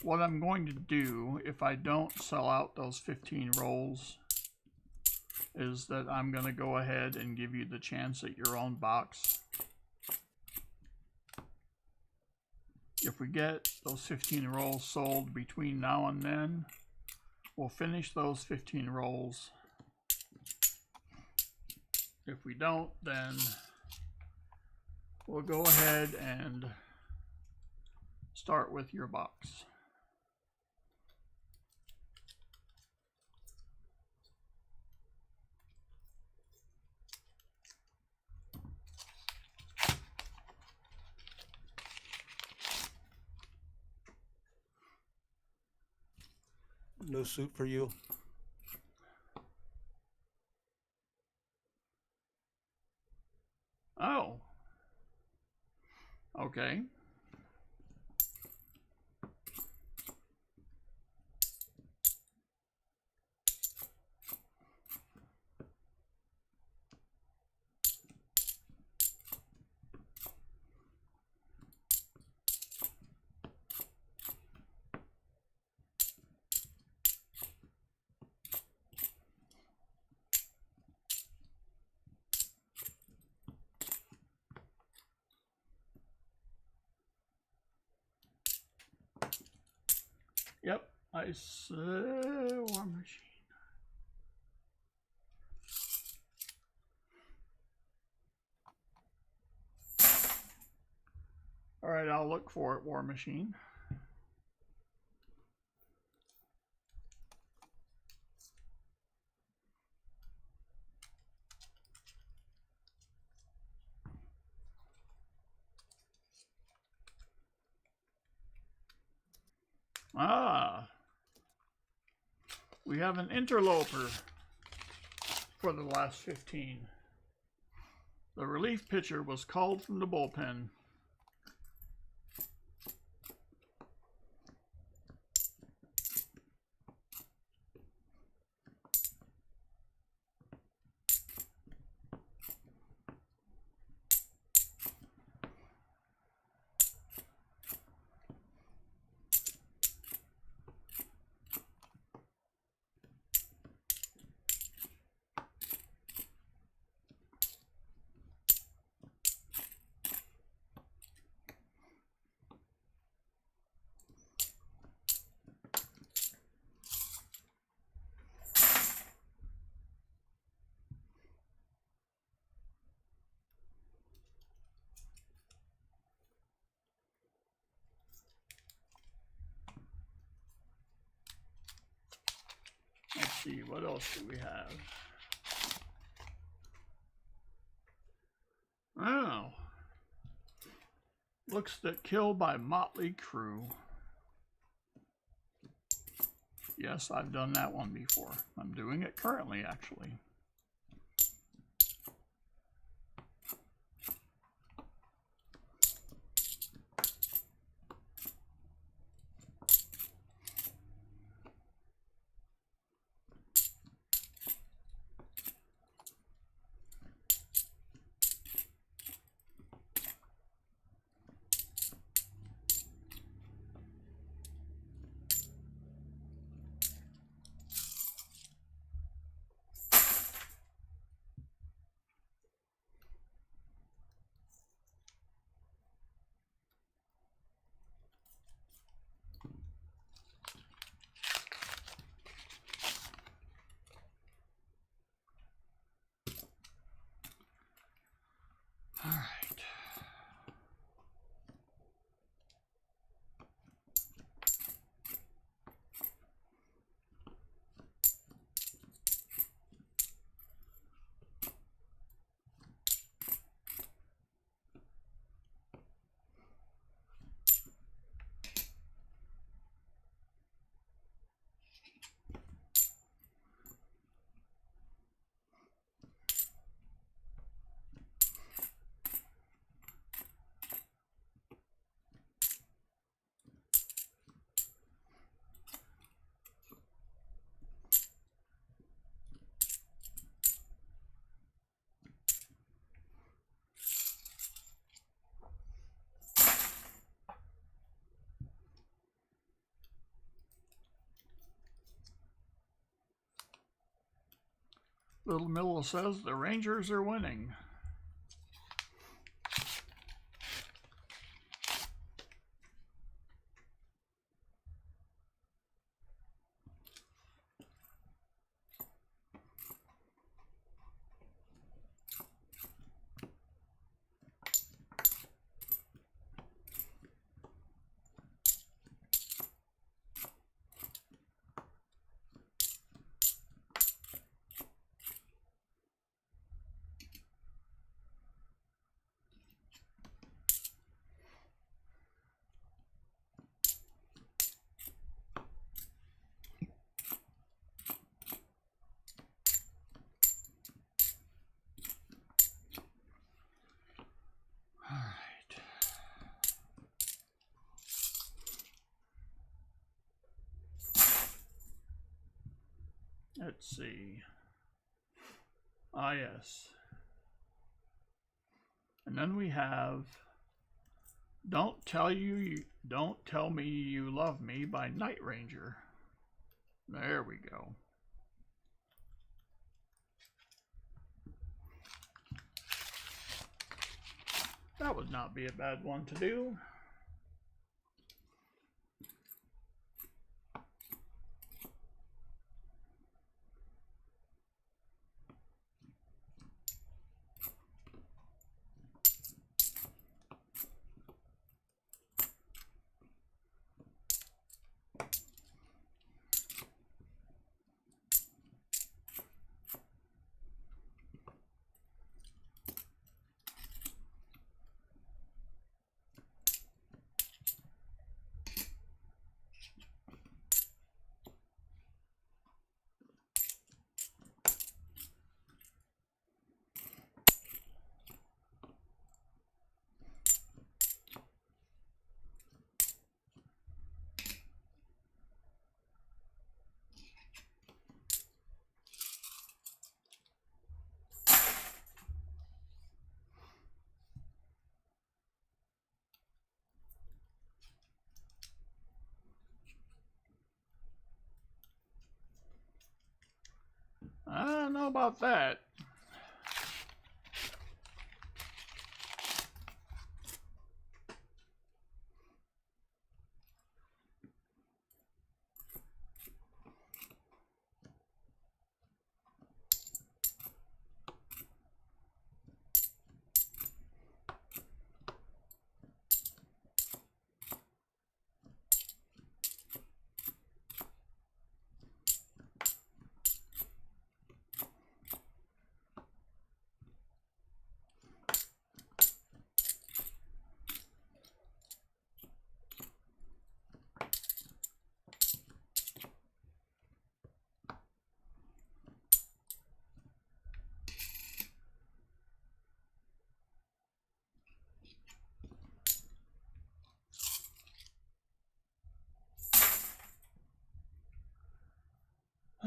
what I'm going to do if I don't sell out those 15 rolls is that I'm going to go ahead and give you the chance at your own box. If we get those 15 rolls sold between now and then, we'll finish those 15 rolls. If we don't, then we'll go ahead and start with your box. No suit for you. Oh. Okay. Yep, I said war machine. All right, I'll look for it, war machine. Ah, we have an interloper for the last 15. The relief pitcher was called from the bullpen. Let's see, what else do we have? Oh. Looks that kill by Motley Crue. Yes, I've done that one before. I'm doing it currently, actually. All right. Little Milla says the Rangers are winning. Let's see. Ah, yes. And then we have Don't Tell Me You Love Me by Night Ranger. There we go. That would not be a bad one to do. I don't know about that.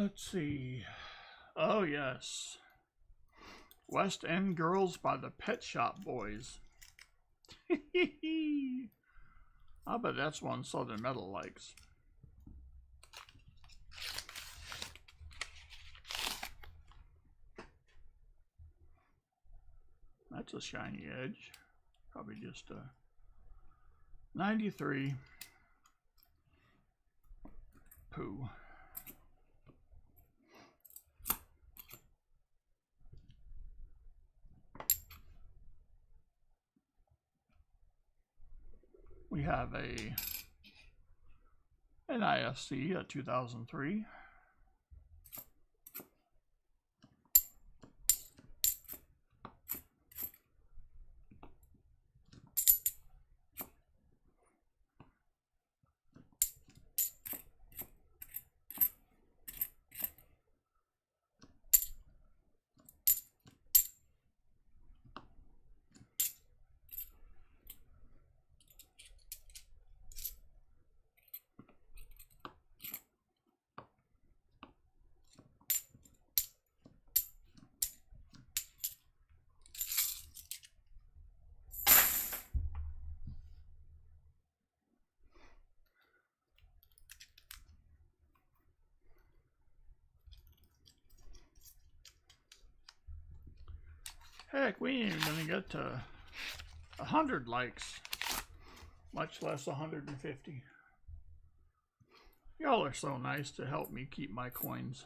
Let's see. Oh, yes. West End Girls by the Pet Shop Boys. I bet that's one Southern Metal likes. That's a shiny edge. Probably just a 93. Pooh. We have an ISC, a 2003. Heck, we ain't even gonna get to 100 likes, much less 150. Y'all are so nice to help me keep my coins.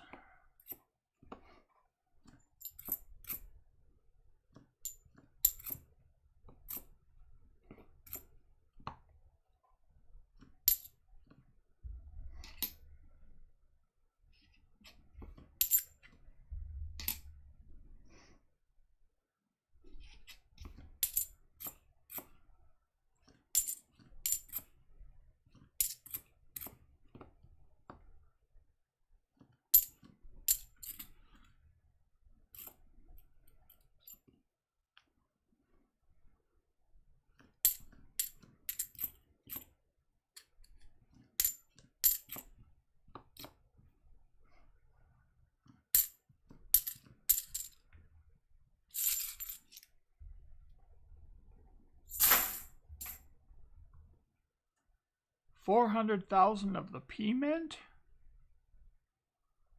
400,000 of the P Mint?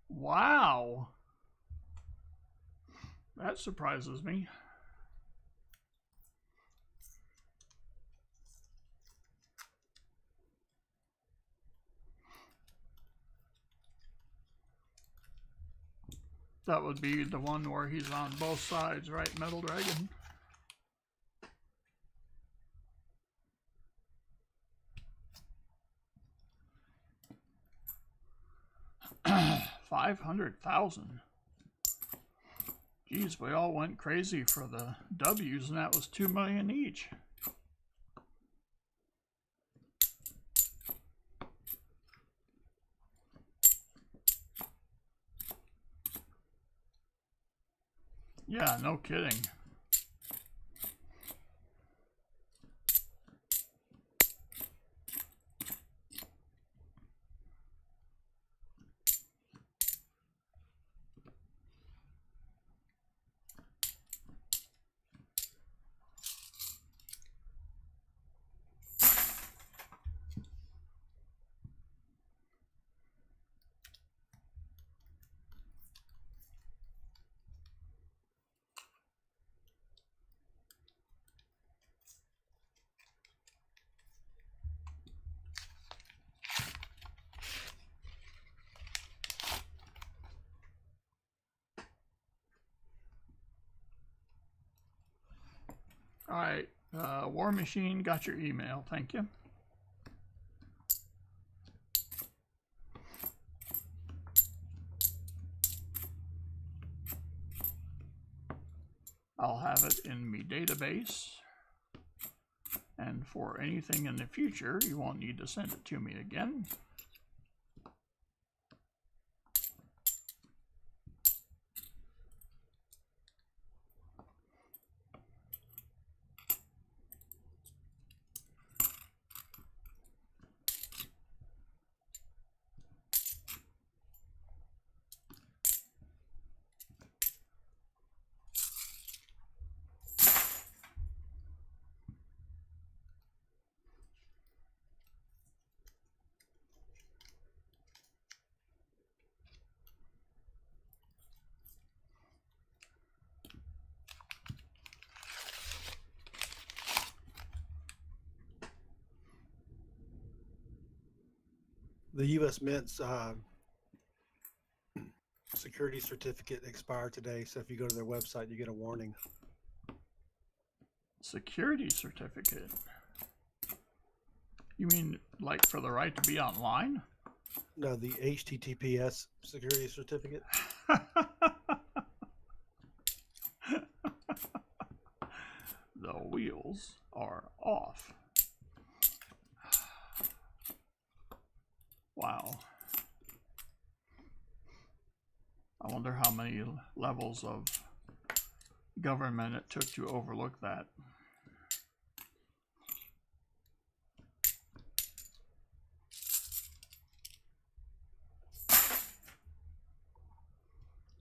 Wow. That surprises me. That would be the one where he's on both sides, right, Metal Dragon? $500,000. Geez, we all went crazy for the W's, and that was $2 million each. Yeah, no kidding. All right, War Machine, got your email. Thank you. I'll have it in my database. And for anything in the future, you won't need to send it to me again. The U.S. Mint's security certificate expired today, so if you go to their website, you get a warning. Security certificate? You mean like for the right to be online? No, the HTTPS security certificate. The wheels are off. Wow. I wonder how many levels of government it took to overlook that.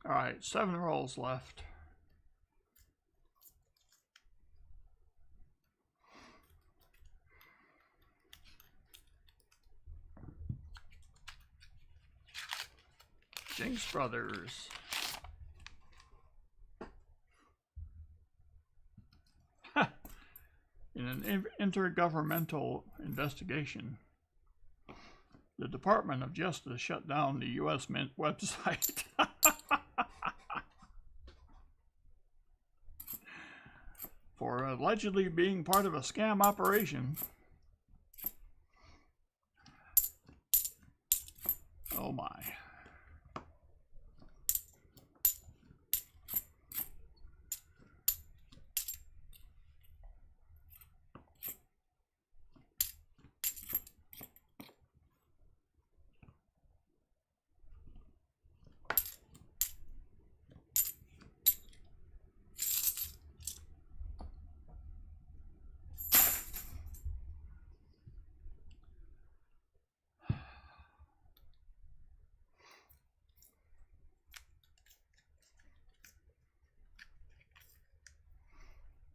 All right, 7 rolls left. Jinx Brothers. In an intergovernmental investigation, the Department of Justice shut down the U.S. Mint website. For allegedly being part of a scam operation. Oh my.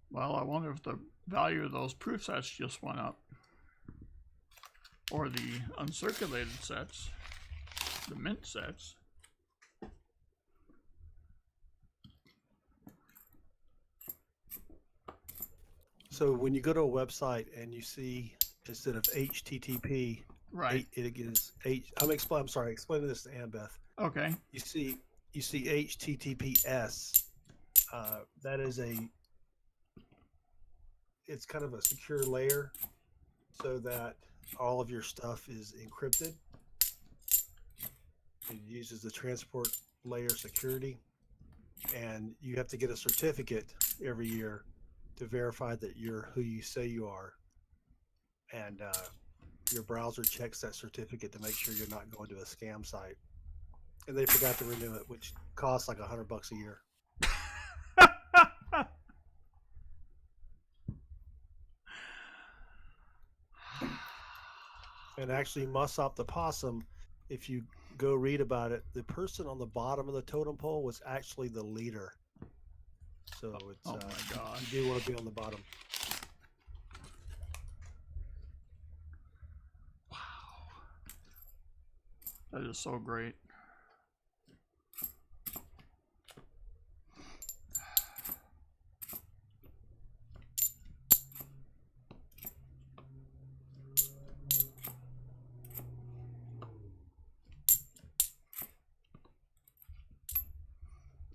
Well, I wonder if the value of those proof sets just went up. or the uncirculated sets, the mint sets. So when you go to a website and you see instead of HTTP, Right. it is H. I'm sorry. Explaining this to Annabeth. Okay. You see HTTPS. That is it's kind of a secure layer so that all of your stuff is encrypted. It uses the transport layer security, and you have to get a certificate every year to verify that you're who you say you are, and your browser checks that certificate to make sure you're not going to a scam site. And they forgot to renew it, which costs like $100 a year. And actually, Mussop the possum, if you go read about it, the person on the bottom of the totem pole was actually the leader. So it's oh my gosh. you do want to be on the bottom. Wow. That is so great.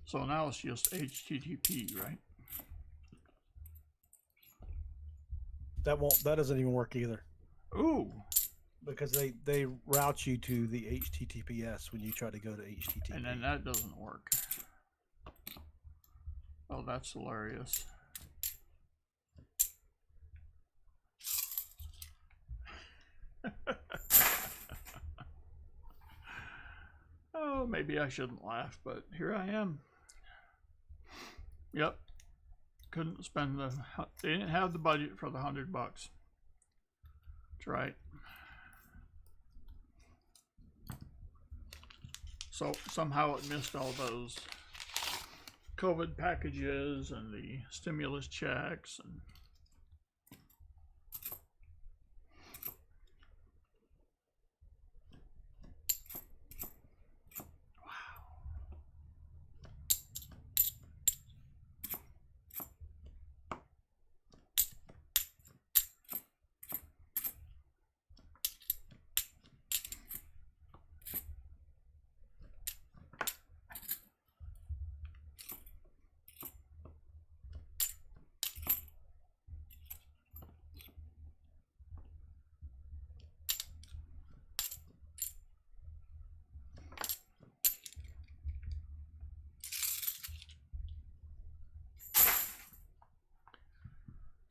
So now it's just HTTP, right? That doesn't even work either. Ooh. Because they route you to the HTTPS when you try to go to HTTP. And then that doesn't work. Oh, that's hilarious. Oh, maybe I shouldn't laugh, but here I am. Yep. Couldn't spend they didn't have the budget for the $100. That's right. So somehow it missed all those COVID packages and the stimulus checks and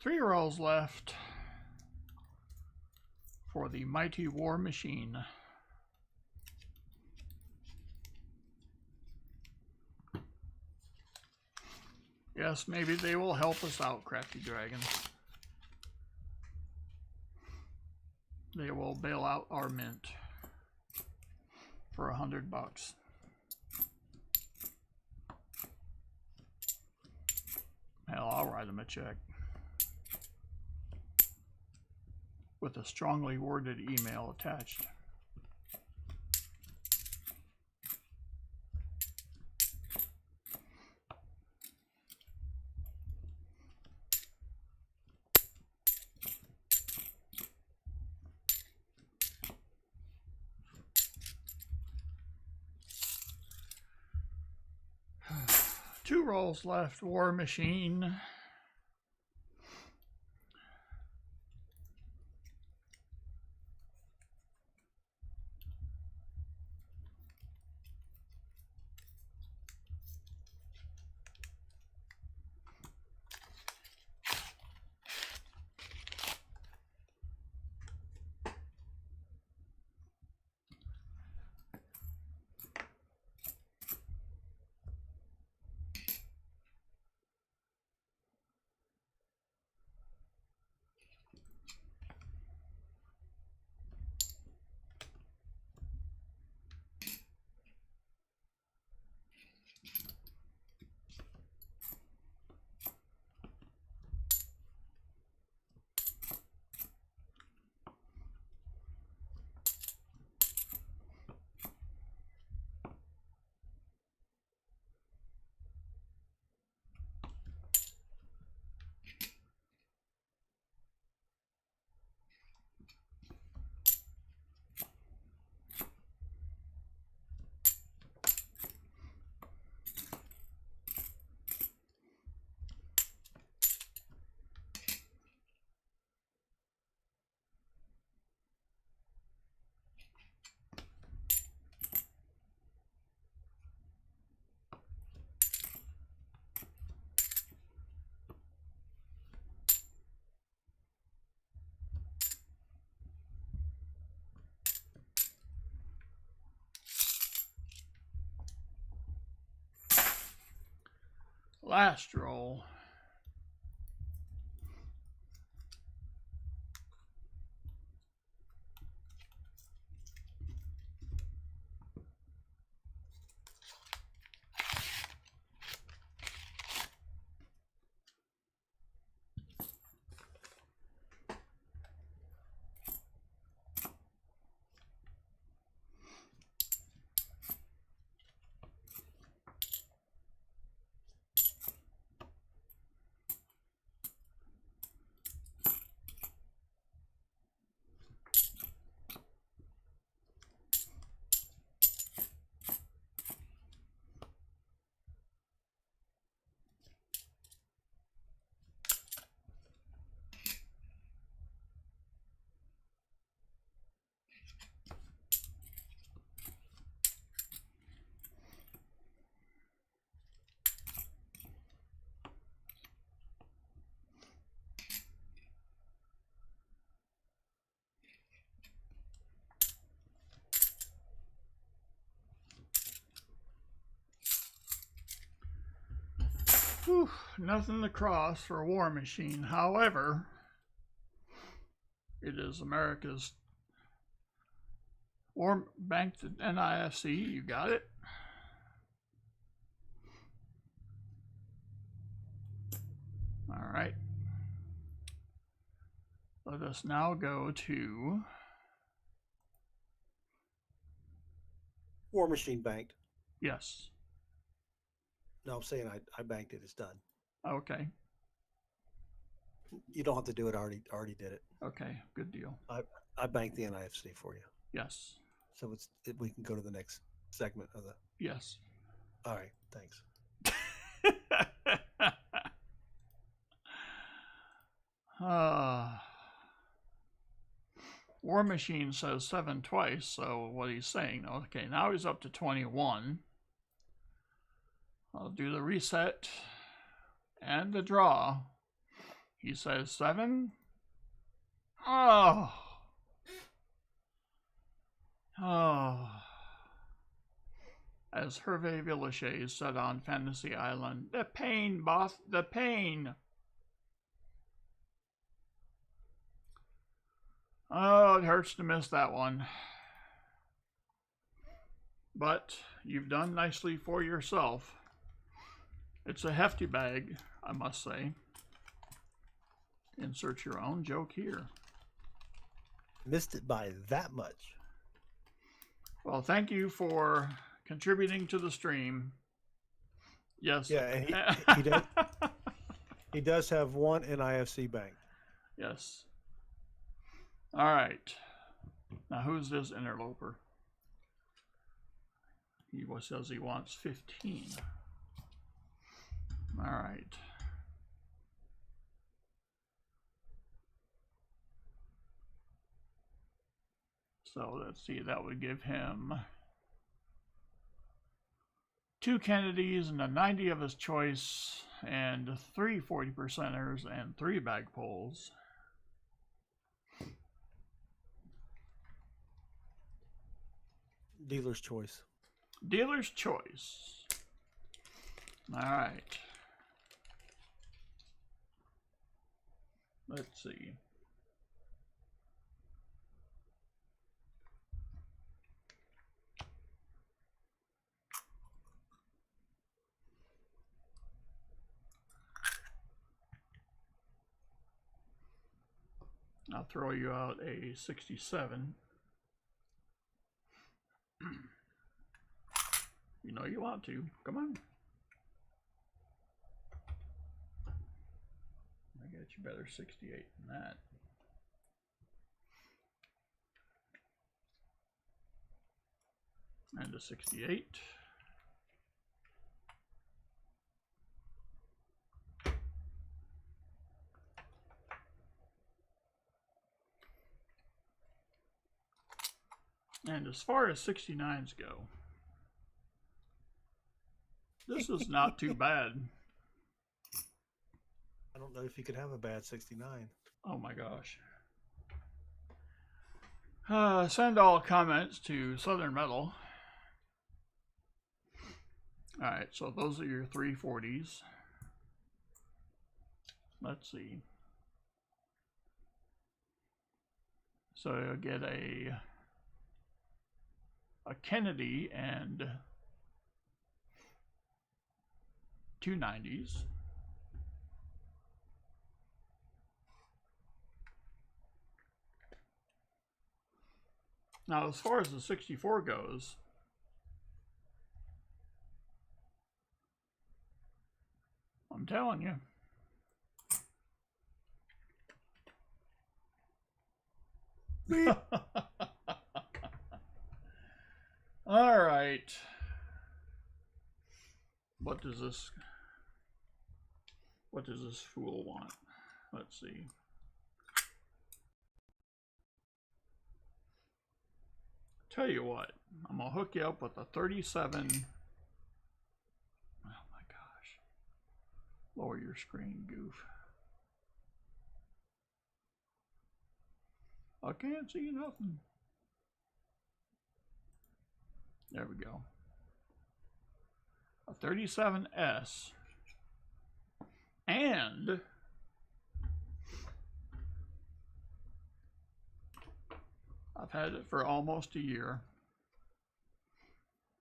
three rolls left for the mighty war machine. Yes, maybe they will help us out, crafty dragons. They will bail out our mint for $100. Hell, I'll write them a check with a strongly worded email attached. Two rolls left, war machine. Last roll. Whew, nothing to cross for War Machine. However, it is America's War Banked at NIFC. You got it. All right. Let us now go to War Machine banked. yes. No, I'm saying I banked it. It's done. Okay. You don't have to do it. I already did it. Okay. Good deal. I banked the NIFC for you. Yes. So we can go to the next segment of the. Yes. All right. Thanks. War Machine says 7 twice, so what he's saying, okay, now he's up to 21. I'll do the reset and the draw. He says 7. Oh. As Hervé Villachet said on Fantasy Island, the pain, boss, the pain. Oh, it hurts to miss that one. But you've done nicely for yourself. It's a hefty bag, I must say. Insert your own joke here. Missed it by that much. Well, thank you for contributing to the stream. Yes. Yeah, and he does. He does have one NIFC bank. Yes. All right. Now, who's this interloper? He says he wants 15. All right. So let's see, that would give him 2 Kennedys and a 90 of his choice, and 3 40%ers and 3 bag pulls. Dealer's choice. Dealer's choice. All right. Let's see. I'll throw you out a 67. You know you want to. Come on. I get you better 68 than that. And a 68. And as far as 69s go, this is not too bad. I don't know if you could have a bad 69. Oh my gosh. Send all comments to Southern Metal. Alright, so those are your 340s. let's see. So you'll get a Kennedy and 290s. Now, as far as the 64 goes, I'm telling you. All right. What does this fool want? Let's see. Tell you what, I'm gonna hook you up with a 37. Oh my gosh. Lower your screen, goof. I can't see nothing. There we go. A 37S. And I've had it for almost a year.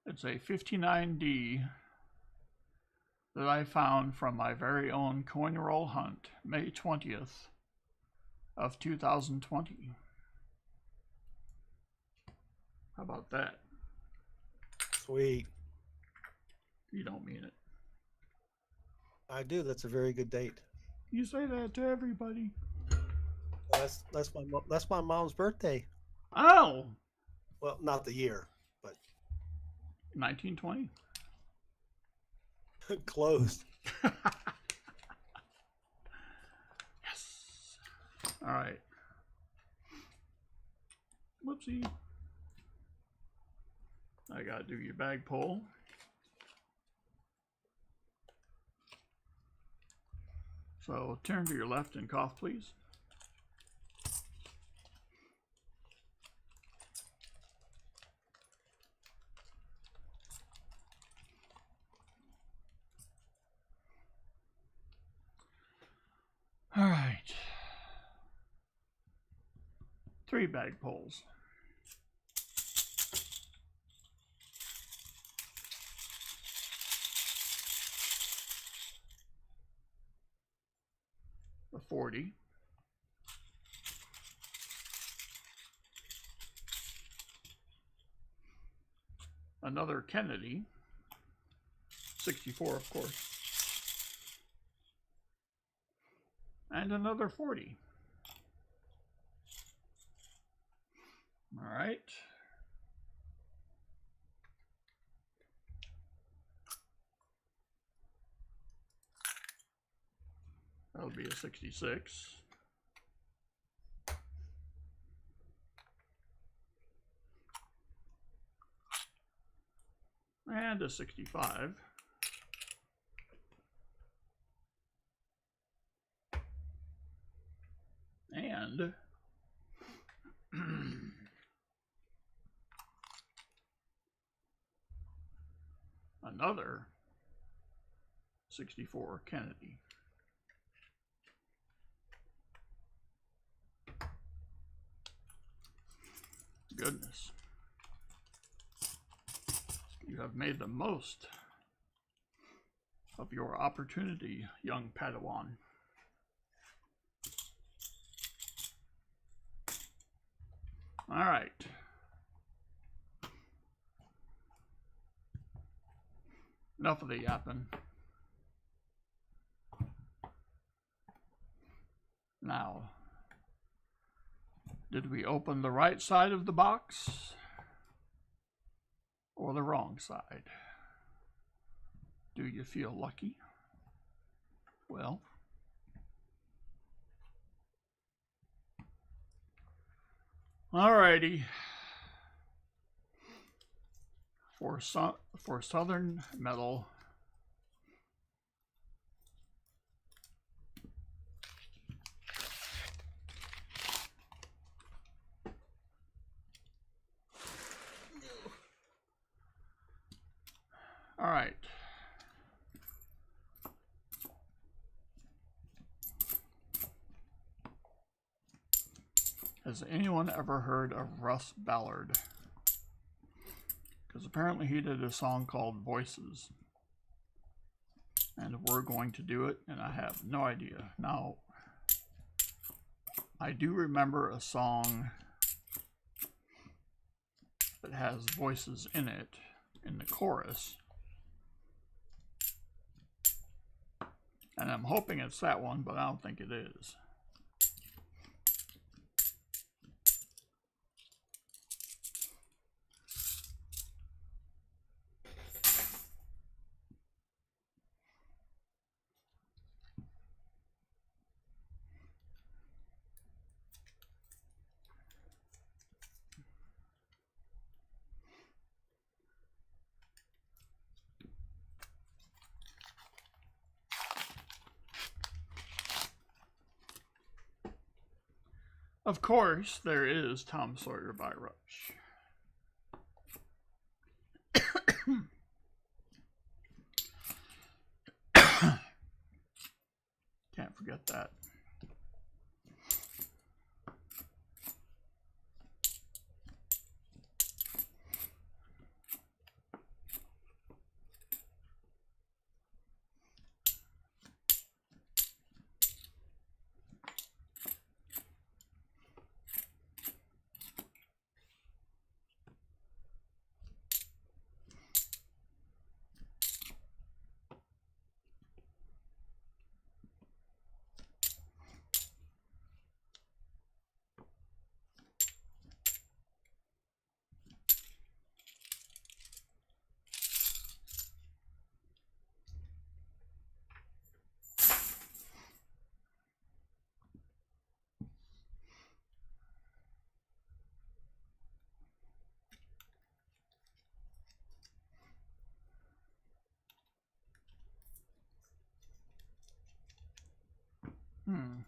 It's a 59D that I found from my very own coin roll hunt, May 20th of 2020. How about that? Sweet. You don't mean it. I do. That's a very good date. You say that to everybody. That's my mom's birthday. Oh! Well, not the year, but 1920. closed. Yes. All right. Whoopsie. I gotta do your bag pull. So turn to your left and cough, please. All right. 3 bag pulls. The 40. Another Kennedy. 64, of course. And another 40. All right. That'll be a 66. And a 65. And another 64 Kennedy. Goodness. You have made the most of your opportunity, young Padawan. All right. Enough of the yapping. Now, did we open the right side of the box or the wrong side? Do you feel lucky? Well, alrighty. For Southern Metal, all right. Has anyone ever heard of Russ Ballard? Because apparently he did a song called Voices. And we're going to do it, and I have no idea. Now, I do remember a song that has voices in it, in the chorus. And I'm hoping it's that one, but I don't think it is. Of course, there is Tom Sawyer by Rush. Can't forget that. Hmm.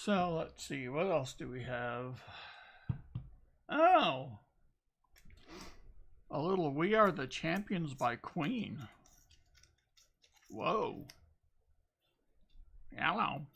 So let's see, what else do we have? Oh, a little We Are the Champions by Queen. Whoa. Hello.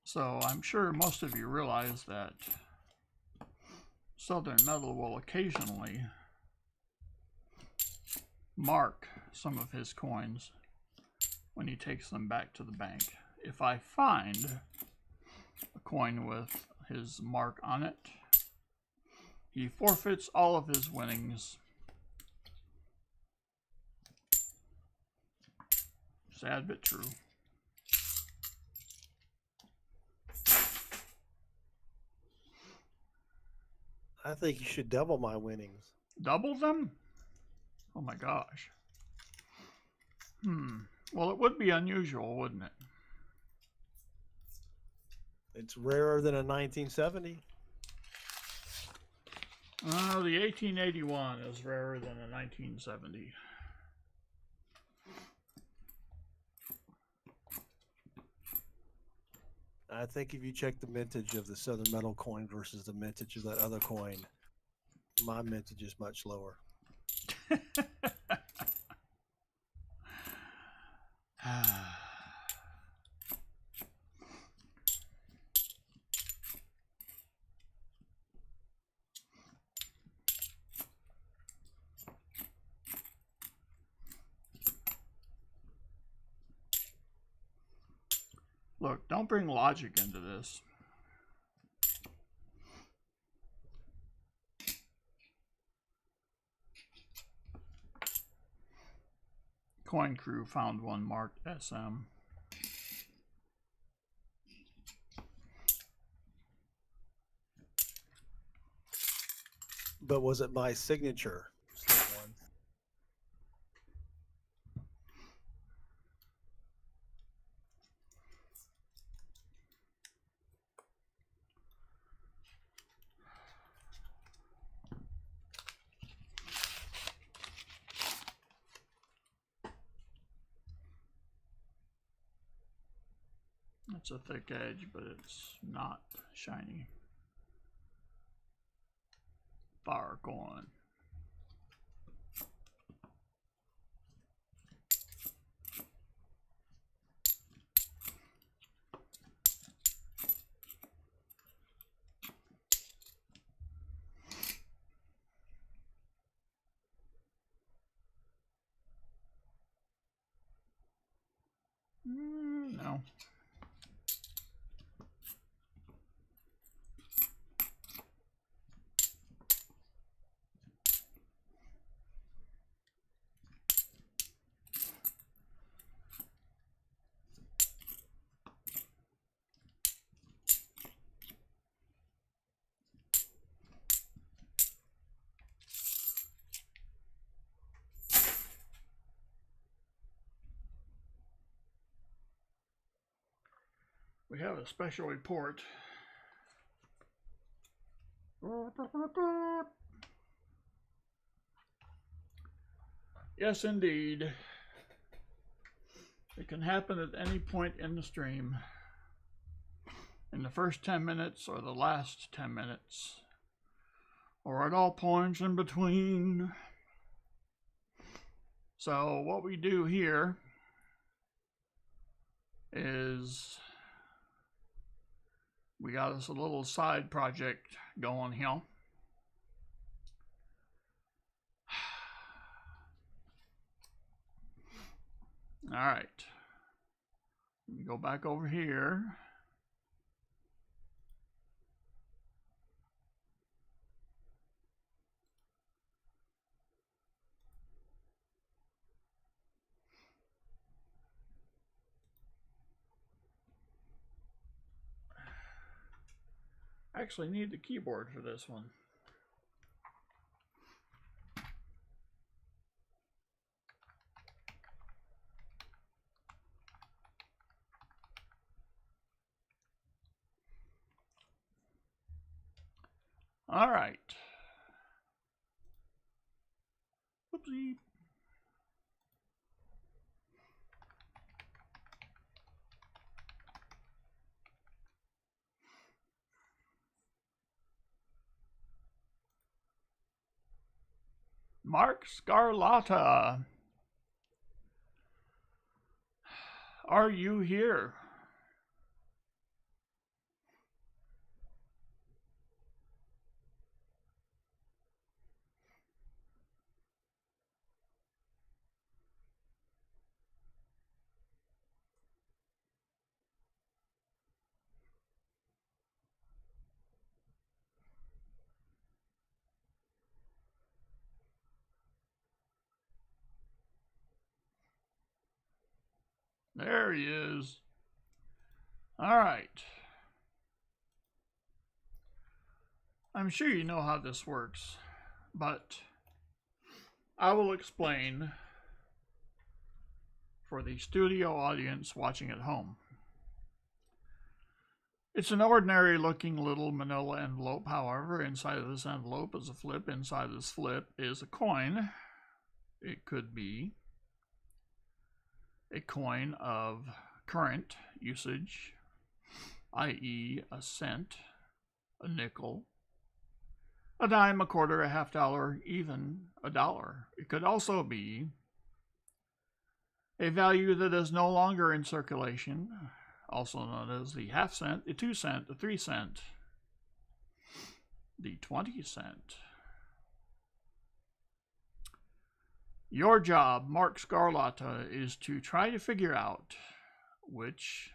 So I'm sure most of you realize that Southern Metal will occasionally mark some of his coins when he takes them back to the bank. If I find a coin with his mark on it, he forfeits all of his winnings. Sad but true. I think you should double my winnings. Double them? Oh my gosh. Well, it would be unusual, wouldn't it? It's rarer than a 1970. The 1881 is rarer than a 1970. I think if you check the mintage of the Southern Metal coin versus the mintage of that other coin, my mintage is much lower. Look, don't bring logic into this. Coin Crew found one marked SM. But was it my signature? One. It's a thick edge, but it's not shiny. Fire coin. No. We have a special report. Yes, indeed. It can happen at any point in the stream. In the first 10 minutes or the last 10 minutes. Or at all points in between. So what we do here is we got us a little side project going here. All right. Let me go back over here. I actually need the keyboard for this one. All right. Whoopsie. Mark Scarlatta. Are you here? There he is. All right. I'm sure you know how this works, but I will explain for the studio audience watching at home. It's an ordinary looking little manila envelope. However, inside of this envelope is a flip. Inside this flip is a coin. It could be a coin of current usage, i.e. a cent, a nickel, a dime, a quarter, a half dollar, even a dollar. It could also be A value that is no longer in circulation, also known as the half cent, the 2 cent, the 3 cent, the 20 cent. Your job, Mark Scarlatta, is to try to figure out which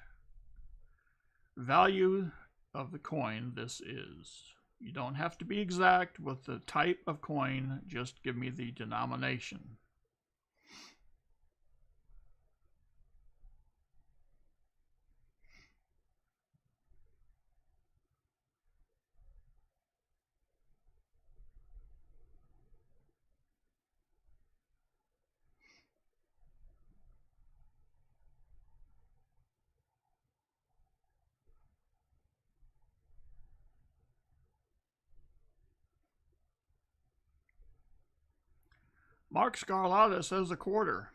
value of the coin this is. You don't have to be exact with the type of coin, just give me the denomination. Mark Scarlatta says a quarter.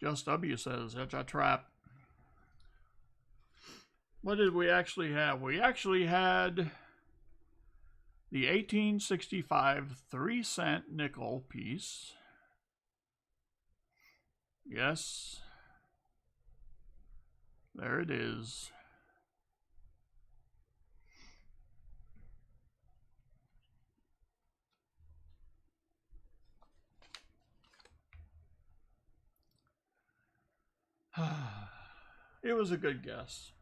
Just W says it's a trap. What did we actually have? We actually had the 1865 3-cent nickel piece. Yes. There it is. It was a good guess.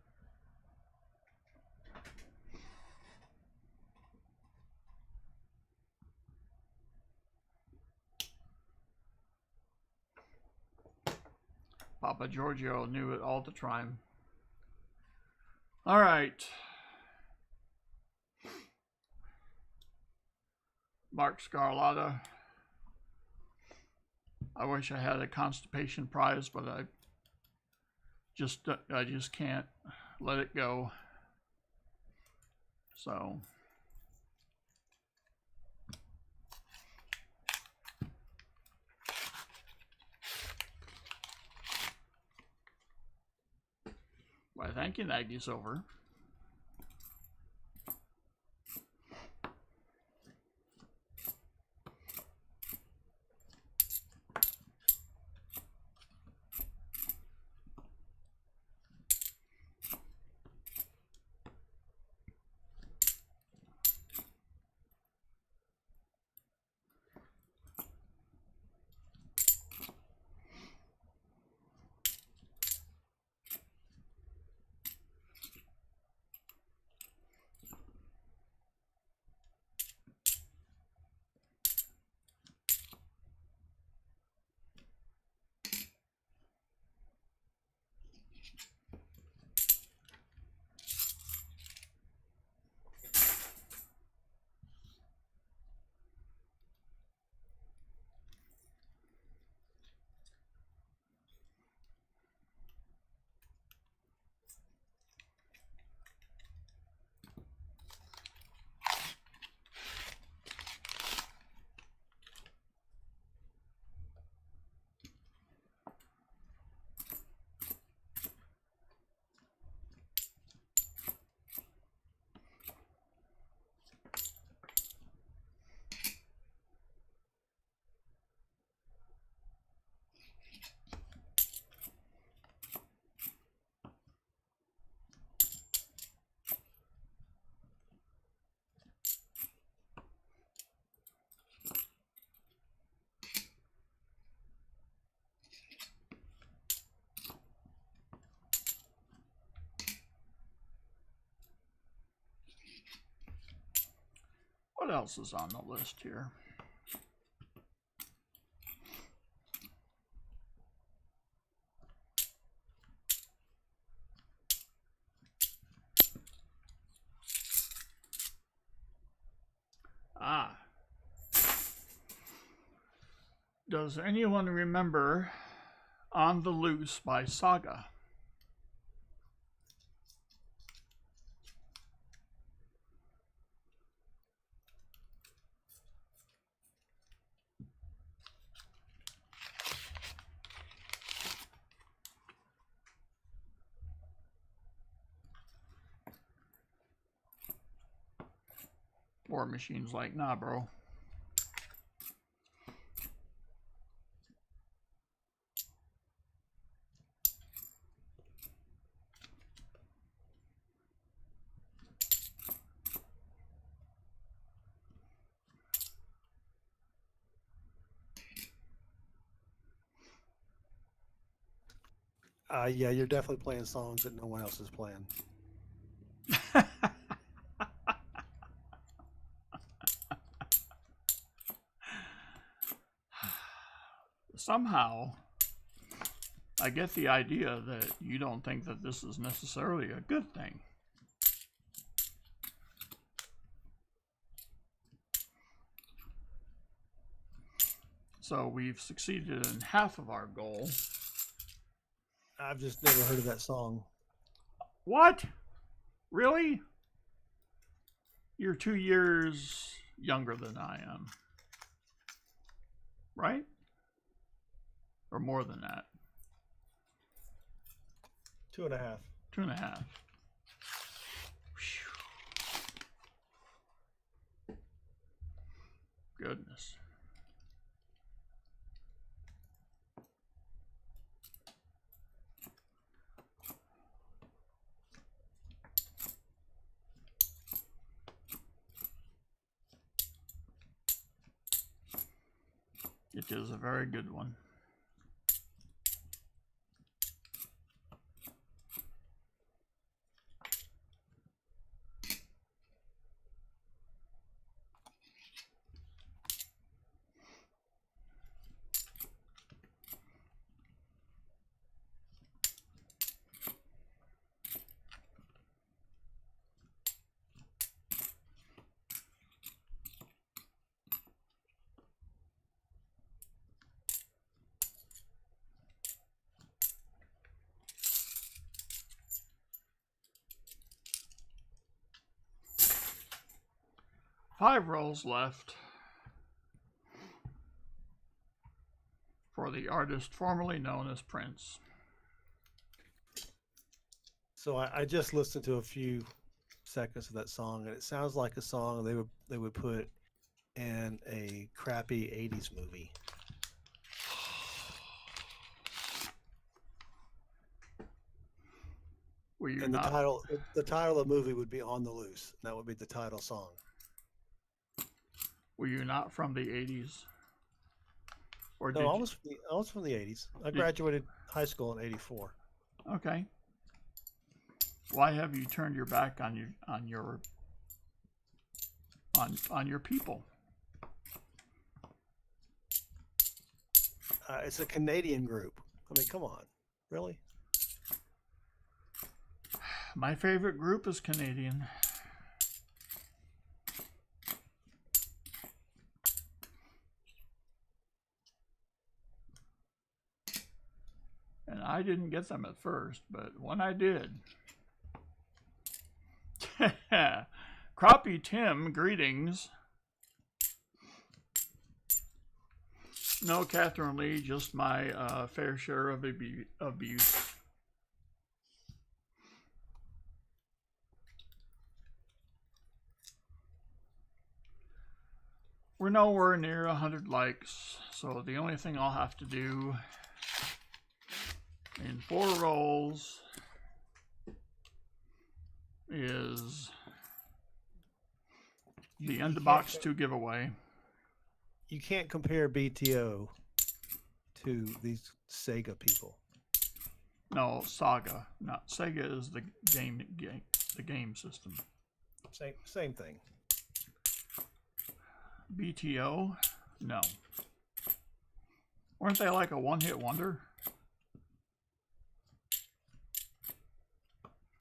Papa Giorgio knew it all the time. All right. Mark Scarlatta. I wish I had a constipation prize, but I just can't let it go. So why, thank you, Nagy Silver. What else is on the list here? Ah. Does anyone remember On the Loose by Saga? War Machine's like, nah, bro. Yeah, you're definitely playing songs that no one else is playing. Somehow, I get the idea that you don't think that this is necessarily a good thing. So we've succeeded in half of our goal. I've just never heard of that song. What? Really? You're 2 years younger than I am. Right? Or more than that. 2.5. 2.5. Goodness. It is a very good one. Five rolls left for the artist formerly known as Prince. So I just listened to a few seconds of that song, and it sounds like a song they would put in a crappy '80s movie. Were you And not? the title of the movie would be "On the Loose." And that would be the title song. Were you not from the 80s? Or No, did I was from the '80s. I Did- graduated high school in '84. Okay. Why have you turned your back on your people? It's a Canadian group. I mean, come on, really? My favorite group is Canadian. And I didn't get them at first, but when I did. Crappie Tim, greetings. No, Catherine Lee, just my fair share of abuse. We're nowhere near 100 likes, so the only thing I'll have to do in 4 rolls is the end of box 2 giveaway. You can't compare BTO to these Sega people. No, Saga. Not Sega is the game system. Same thing. BTO? No. Weren't they like a one-hit wonder?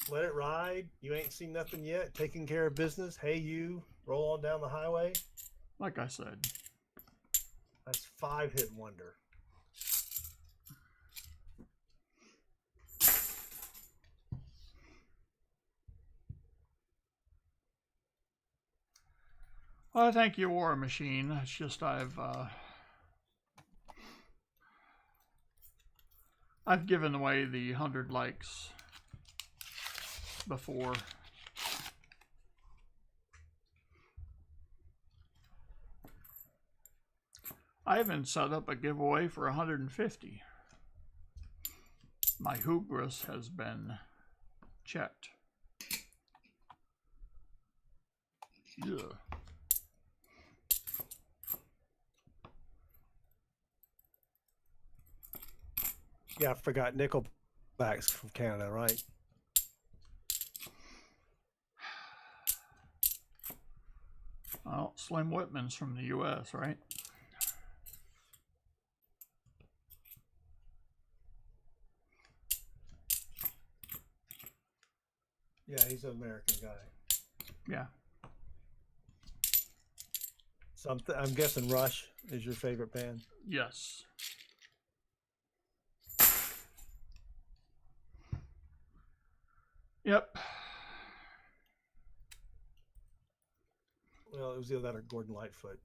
Let It Ride. You ain't seen nothing yet. Taking Care of Business. Hey You. Roll on down the highway. Like I said. That's 5-hit wonder. Well, thank you, War Machine. It's just I've given away the 100 likes before. I even set up a giveaway for 150. My hubris has been checked. Yeah. Yeah, I forgot. Nickel backs from Canada, right? Well, Slim Whitman's from the U.S., right? Yeah, he's an American guy. Yeah. So I'm guessing Rush is your favorite band. Yes. Yep. Well, it was either that or Gordon Lightfoot.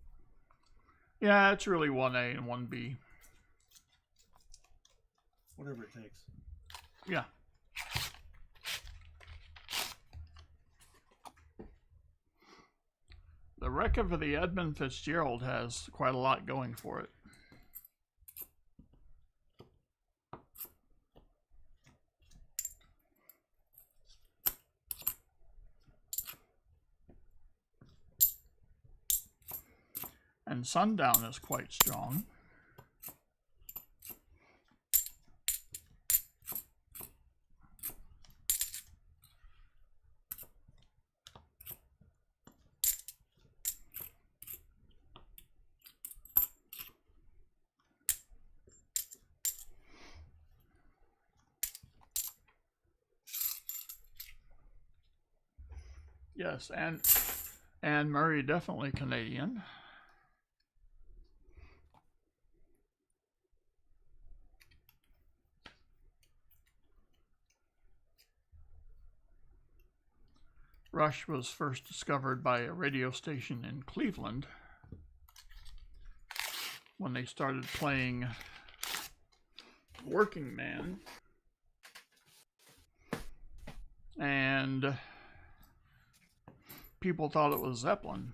Yeah, it's really 1A and 1B. Whatever it takes. Yeah. The record for the Edmund Fitzgerald has quite a lot going for it. And Sundown is quite strong. Yes, and Murray definitely Canadian. Rush was first discovered by a radio station in Cleveland when they started playing Working Man. And people thought it was Zeppelin.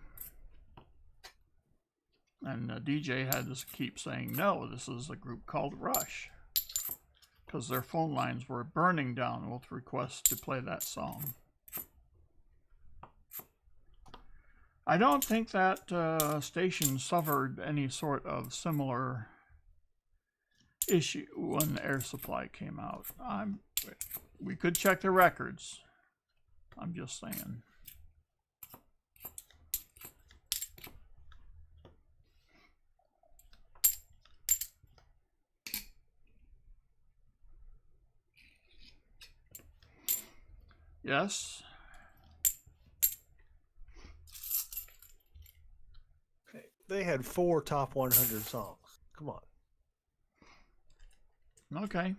And the DJ had to keep saying, no, this is a group called Rush. Because their phone lines were burning down with requests to play that song. I don't think that station suffered any sort of similar issue when Air Supply came out. We could check the records. I'm just saying. Yes. They had 4 top 100 songs. Come on. Okay.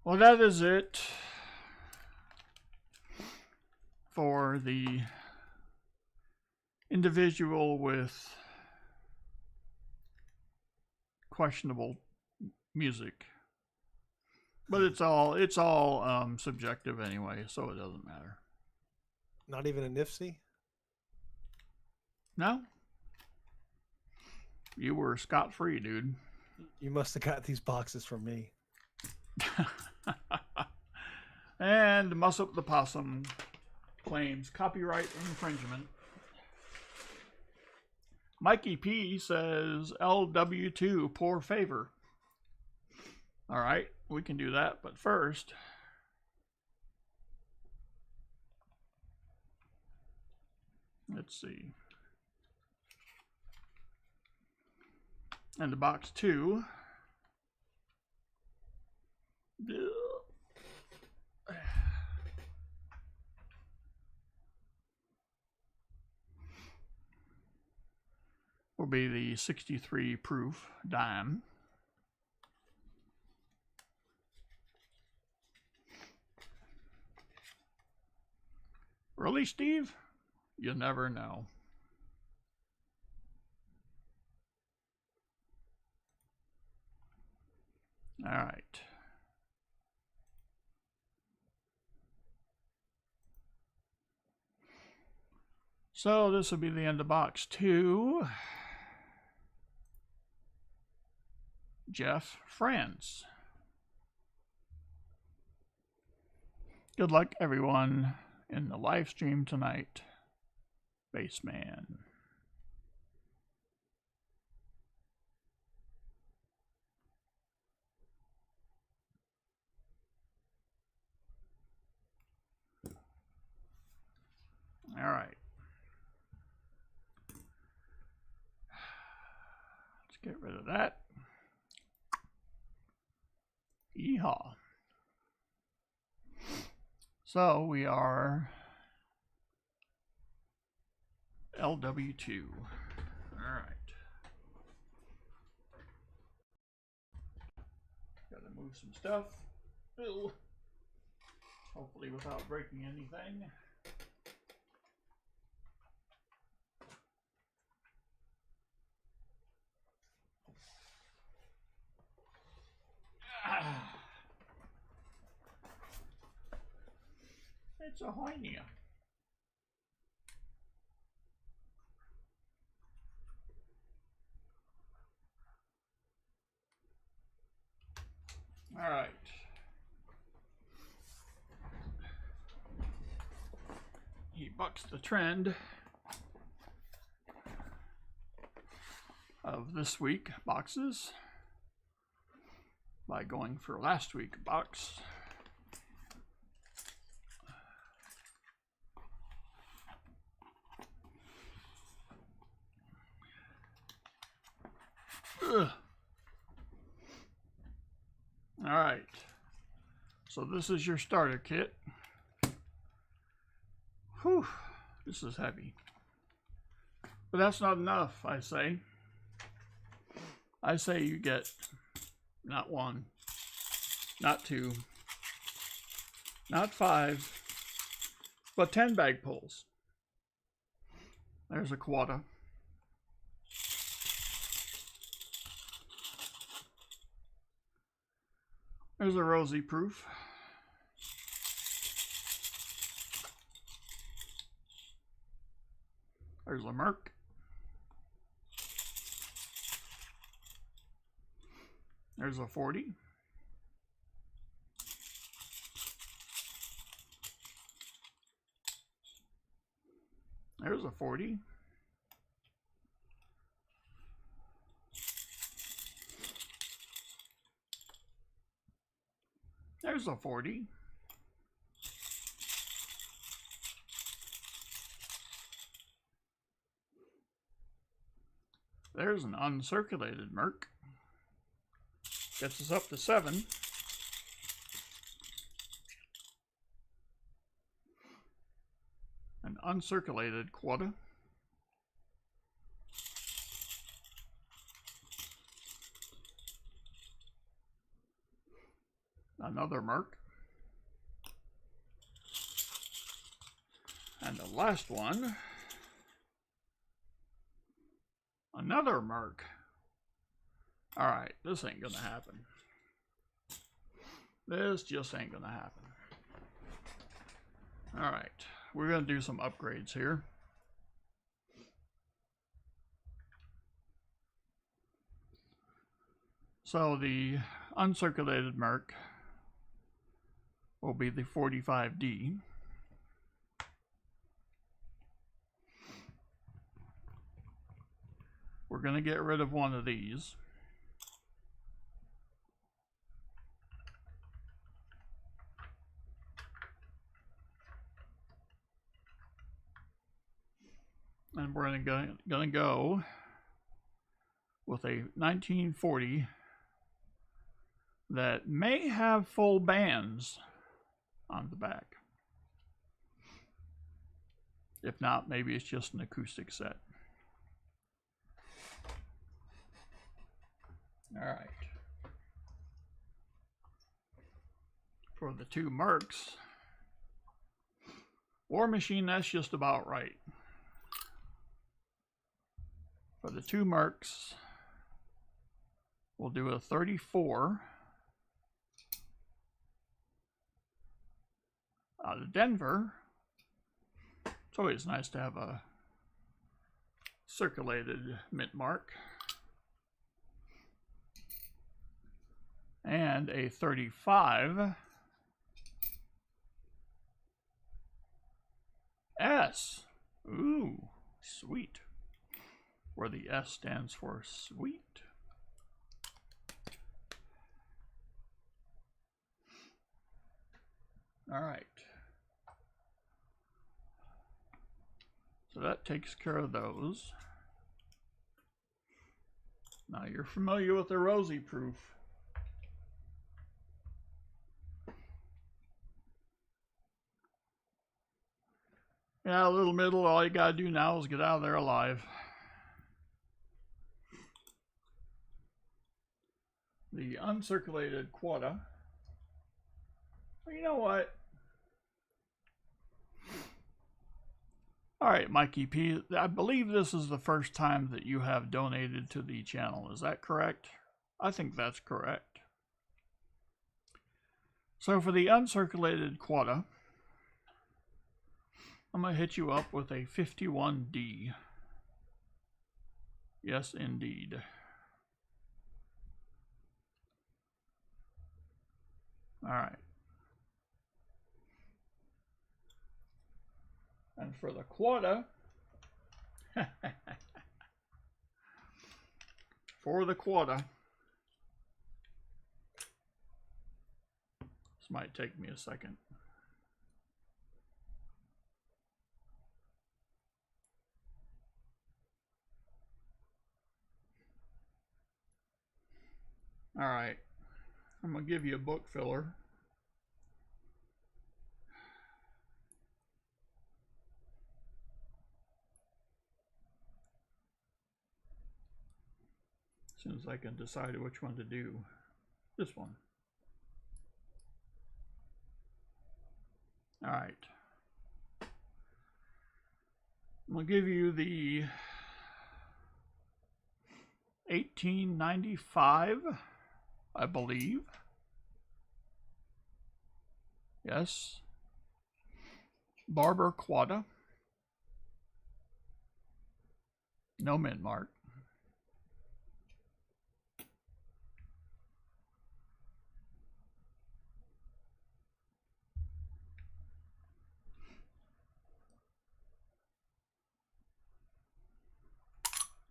Well, that is it for the individual with questionable music. But it's all subjective anyway, so it doesn't matter. Not even a Nifsy? No? You were scot-free, dude. You must have got these boxes from me. And Muss Up the Possum claims copyright infringement. Mikey P says LW2, poor favor. All right, we can do that, but first, let's see. And the box 2. Will be the 63 proof dime. Really, Steve? You never know. All right. So this will be the end of box 2. Jeff Franz. Good luck, everyone, in the live stream tonight. Bassman. get rid of that. Yeehaw. So we are LW2. All right. Gotta move some stuff. Ooh. Hopefully without breaking anything. It's a hernia. All right. He bucks the trend of this week boxes by going for last week box. Ugh. All right, so this is your starter kit. Whew, this is heavy. But that's not enough, I say. I say you get not one, not two, not five, but 10 bag pulls. There's a quota. There's a rosy proof. There's a Merc. There's a 40. There's a 40. There's a 40. There's an uncirculated Merc. Gets us up to 7. An uncirculated quota. Another Merc. And the last one, another Merc. All right, this ain't gonna happen. This just ain't gonna happen. All right, we're gonna do some upgrades here. So the uncirculated Merc will be the 45D. We're going to get rid of one of these. And we're going to go with a 1940 that may have full bands on the back. If not, maybe it's just an acoustic set. All right. For the two Mercs, War Machine, that's just about right. For the two Mercs, we'll do a 34 out of Denver. It's always nice to have a circulated mint mark. And a 35 S. Ooh, sweet. Where the S stands for sweet. All right. So that takes care of those. Now you're familiar with the rosy proof. Yeah, little middle, all you gotta do now is get out of there alive. The uncirculated quota. Well, you know what? Alright, Mikey P, I believe this is the first time that you have donated to the channel. Is that correct? I think that's correct. So for the uncirculated quota, I'm going to hit you up with a 51D. Yes, indeed. Alright. And for the quota, this might take me a second. All right, I'm gonna give you a book filler. As soon as I can decide which one to do. This one. All right. I'm gonna give you the 1895, I believe. Yes. Barber Quada. No mint mark.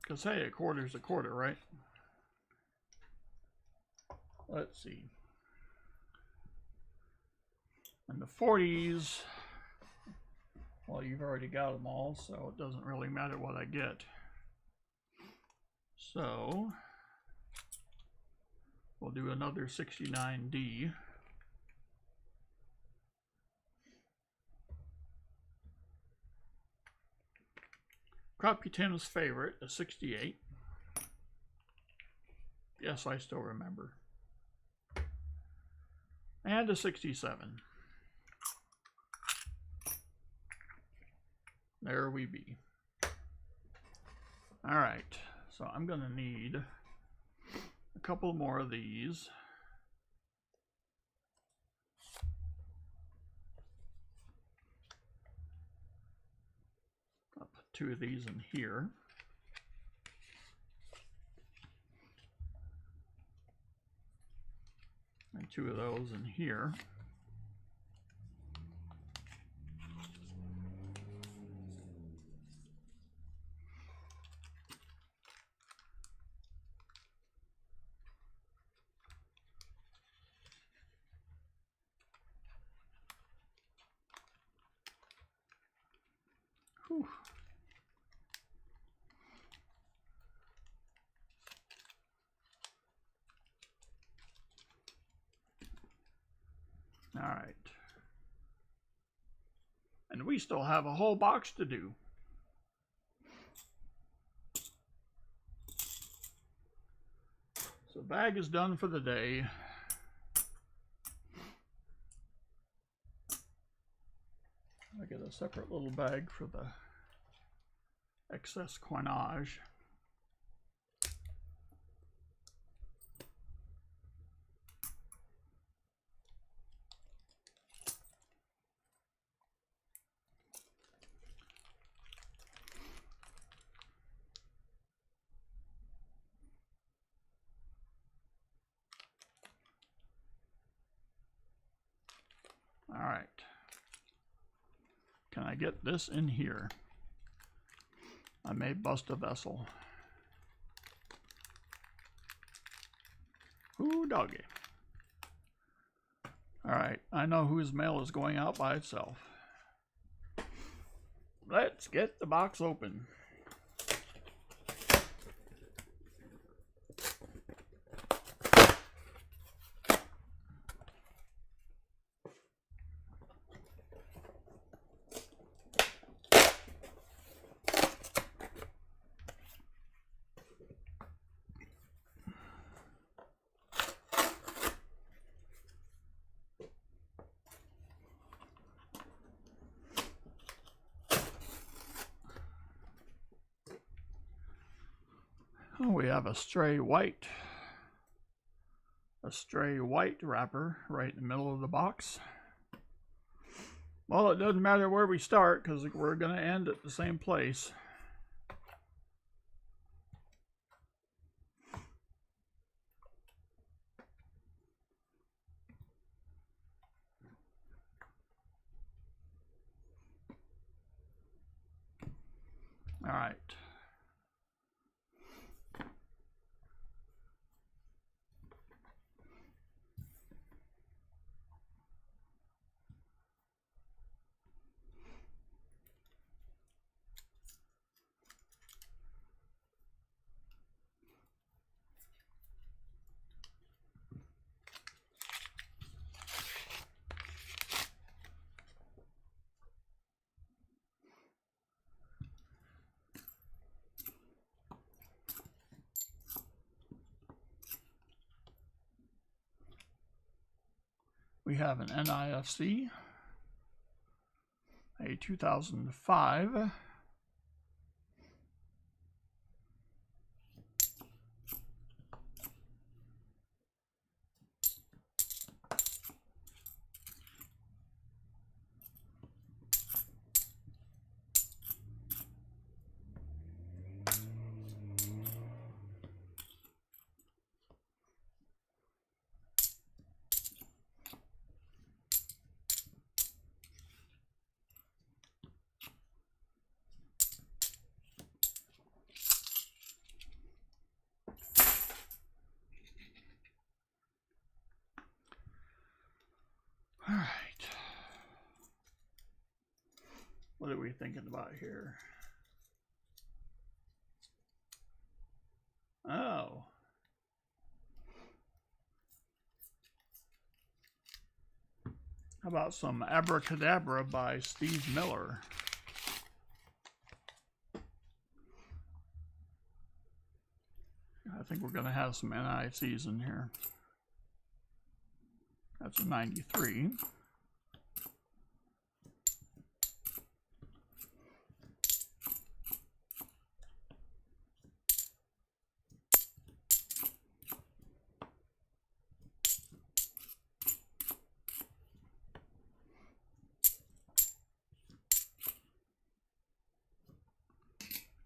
Because, hey, a quarter's a quarter, right? Let's see. And the 40s, well, you've already got them all, so it doesn't really matter what I get. So, we'll do another 69D. Croputim's favorite, a 68. Yes, I still remember. And a 67. There we be. All right, so I'm gonna need a couple more of these. I'll put 2 of these in here. And 2 of those in here. Whew. All right. And we still have a whole box to do. So bag is done for the day. I get a separate little bag for the excess coinage. All right. Can I get this in here? I may bust a vessel. Ooh, doggy. All right, I know whose mail is going out by itself. Let's get the box open. we have a stray white wrapper right in the middle of the box. Well, it doesn't matter where we start because we're going to end at the same place. All right. We have an NIFC, a 2005, All right. What are we thinking about here? Oh. How about some Abracadabra by Steve Miller? I think we're going to have some NICs in here. That's a 93.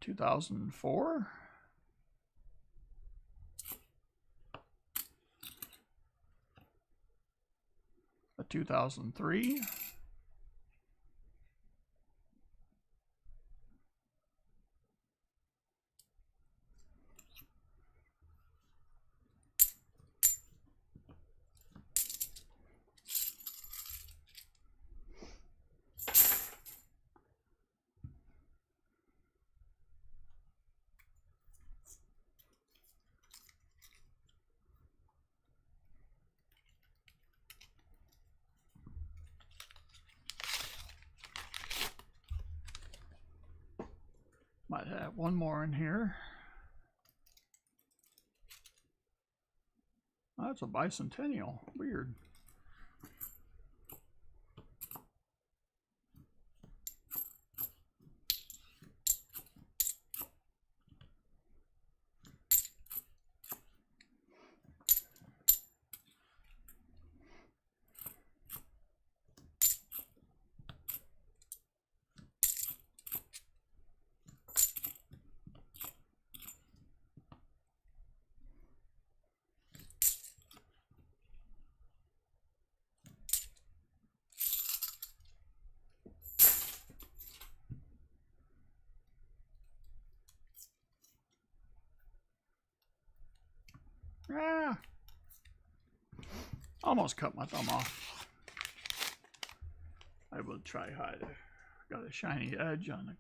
$2004. A 2003. Might have one more in here. Oh, that's a bicentennial. Weird. Ah, almost cut my thumb off. I will try hide. Got a shiny edge on the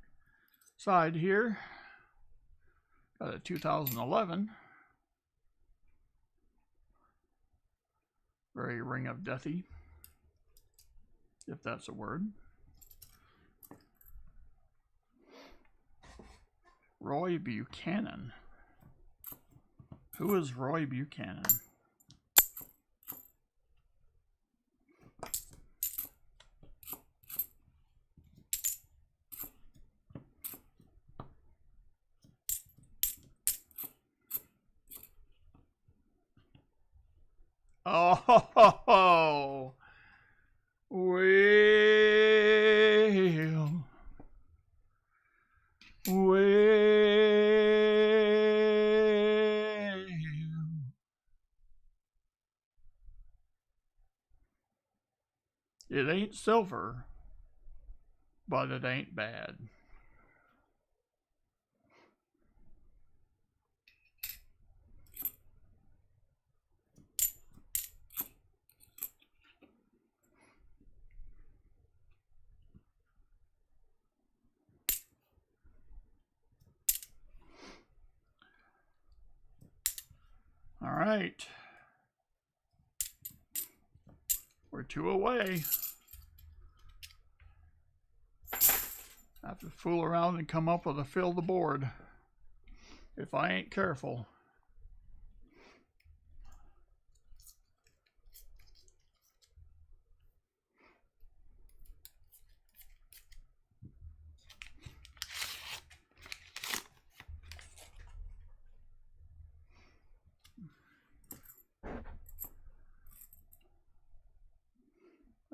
side here. Got a 2011. Very Ring of Deathy, if that's a word. Roy Buchanan. Who is Roy Buchanan? Oh, well, well. It ain't silver, but it ain't bad. All right. We're 2 away. I have to fool around and come up with a fill the board if I ain't careful.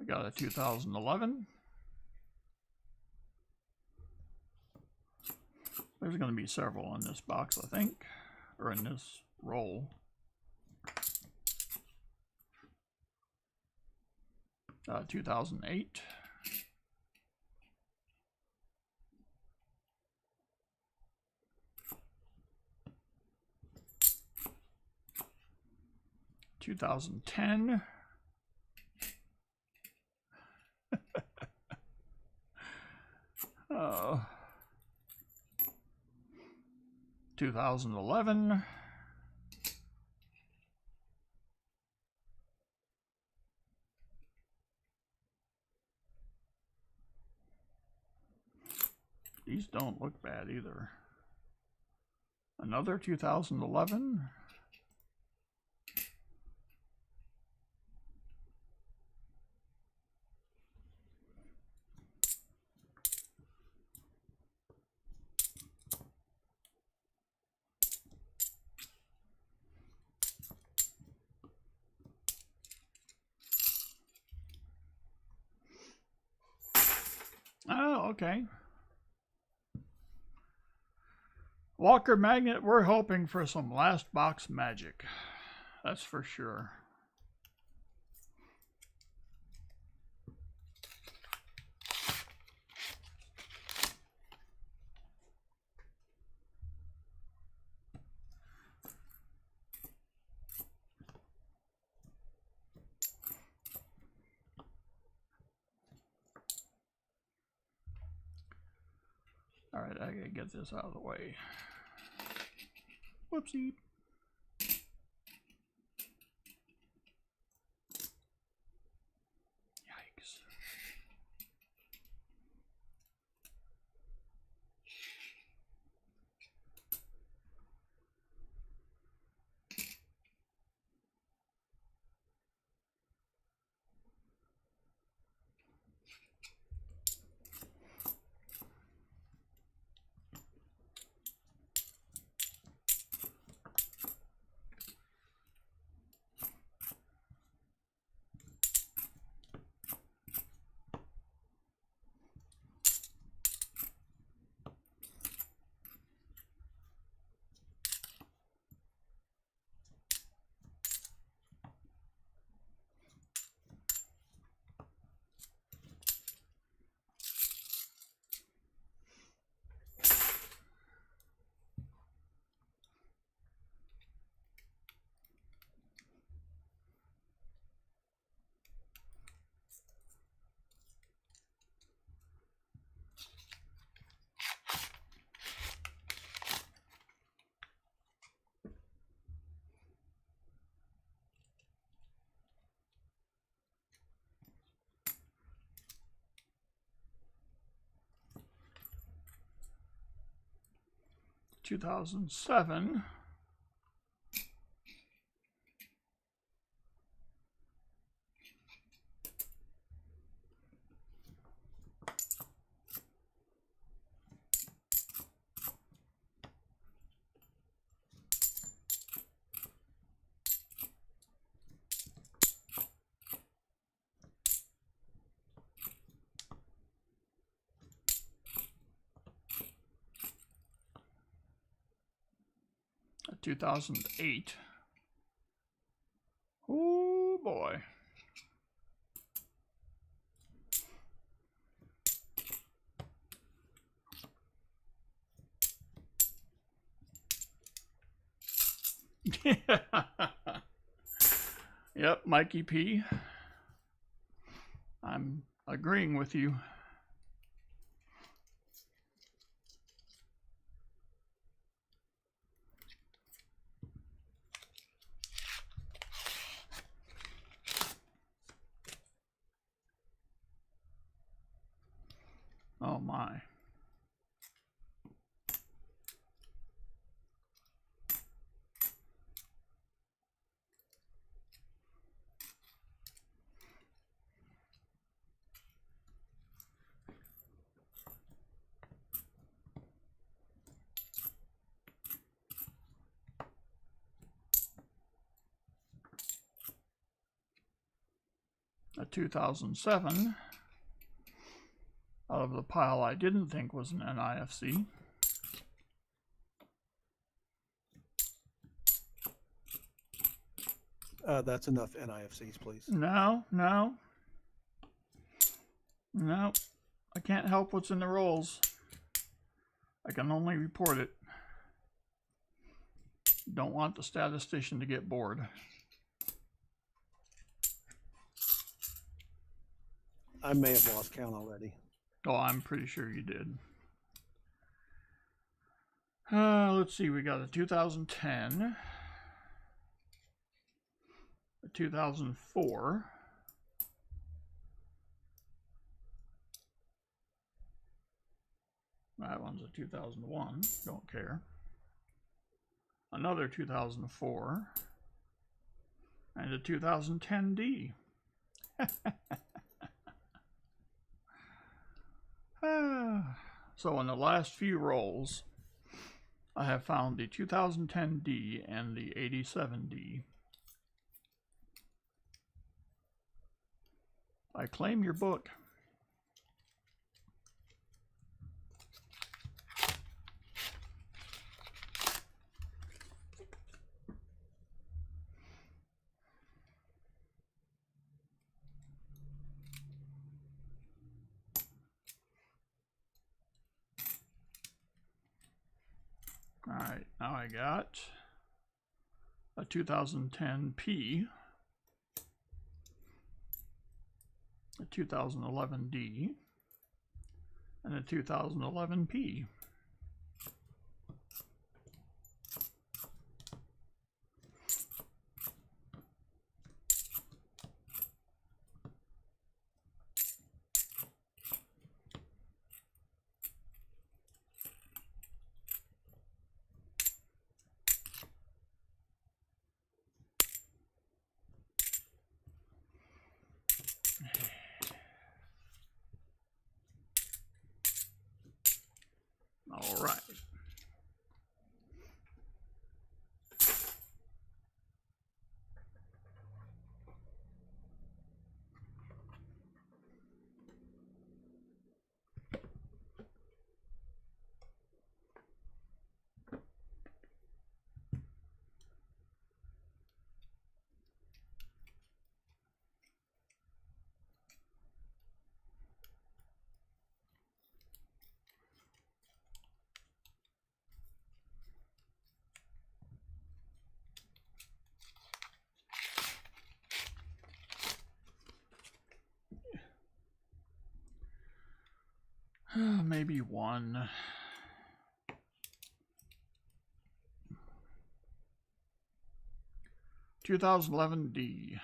I got a 2011. There's going to be several in this box, I think, or in this roll. Uh, 2008. $2010. 2011. These don't look bad either. Another 2011. Oh, okay. Walker Magnet, we're hoping for some last box magic. That's for sure. All right, I gotta get this out of the way. Whoopsie. Yikes. $2007. 2008. Oh boy. Yep, Mikey P. I'm agreeing with you. Oh my. A 2007 out of the pile I didn't think was an NIFC. That's enough NIFCs, please. No. I can't help what's in the rolls. I can only report it. Don't want the statistician to get bored. I may have lost count already. Oh, I'm pretty sure you did. Let's see, we got a 2010, a 2004, that one's a 2001, don't care, another 2004, and a 2010D. So in the last few rolls, I have found the 2010D and the 87D. I claim your book. All right, now I got a 2010P, a 2011D, and a 2011P. All right. Maybe one. $2011D.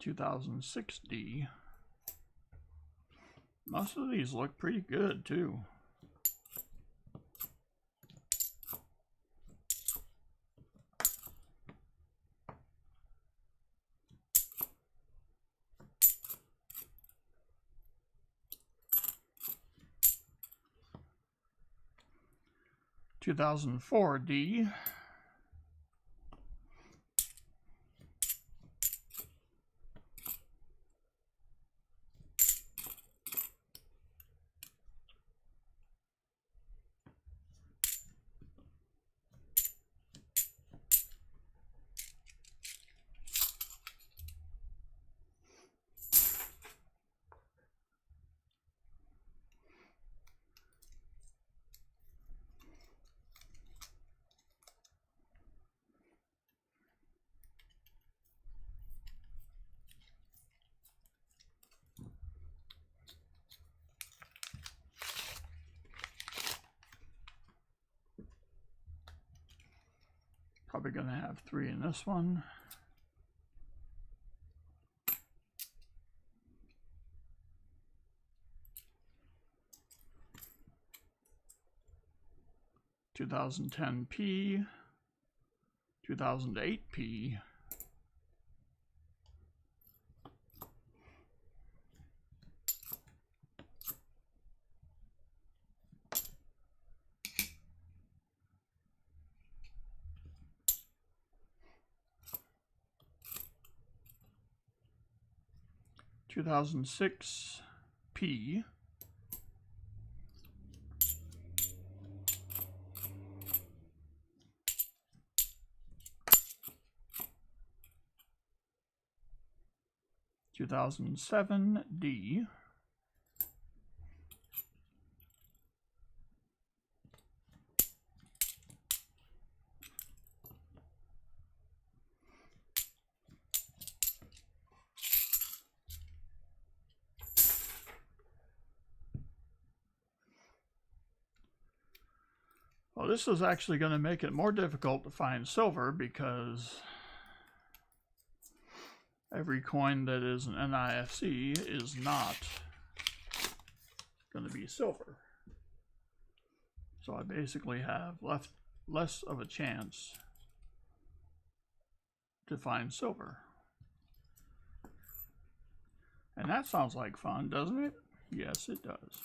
2006 D. Most of these look pretty good too. (2004) D. 'Probably going to have 3 in this one. (2010 P). 2008 P. (2006 P). 2007 D. 'Well, this is actually going to make it more difficult to find silver because every coin that is an NIFC is not going to be silver. So I basically have less of a chance to find silver. And that sounds like fun, doesn't it? Yes, it does.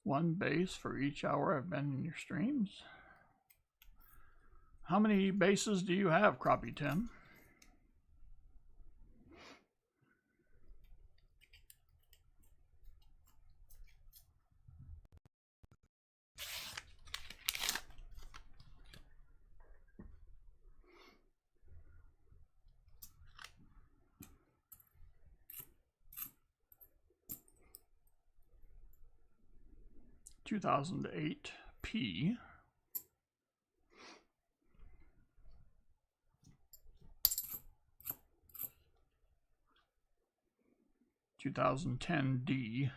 One base for each hour I've been in your streams. How many bases do you have, Crappie Tim? (2008 P). 2010 D.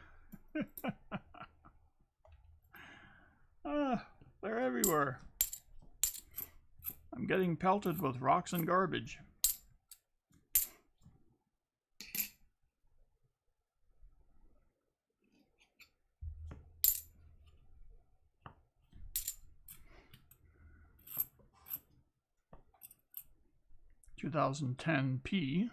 They're everywhere. I'm getting pelted with rocks and garbage. (2010 P).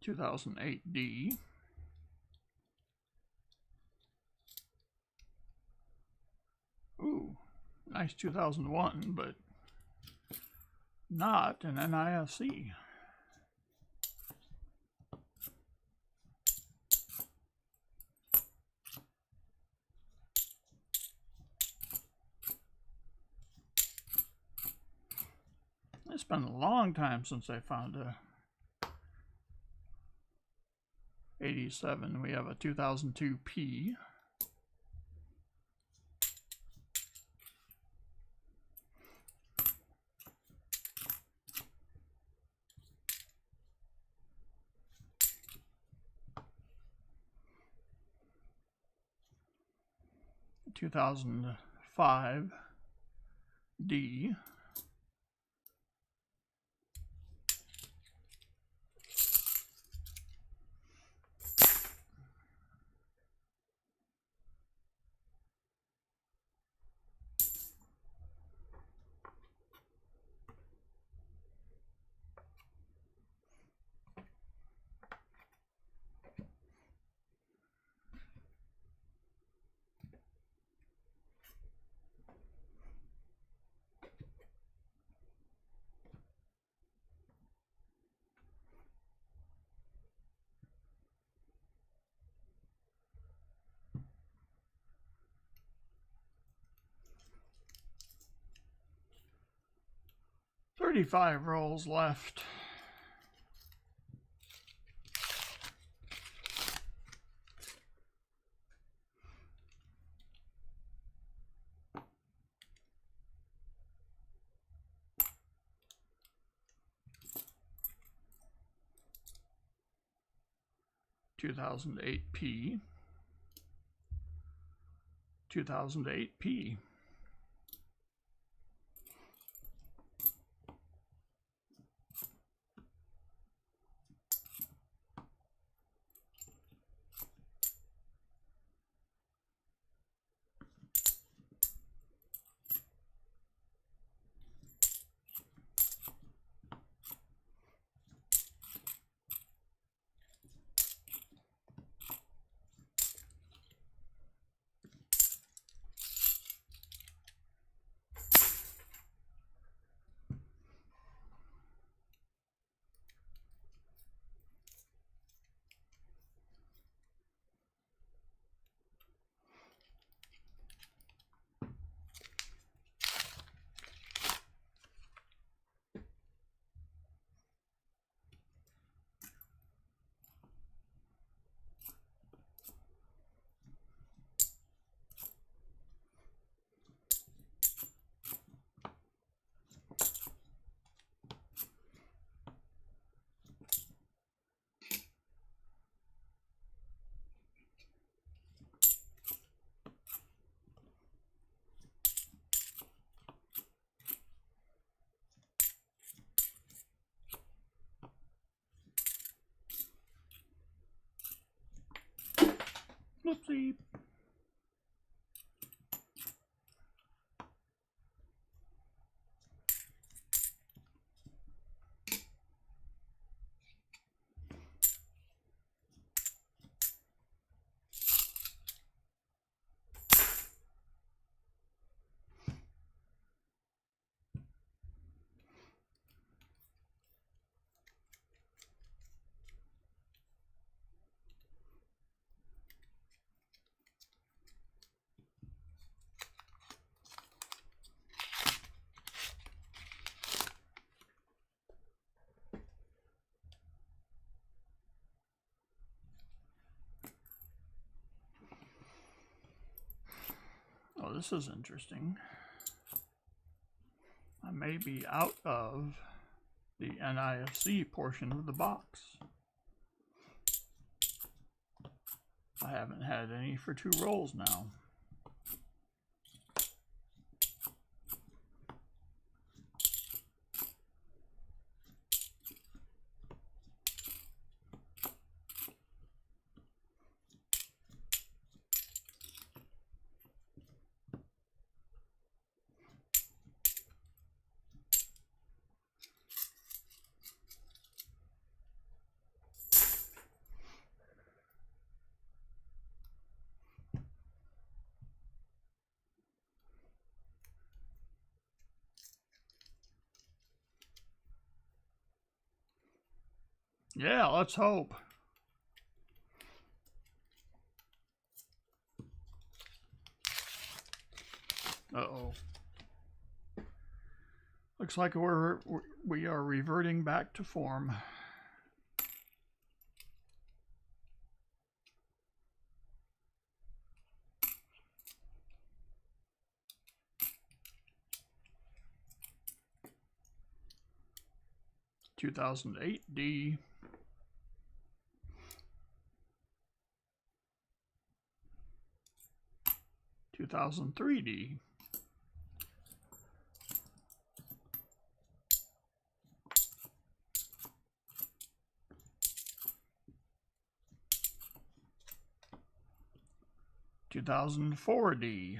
2008 D. Ooh, nice 2001, but not an NIFC. It's been a long time since I found a 87. We have a 2002 P. A 2005 D. 35 rolls left. (2008P), 2008P. Whoopsie. Oh, this is interesting. I may be out of the NIFC portion of the box. I haven't had any for 2 rolls now. Yeah, let's hope. Uh-oh. Looks like we are reverting back to form. $2008D. $2003D. $2004D.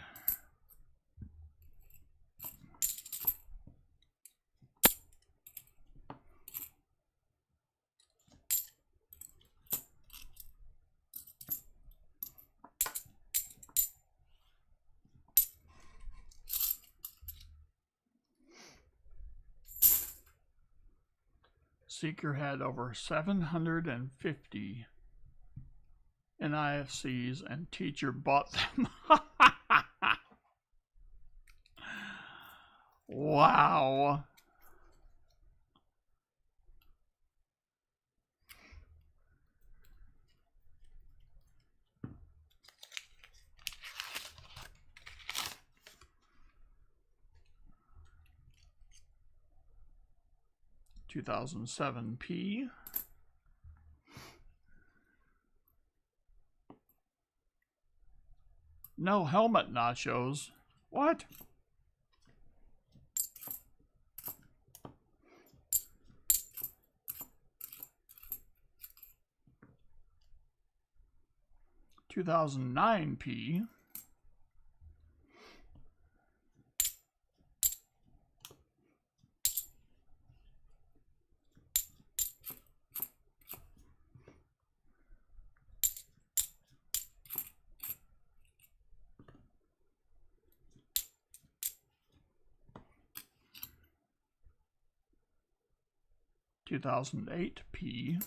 Seeker had over 750 NIFCs and teacher bought them. Wow. $2007P. No helmet nachos. What? $2009P. $2008P.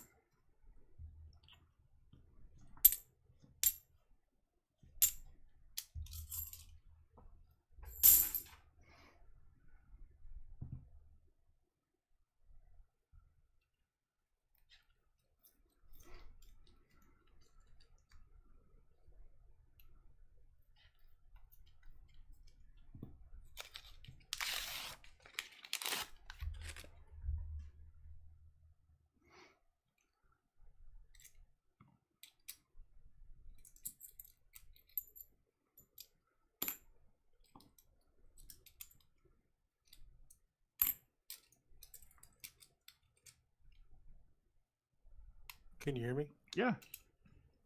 Can you hear me? Yeah.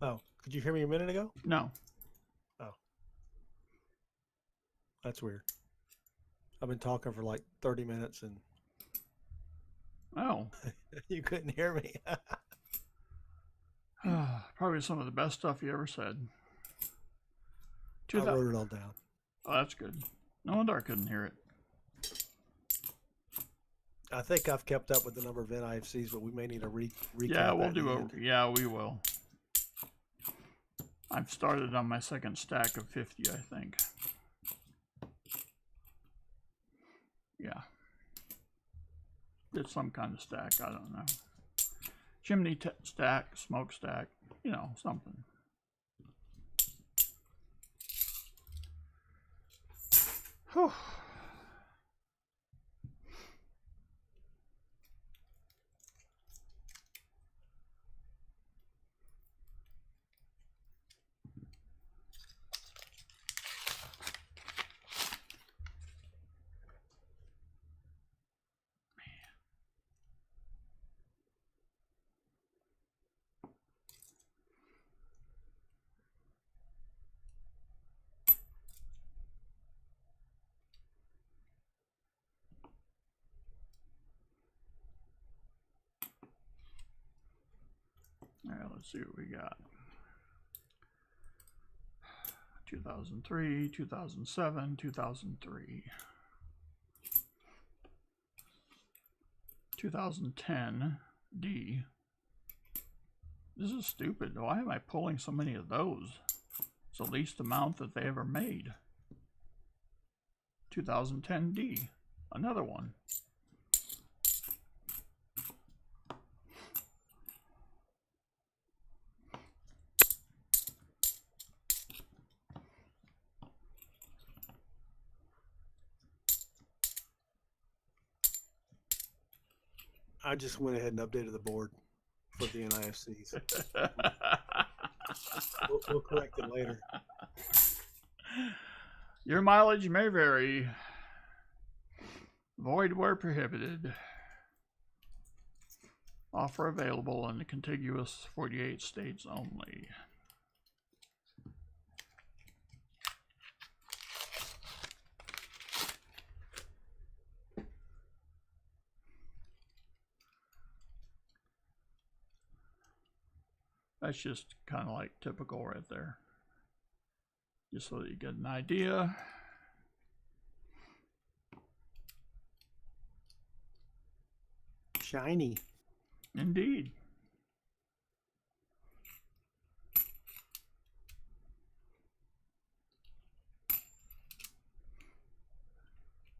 Oh, could you hear me a minute ago? No. Oh, that's weird. I've been talking for like 30 minutes and Oh. you couldn't hear me. Probably some of the best stuff you ever said. I wrote it all down. Oh, that's good. No wonder I couldn't hear it. I think I've kept up with the number of NIFCs, but we may need a recap. Yeah, we'll do a. Yeah, we will. I've started on my second stack of 50, I think. Yeah. It's some kind of stack, I don't know. Chimney stack, smoke stack, you know, something. Whew. All right, let's see what we got. 2003, 2007, 2003. 2010 D. This is stupid. Why am I pulling so many of those? It's the least amount that they ever made. 2010D. Another one. I just went ahead and updated the board for the NIFCs. We'll correct it later. Your mileage may vary. Void where prohibited. Offer available in the contiguous 48 states only. That's just kind of like typical right there. Just so that you get an idea. Shiny. Indeed.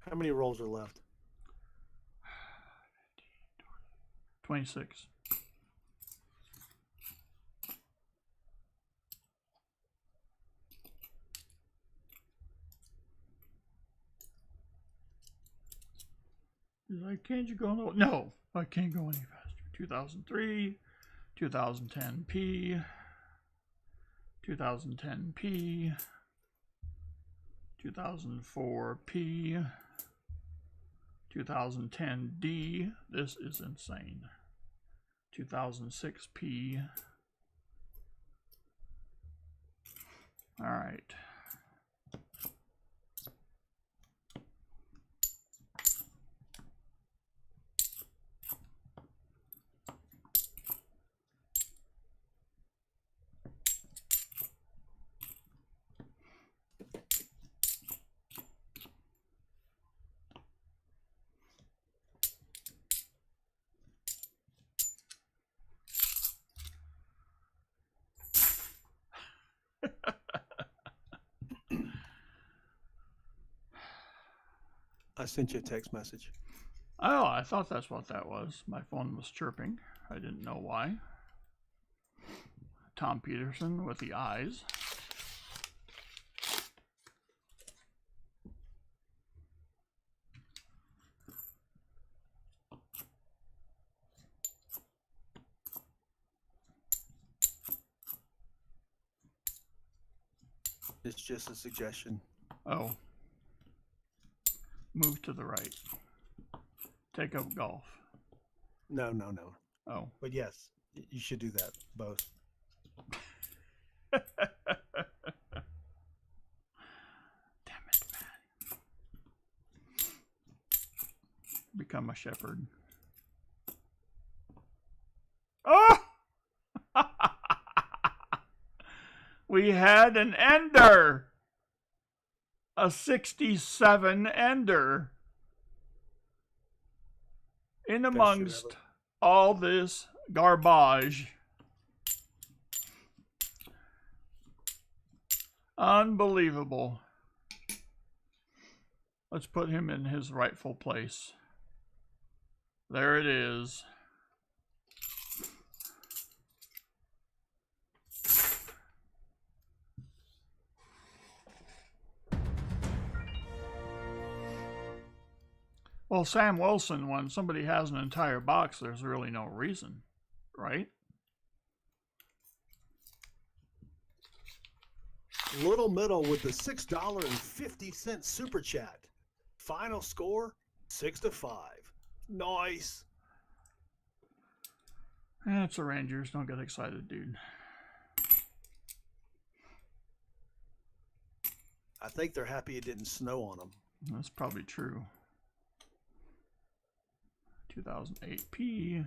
How many rolls are left? 26. Can't you go? No, I can't go any faster. 2003, 2010P, 2010P, 2004P, 2010D. This is insane. 2006P. All right. I sent you a text message. Oh, I thought that's what that was. My phone was chirping. I didn't know why. Tom Peterson with the eyes. It's just a suggestion. Oh. Move to the right. Take up golf. No. Oh. But yes, you should do that, both. Damn it, man. Become a shepherd. Oh! We had an ender. A 67 ender. In amongst all this garbage. Unbelievable. Let's put him in his rightful place. There it is. Well, Sam Wilson, when somebody has an entire box, there's really no reason, right? Little Middle with the $6.50 super chat. Final score 6-5. Nice. It's the Rangers. Don't get excited, dude. I think they're happy it didn't snow on them. That's probably true. 2008P.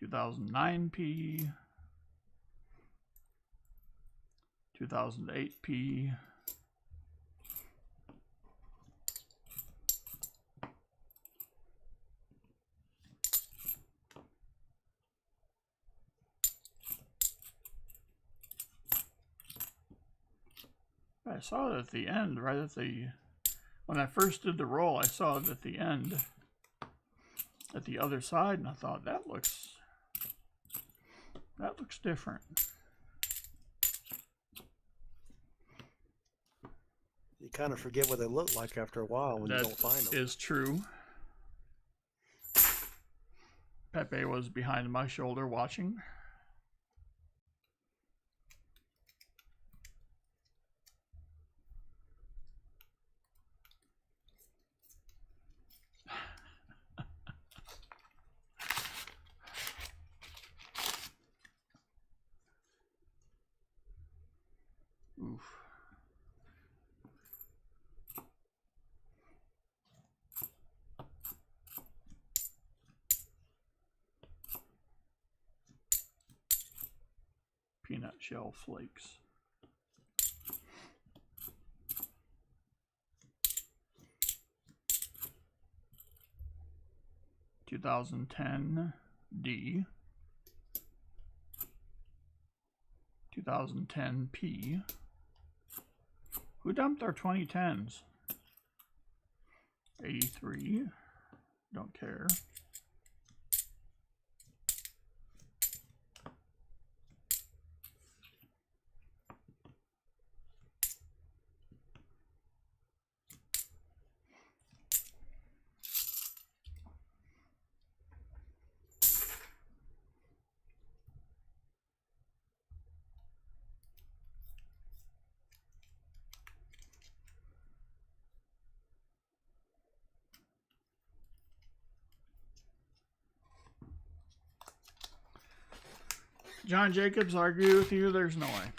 2009P. 2008P. I saw it at the end, right at the... When I first did the roll, I saw it at the end, at the other side, and I thought, that looks different. You kind of forget what they look like after a while when you don't find them. That is true. Pepe was behind my shoulder watching. Oof. Peanut shell flakes. (2010) D. 2010 P. Who dumped our 2010s? 83. Don't care. John Jacobs, I agree with you. There's no way.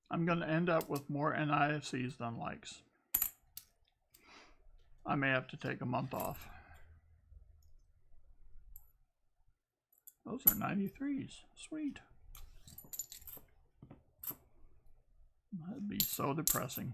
I'm going to end up with more NIFCs than likes. I may have to take a month off. Those are 93s. Sweet. That'd be so depressing.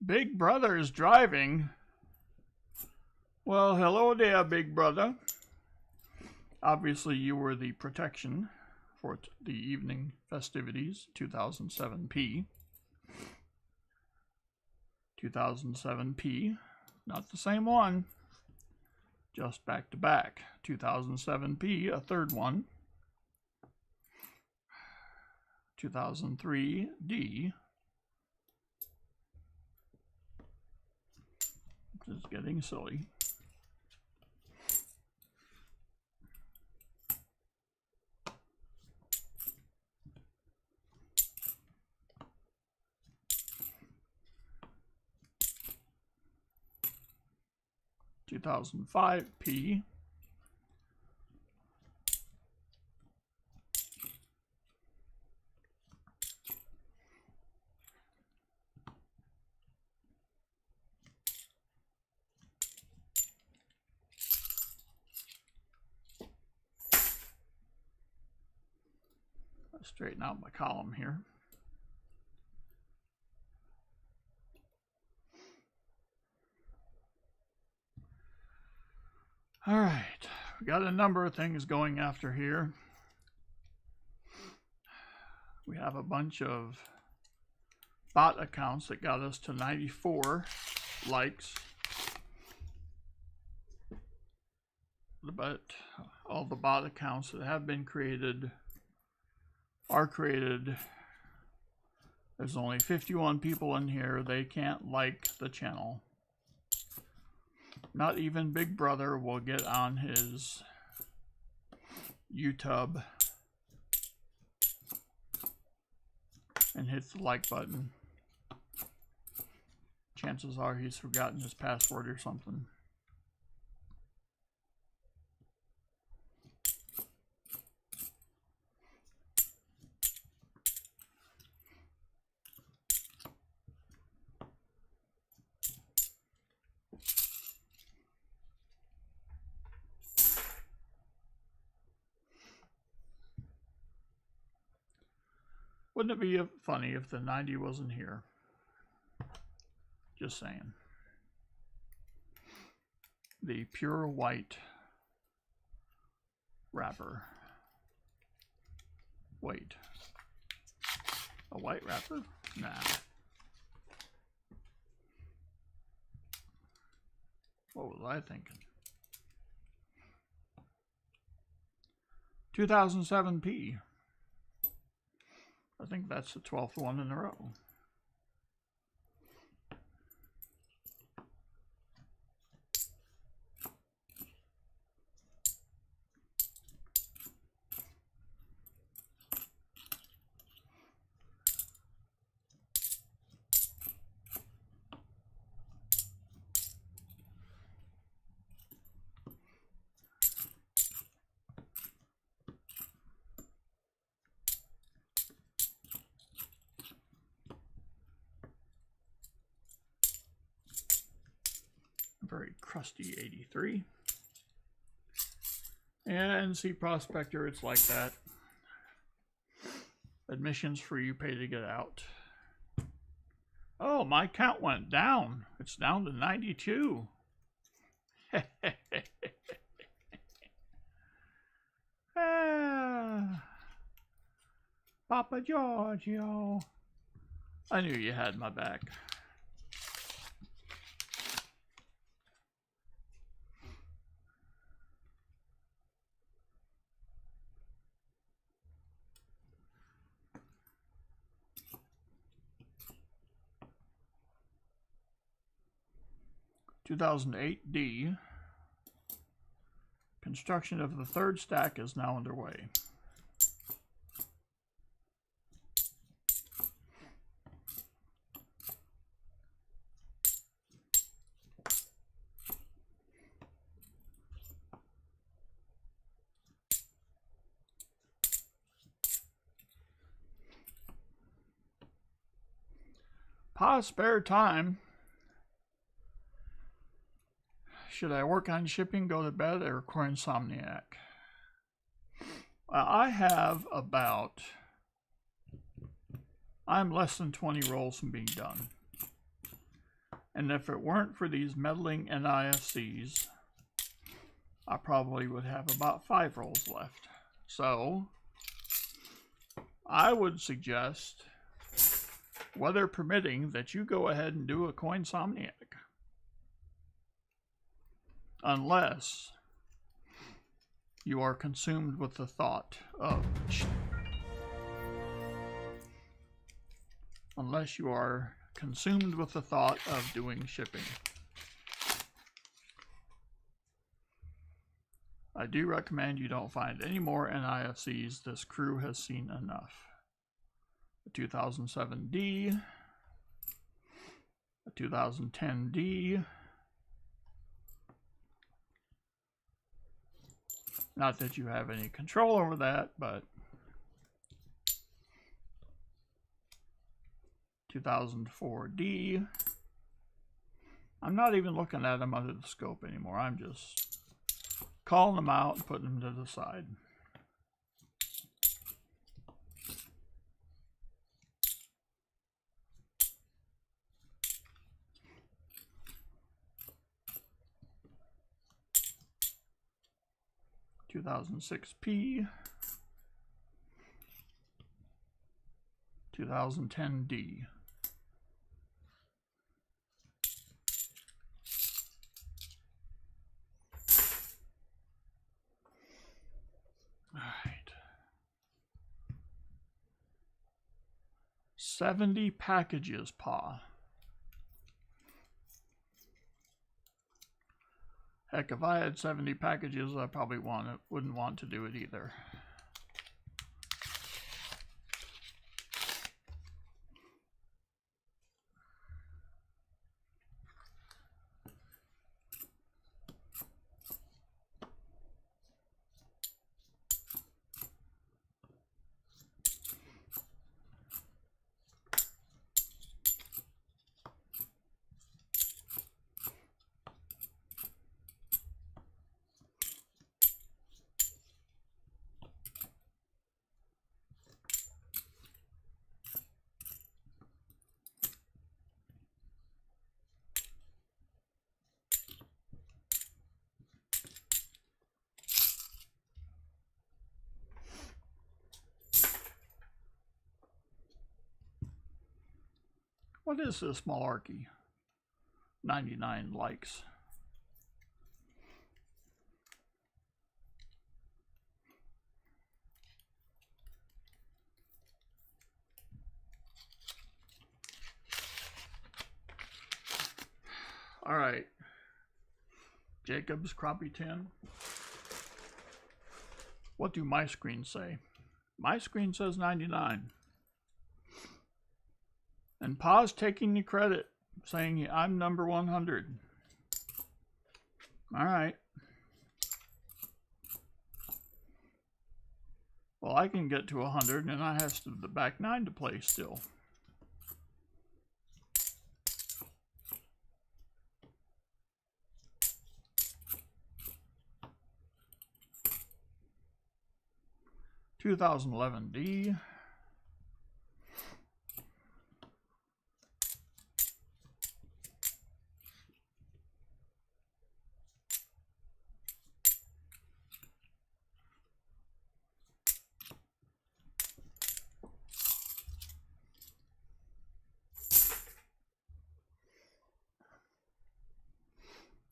Big Brother is driving. Well, hello there, Big Brother. Obviously, you were the protection for the evening festivities, 2007 P. 2007 P. Not the same one. Just back to back. 2007 P, a third one. 2003 D. This is getting silly. (2005 P). Let's straighten out my column here. All right, we got a number of things going after here. We have a bunch of bot accounts that got us to 94 likes. But all the bot accounts that have been created are created. There's only 51 people in here. They can't like the channel. Not even Big Brother will get on his YouTube and hit the like button. Chances are he's forgotten his password or something. Wouldn't it be funny if the 90 wasn't here? Just saying. The pure white wrapper. Wait. A white wrapper? Nah. What was I thinking? 2007p. I think that's the 12th one in a row. Very crusty 83. And NC Prospector, it's like that. Admission's free, you pay to get out. Oh, my count went down. It's down to 92. Papa Giorgio. I knew you had my back. (2008D). Construction of the third stack is now underway. Pause, spare time. Should I work on shipping, go to bed, or core insomniac? I have about... I'm less than 20 rolls from being done. And if it weren't for these meddling NIFCs, I probably would have about 5 rolls left. So, I would suggest, weather permitting, that you go ahead and do a coinsomniac. Unless you are consumed with the thought of... Unless you are consumed with the thought of doing shipping. I do recommend you don't find any more NIFCs. This crew has seen enough. A 2007D, a 2010D. Not that you have any control over that, but 2004D. I'm not even looking at them under the scope anymore. I'm just calling them out and putting them to the side. (2006P), 2010D. All right. 70 packages, Pa. Heck, if I had 70 packages, I probably wouldn't want to do it either. What is this malarkey? 99 likes. All right. Jacob's crappie tin. What do my screens say? My screen says 99. And Pa's taking the credit, saying I'm number 100. All right. Well, I can get to 100, and I have the back 9 to play still. $2011D.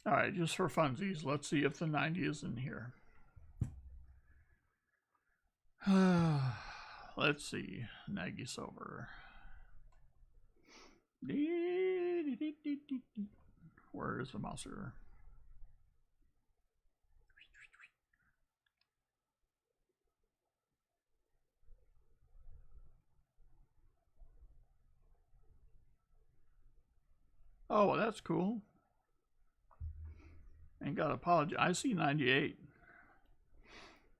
All right, just for funsies, let's see if the 90 is in here. Let's see. Nagy Silver. Where is the mouser? Oh, well, that's cool. Ain't got to apologize. I see 98.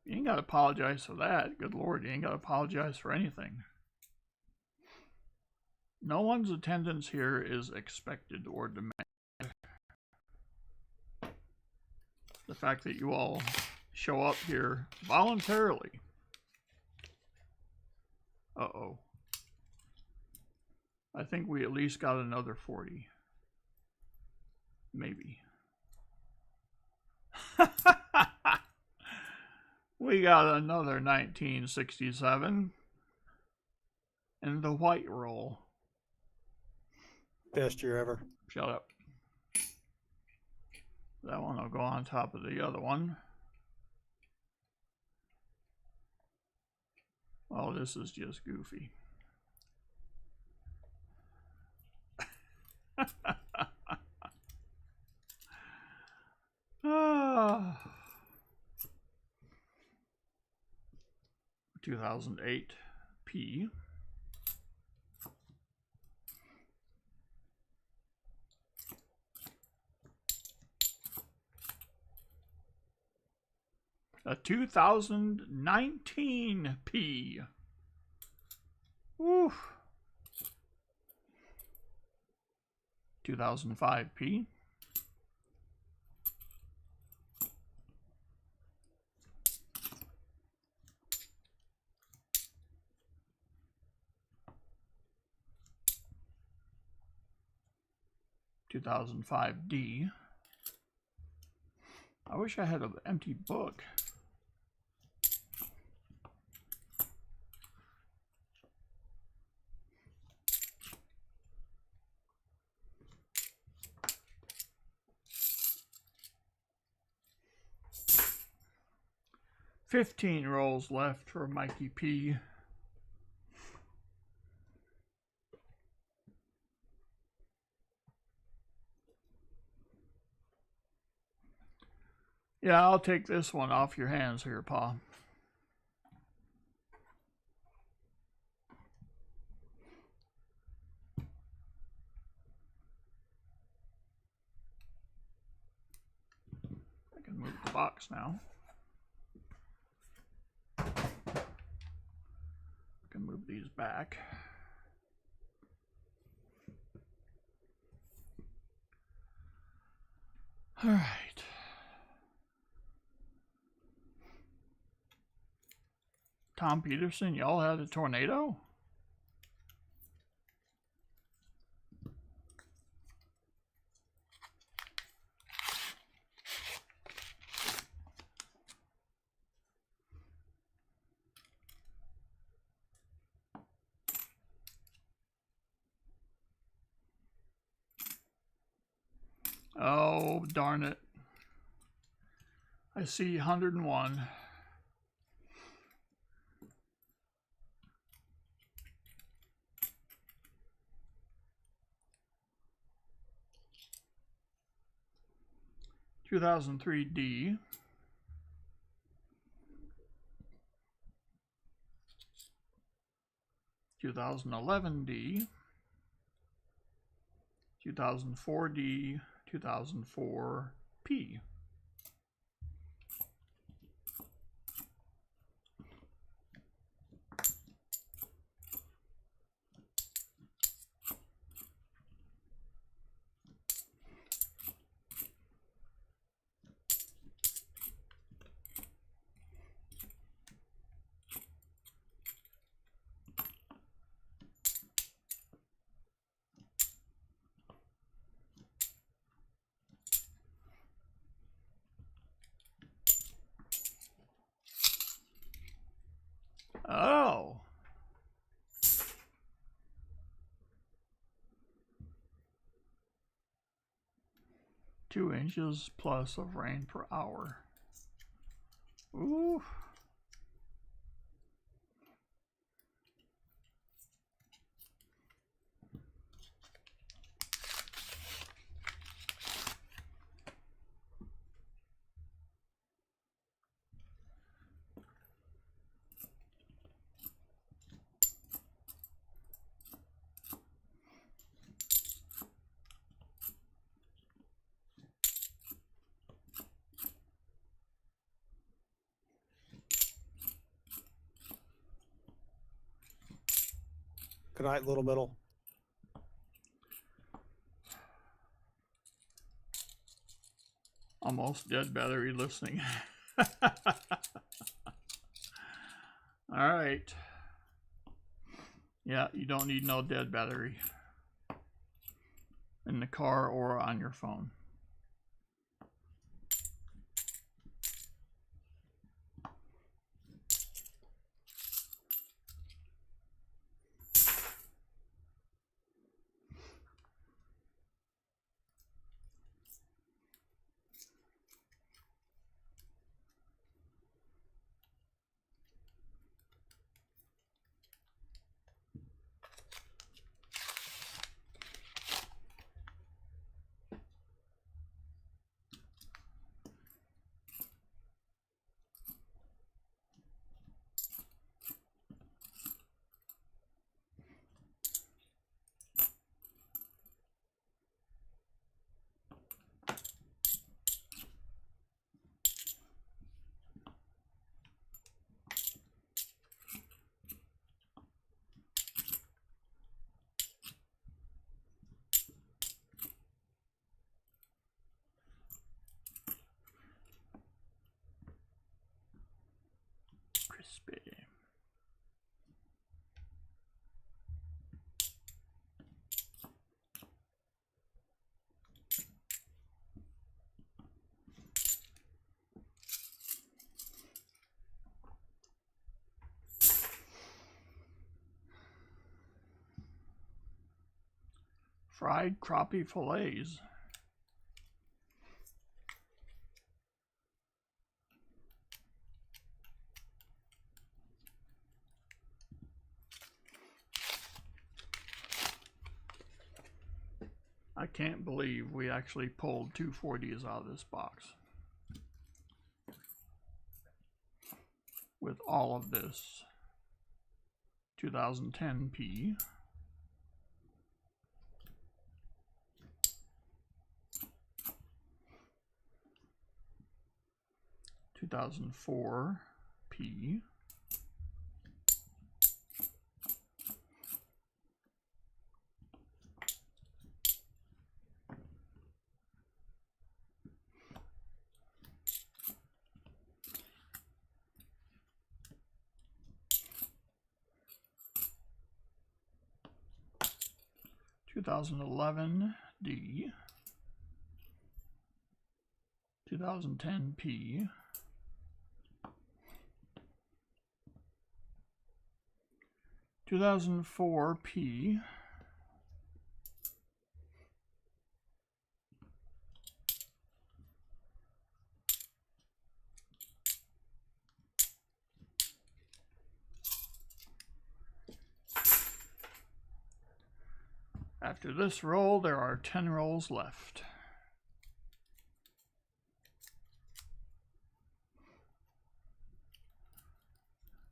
You ain't got to apologize for that. Good Lord, you ain't got to apologize for anything. No one's attendance here is expected or demanded. The fact that you all show up here voluntarily. Uh-oh. I think we at least got another 40. Maybe. We got another 1967 in the white roll. Best year ever. Shut up. That one will go on top of the other one. Oh, this is just goofy. Ah. 2008 P. A 2019 P. Woo. 2005 P. 2005 D. I wish I had an empty book. $15 rolls left for Mikey P. Yeah, I'll take this one off your hands here, Pa. I can move the box now. I can move these back. All right. Tom Peterson, y'all had a tornado? Oh, darn it. I see 101. $2003D. $2011D. $2004D. $2004P. Oh. Two inches plus of rain per hour. Ooh. Good night, Little Middle. Almost dead battery listening. All right. Yeah, you don't need no dead battery in the car or on your phone. Crispy. Fried crappie fillets. I can't believe we actually pulled 240s out of this box. with all of this. 2010p. 2004p. 2011D, 2010p, 2004p, After this roll, there are 10 rolls left.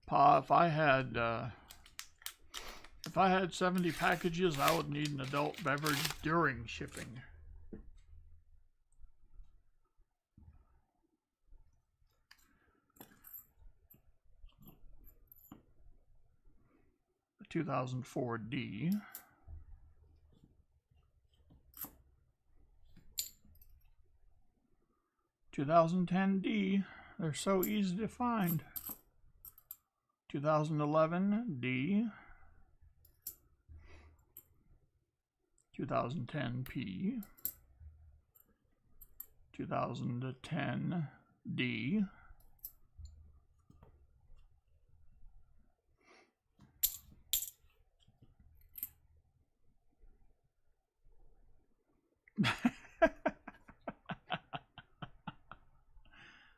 Pa, if I had 70 packages, I would need an adult beverage during shipping. The 2004D. 2010D, they're so easy to find. 2011D, 2010P, 2010D,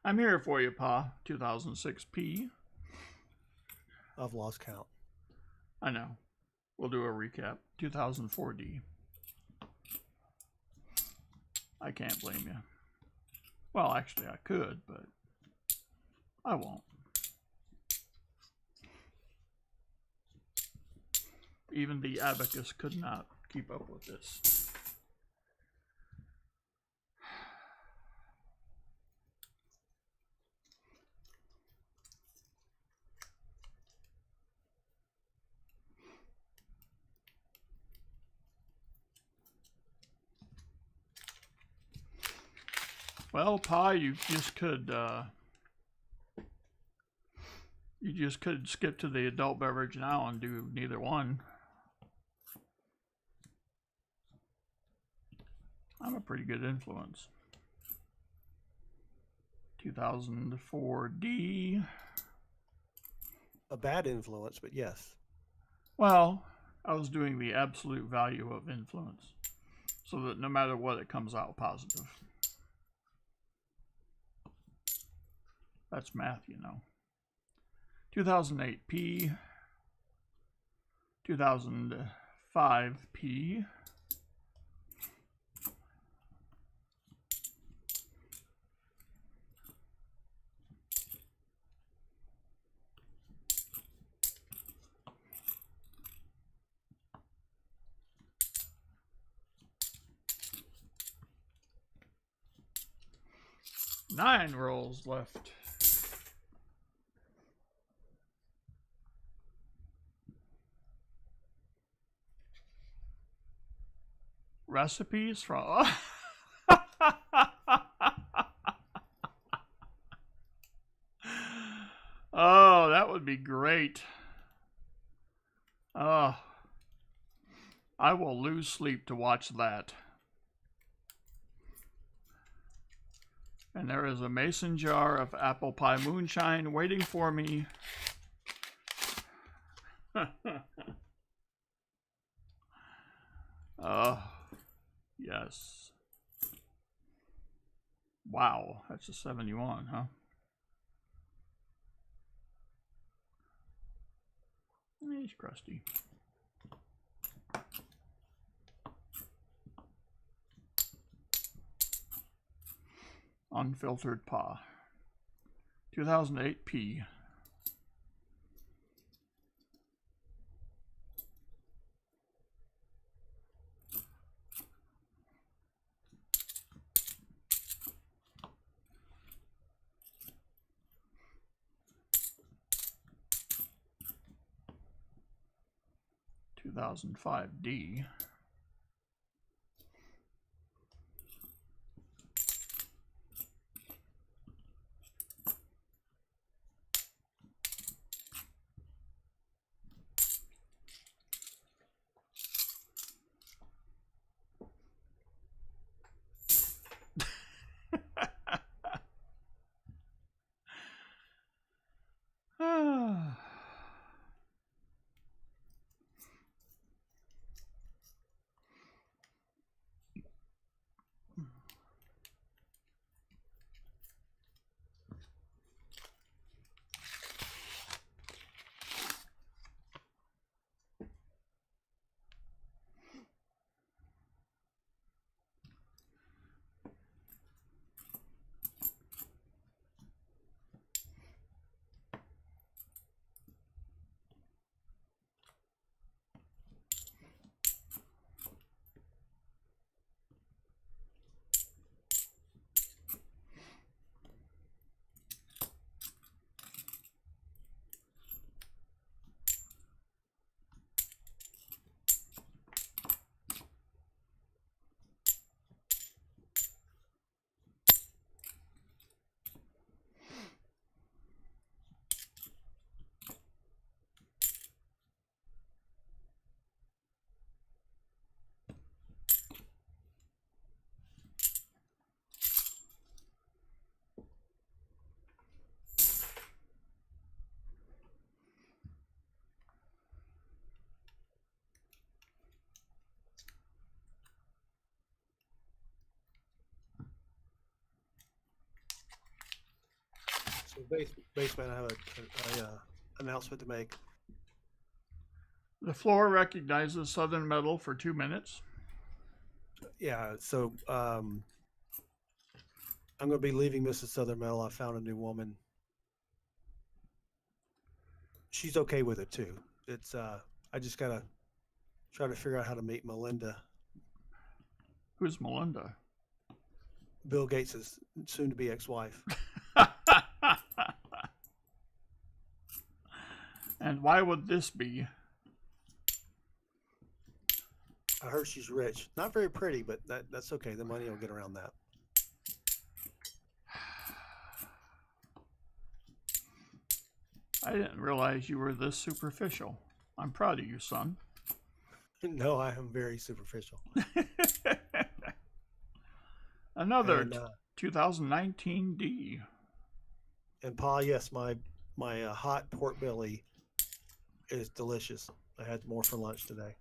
I'm here for you, Pa. 2006p. I've lost count. I know. We'll do a recap. 2004D. I can't blame you. Well, actually, I could, but I won't. Even the abacus could not keep up with this. Well, Pa, you just could skip to the adult beverage now and do neither one. I'm a pretty good influence. 2004D. A bad influence, but yes. Well, I was doing the absolute value of influence, so that no matter what, it comes out positive. That's math, you know. 2008p, 2005p, 9 rolls left. Recipes from... Oh, that would be great. Oh, I will lose sleep to watch that. And there is a mason jar of apple pie moonshine waiting for me. Yes. Wow, that's a 71, huh? He's crusty. Unfiltered Pa. 2008p. 2005D. So, baseman, I have a announcement to make. The floor recognizes Southern Metal for 2 minutes. Yeah, so I'm going to be leaving Mrs. Southern Metal. I found a new woman. She's okay with it too. It's I just gotta try to figure out how to meet Melinda, Who's Melinda? Bill Gates' soon-to-be ex-wife. And why would this be? I heard she's rich. Not very pretty, but that's okay. The money will get around that. I didn't realize you were this superficial. I'm proud of you, son. No, I am very superficial. Another And, 2019D. And Pa, yes, my hot pork belly is delicious. I had more for lunch today.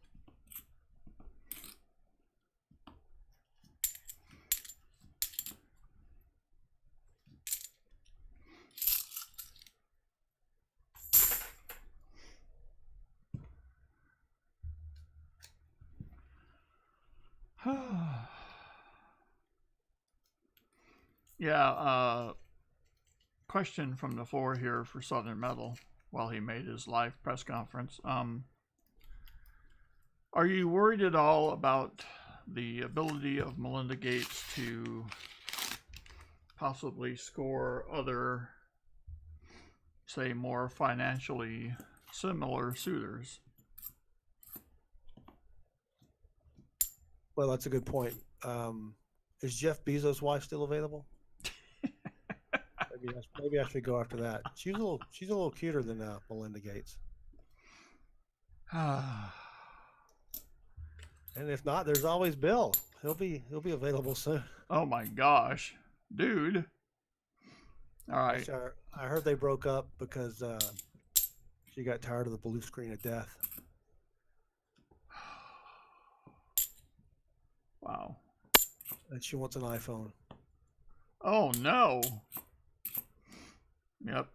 Yeah, question from the floor here for Southern Metal while he made his live press conference. Are you worried at all about the ability of Melinda Gates to possibly score other, say, more financially similar suitors? Well, that's a good point. Is Jeff Bezos' wife still available? Maybe I should go after that. She's a little cuter than Melinda Gates. And if not, there's always Bill. He'll be available soon. Oh my gosh, dude! All right. I heard they broke up because she got tired of the blue screen of death. Wow. And she wants an iPhone. Oh no. Yep.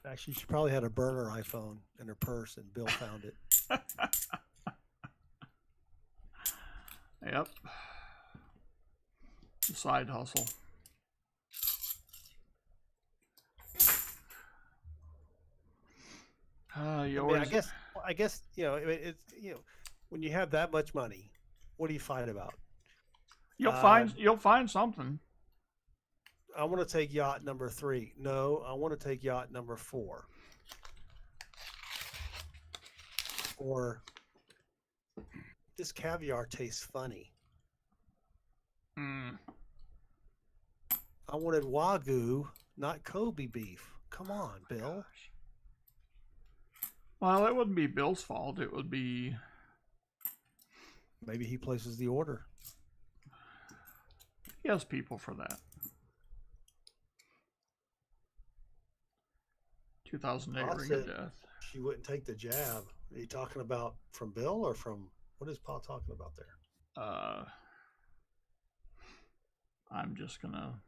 Actually, she probably had a burner iPhone in her purse, and Bill found it. Yep. The side hustle. I guess it's when you have that much money, what do you fight about? You'll find something. I want to take yacht number 3. No, I want to take yacht number 4. Or this caviar tastes funny. Mm. I wanted Wagyu, not Kobe beef. Come on, Bill. Gosh. Well, it wouldn't be Bill's fault. It would be... Maybe he places the order. He has people for that. 2008 Pa ring said of death. she wouldn't take the jab. Are you talking about from Bill or from... What is Pa talking about there? I'm just gonna...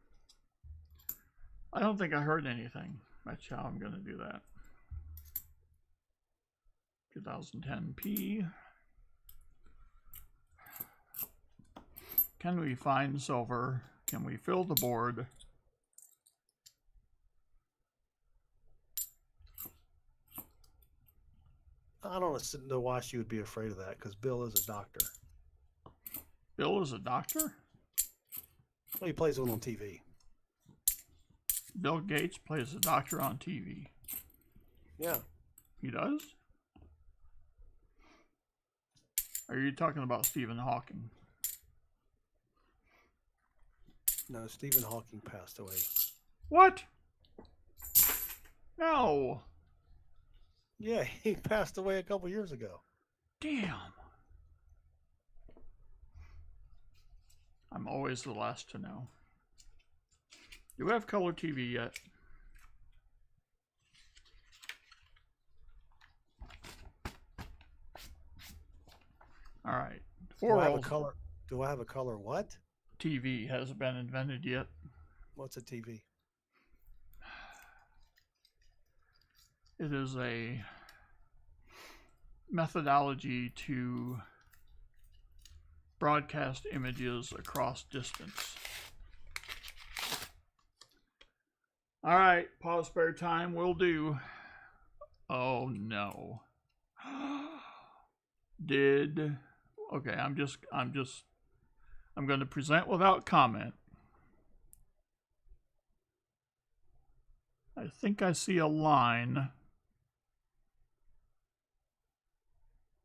I don't think I heard anything. That's how I'm gonna do that. 2010p. Can we find silver? Can we fill the board? I don't know why she would be afraid of that, because Bill is a doctor. Bill is a doctor? Well, he plays one on TV. Bill Gates plays a doctor on TV. Yeah. He does? Are you talking about Stephen Hawking? No, Stephen Hawking passed away. What? No. Yeah, he passed away a couple years ago. Damn. I'm always the last to know. Do we have color TV yet? All right. Do I have a color? Do I have a color what? TV hasn't been invented yet. What's a TV? It is a methodology to broadcast images across distance. All right, pause spare time will do. Oh no. Okay, I'm going to present without comment. I think I see a line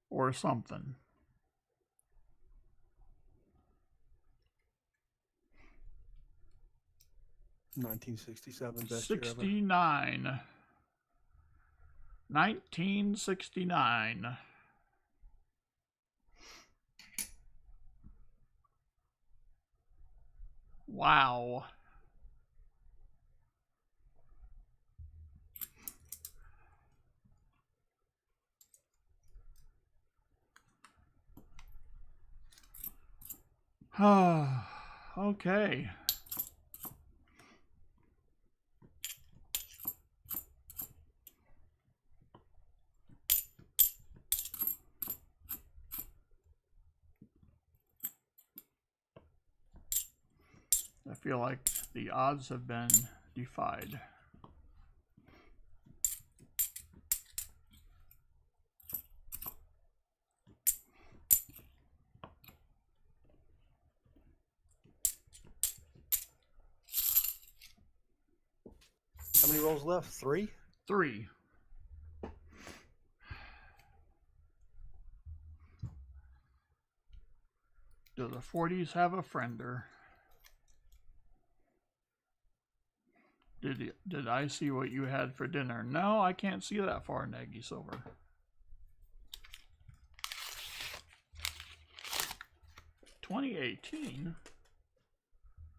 or something. $1967 best 69. 1969. Wow. Okay. I feel like the odds have been defied. How many rolls left? 3? 3. Do the 40s have a friender? Did I see what you had for dinner? No, I can't see that far, Nagy Silver. $2018?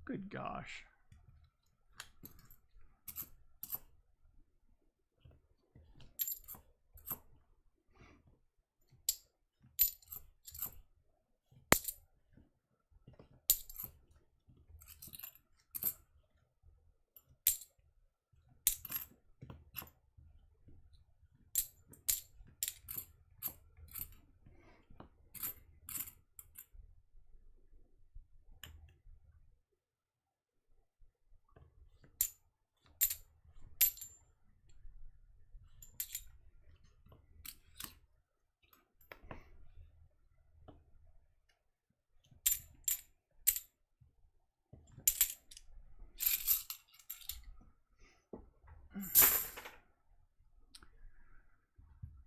Good gosh.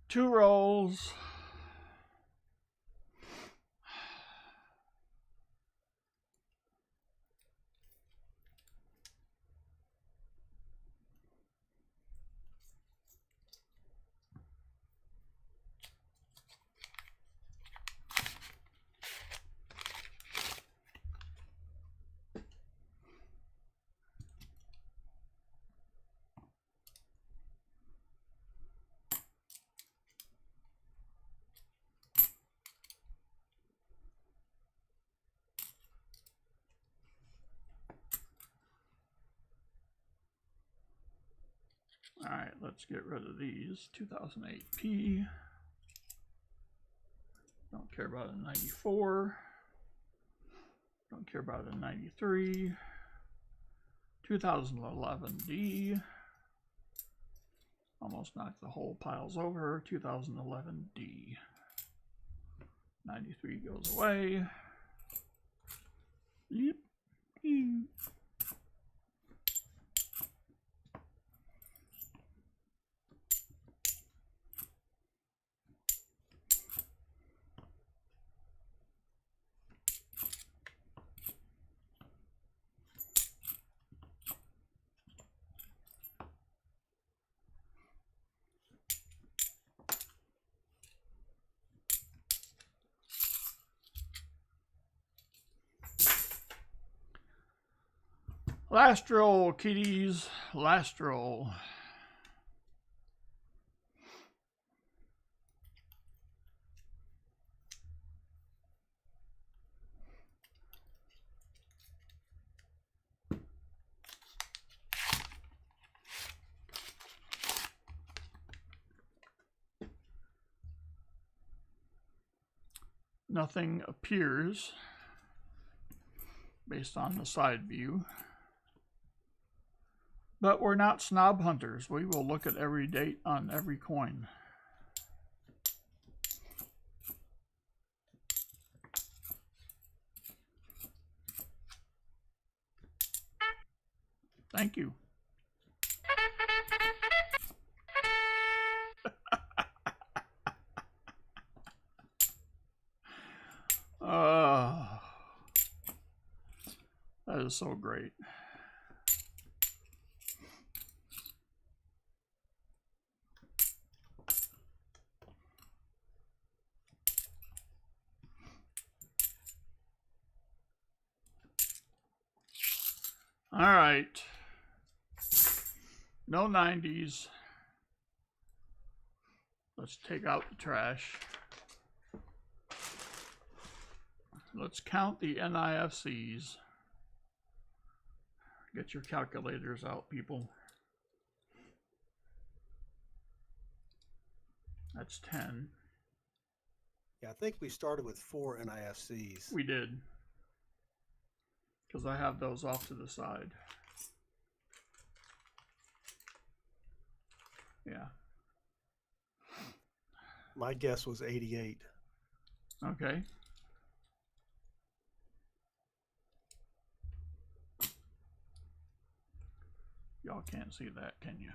Two rolls. Alright, let's get rid of these. 2008P. Don't care about a 94. Don't care about a 93. 2011D. Almost knocked the whole piles over. 2011D. 93 goes away. Yep. Last roll, kiddies. Last roll. Nothing appears based on the side view. But we're not snob hunters. We will look at every date on every coin. Thank you. That is so great. All right. No 90s. Let's take out the trash. Let's count the NIFCs. Get your calculators out, people. That's 10. Yeah, I think we started with 4 NIFCs. We did. Because I have those off to the side. Yeah. My guess was 88. Okay. Y'all can't see that, can you?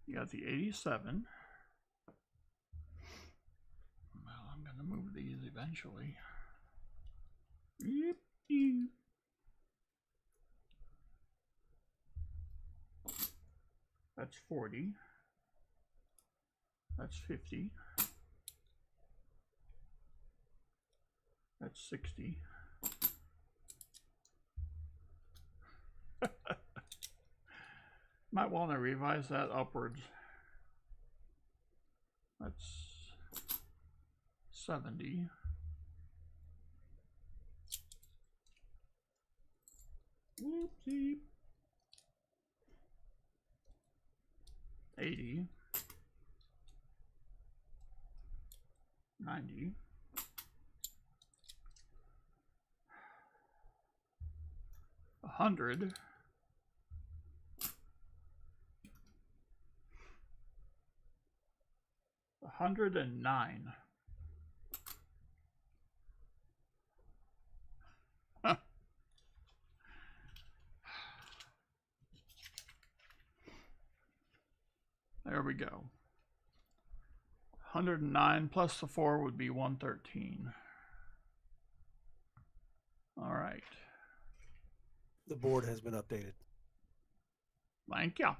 You got the 87. Well, I'm going to move these eventually. Yep. That's 40. That's 50. That's 60. Might want to revise that upwards. That's 70. Whoopsie. 80. 90. 100. 109. Huh. There we go. 109 plus the 4 would be 113. All right. The board has been updated. Thank you.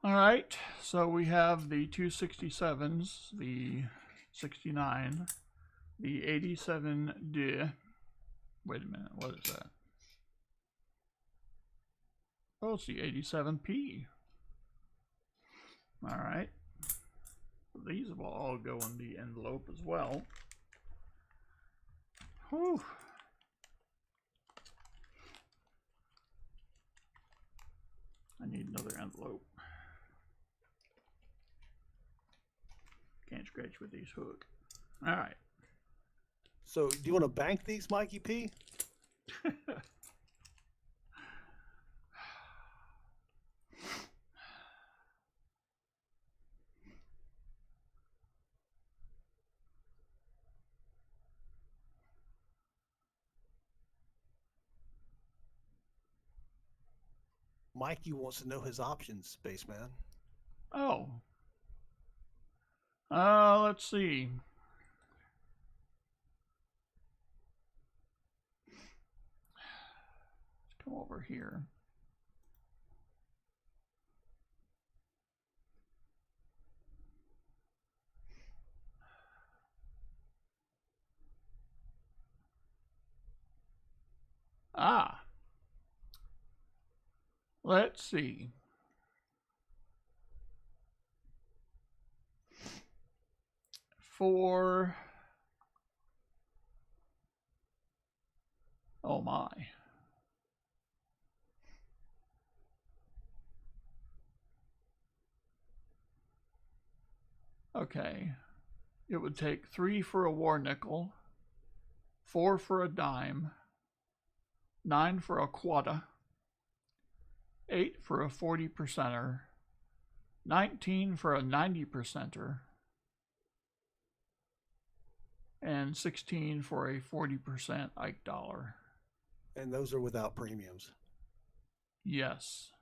All right, so we have the 267s, the 69, the 87D. Wait a minute, what is that? Oh, it's the 87P. All right. These will all go in the envelope as well. Whew. I need another envelope. Can't scratch with these hooks. All right. So, do you want to bank these, Mikey P? Mikey wants to know his options, Spaceman. Oh. Let's see. Let's come over here. Ah. Let's see. For... Oh my. Okay. It would take 3 for a war nickel, 4 for a dime, 9 for a quatta, 8 for a 40%er, 19 for a 90%er, and 16 for a 40% Ike dollar. And those are without premiums. Yes.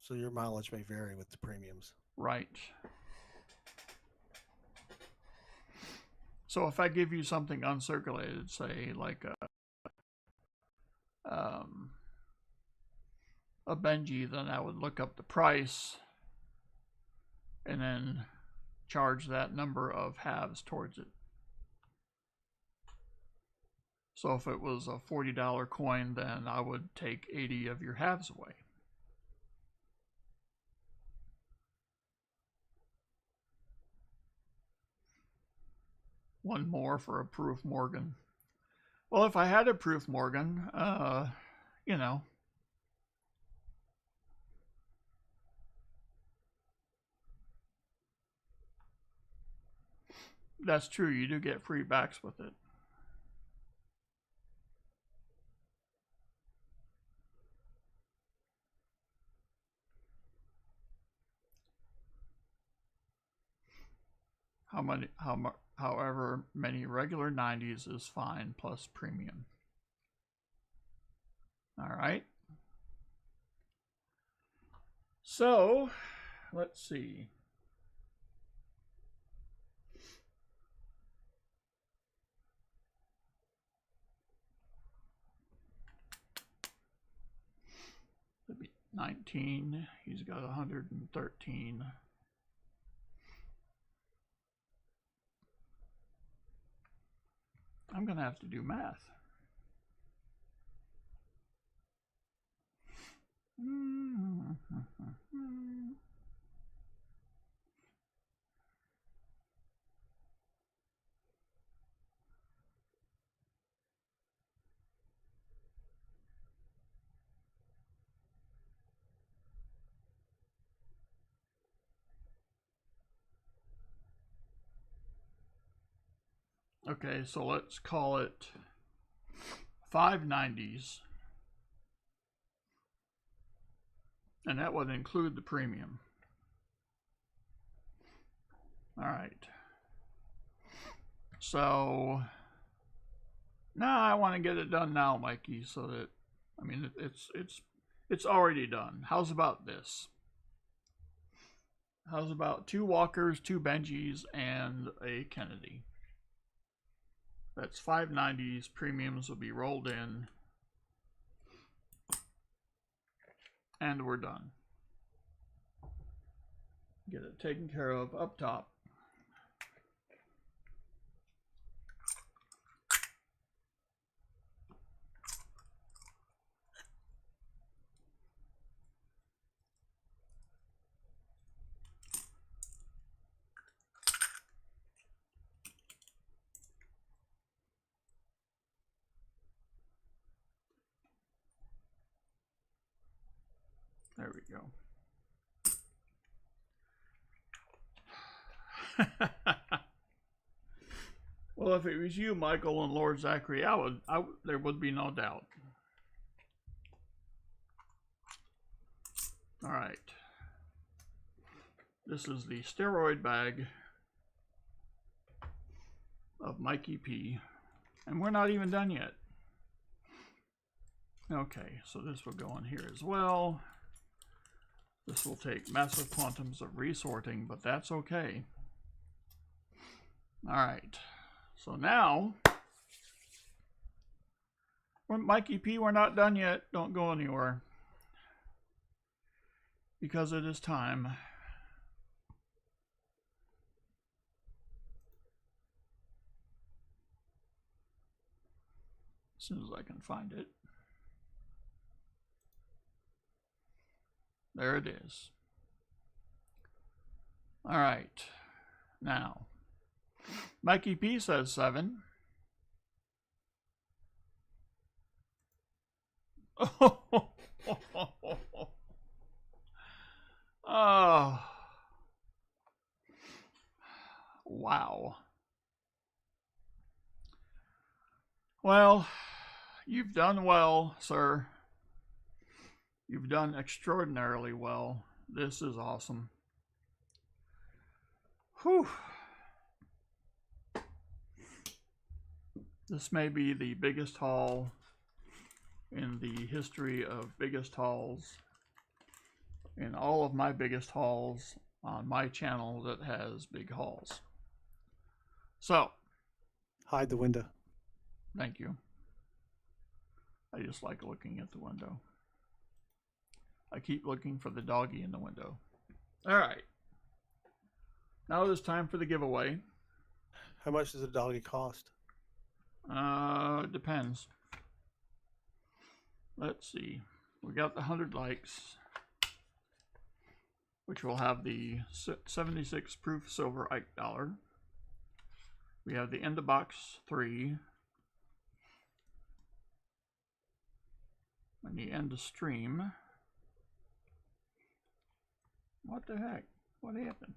So your mileage may vary with the premiums. Right. So if I give you something uncirculated, say like a Benji, then I would look up the price and then charge that number of halves towards it. So if it was a $40 coin, then I would take 80 of your halves away. One more for a proof Morgan. Well, if I had a proof Morgan, you know. That's true, you do get free backs with it. However many regular 90s is fine plus premium. All right. So, let's see. That'd be 19. He's got 113. I'm going to have to do math. Okay, so let's call it 590s. And that would include the premium. All right. So now I want to get it done now, Mikey, so that, I mean, it's already done. How's about this? How's about 2 Walkers, 2 Benjis, and a Kennedy? That's 590s. Premiums will be rolled in. And we're done. Get it taken care of up top. There we go. Well, if it was you, Michael, and Lord Zachary, there would be no doubt. All right. This is the steroid bag of Mikey P. And we're not even done yet. Okay, so this will go in here as well. This will take massive quantums of resorting, but that's okay. All right. So now, Mikey P, we're not done yet. Don't go anywhere. Because it is time. As soon as I can find it. There it is. All right. Now, Mikey P says 7. Oh. Wow. Well, you've done well, sir. You've done extraordinarily well. This is awesome. Whew. This may be the biggest haul in the history of biggest hauls. In all of my biggest hauls on my channel that has big hauls. So. Hide the window. Thank you. I just like looking at the window. I keep looking for the doggy in the window. All right. Now it is time for the giveaway. How much does a doggy cost? It depends. Let's see. We got the 100 likes, which will have the 76 proof silver Ike dollar. We have the end of box 3. And the end of stream. What the heck? What happened?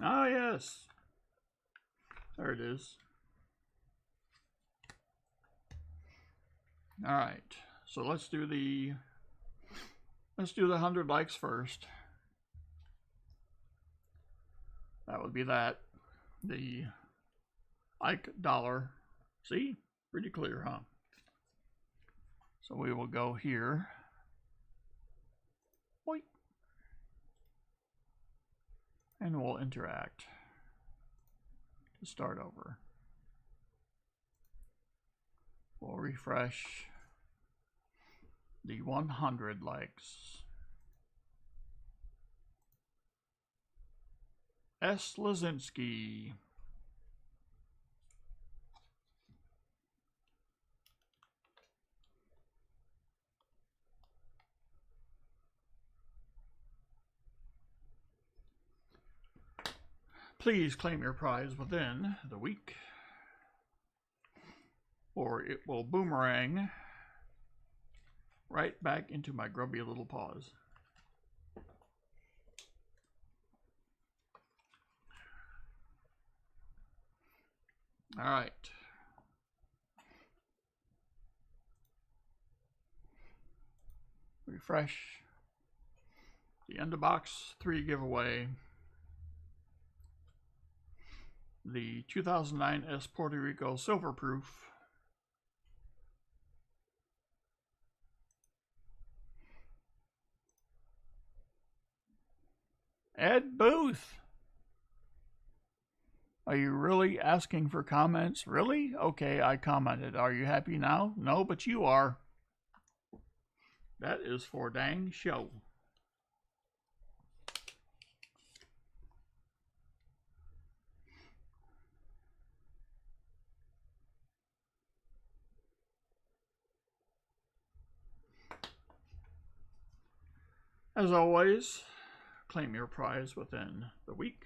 Ah, yes. There it is. All right. So let's do the 100 likes first. That would be that. The Ike dollar. See? Pretty clear, huh? So we will go here. Boink. And we'll interact to start over. We'll refresh the 100 likes. S. Lazinski. Please claim your prize within the week, or it will boomerang right back into my grubby little paws. All right. Refresh. The end of box 3 giveaway. The 2009 S Puerto Rico Silver Proof. Ed Booth. Are you really asking for comments? Really? Okay, I commented. Are you happy now? No, but you are. That is for dang show. As always, claim your prize within the week,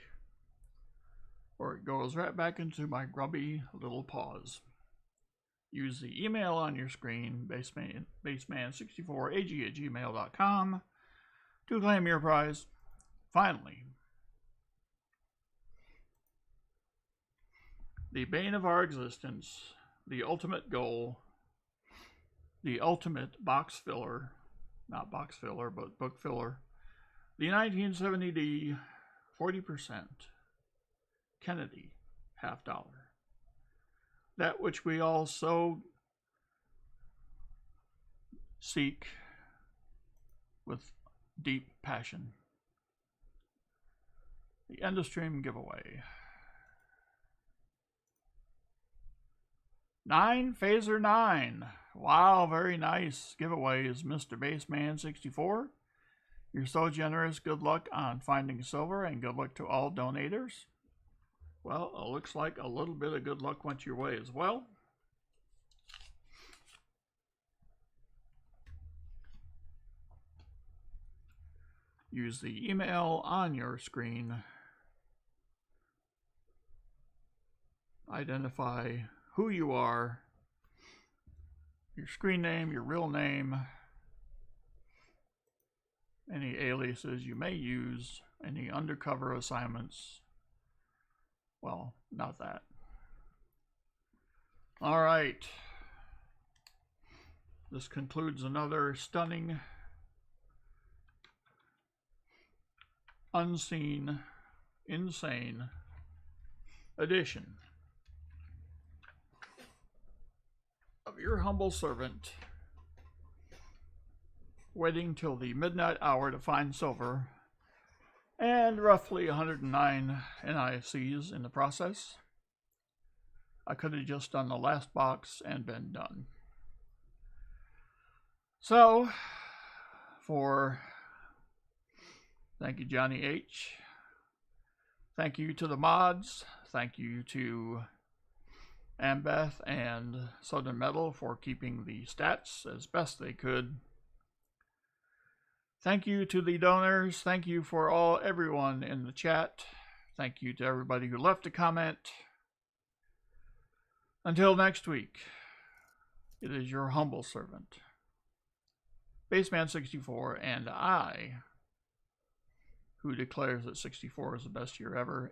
or it goes right back into my grubby little paws. Use the email on your screen, baseman64ag@gmail.com, to claim your prize. Finally, the bane of our existence, the ultimate goal, the ultimate box filler, not box filler, but book filler, the 1970D 40% Kennedy $50. That which we all so seek with deep passion. The end of stream giveaway. 9 Phaser 9. Wow, very nice giveaway is Mr. Baseman64. You're so generous. Good luck on finding silver, and good luck to all donators. Well, it looks like a little bit of good luck went your way as well. Use the email on your screen. Identify who you are, your screen name, your real name, any aliases you may use, any undercover assignments. Well, not that. All right. This concludes another stunning, unseen, insane edition of your humble servant, waiting till the midnight hour to find silver, and roughly 109 NICs in the process. I could have just done the last box and been done. So, thank you, Johnny H. Thank you to the mods. Thank you to Ambeth and Southern Metal for keeping the stats as best they could. Thank you to the donors. Thank you for everyone in the chat. Thank you to everybody who left a comment. Until next week, it is your humble servant, Baseman64, and I, who declares that 64 is the best year ever.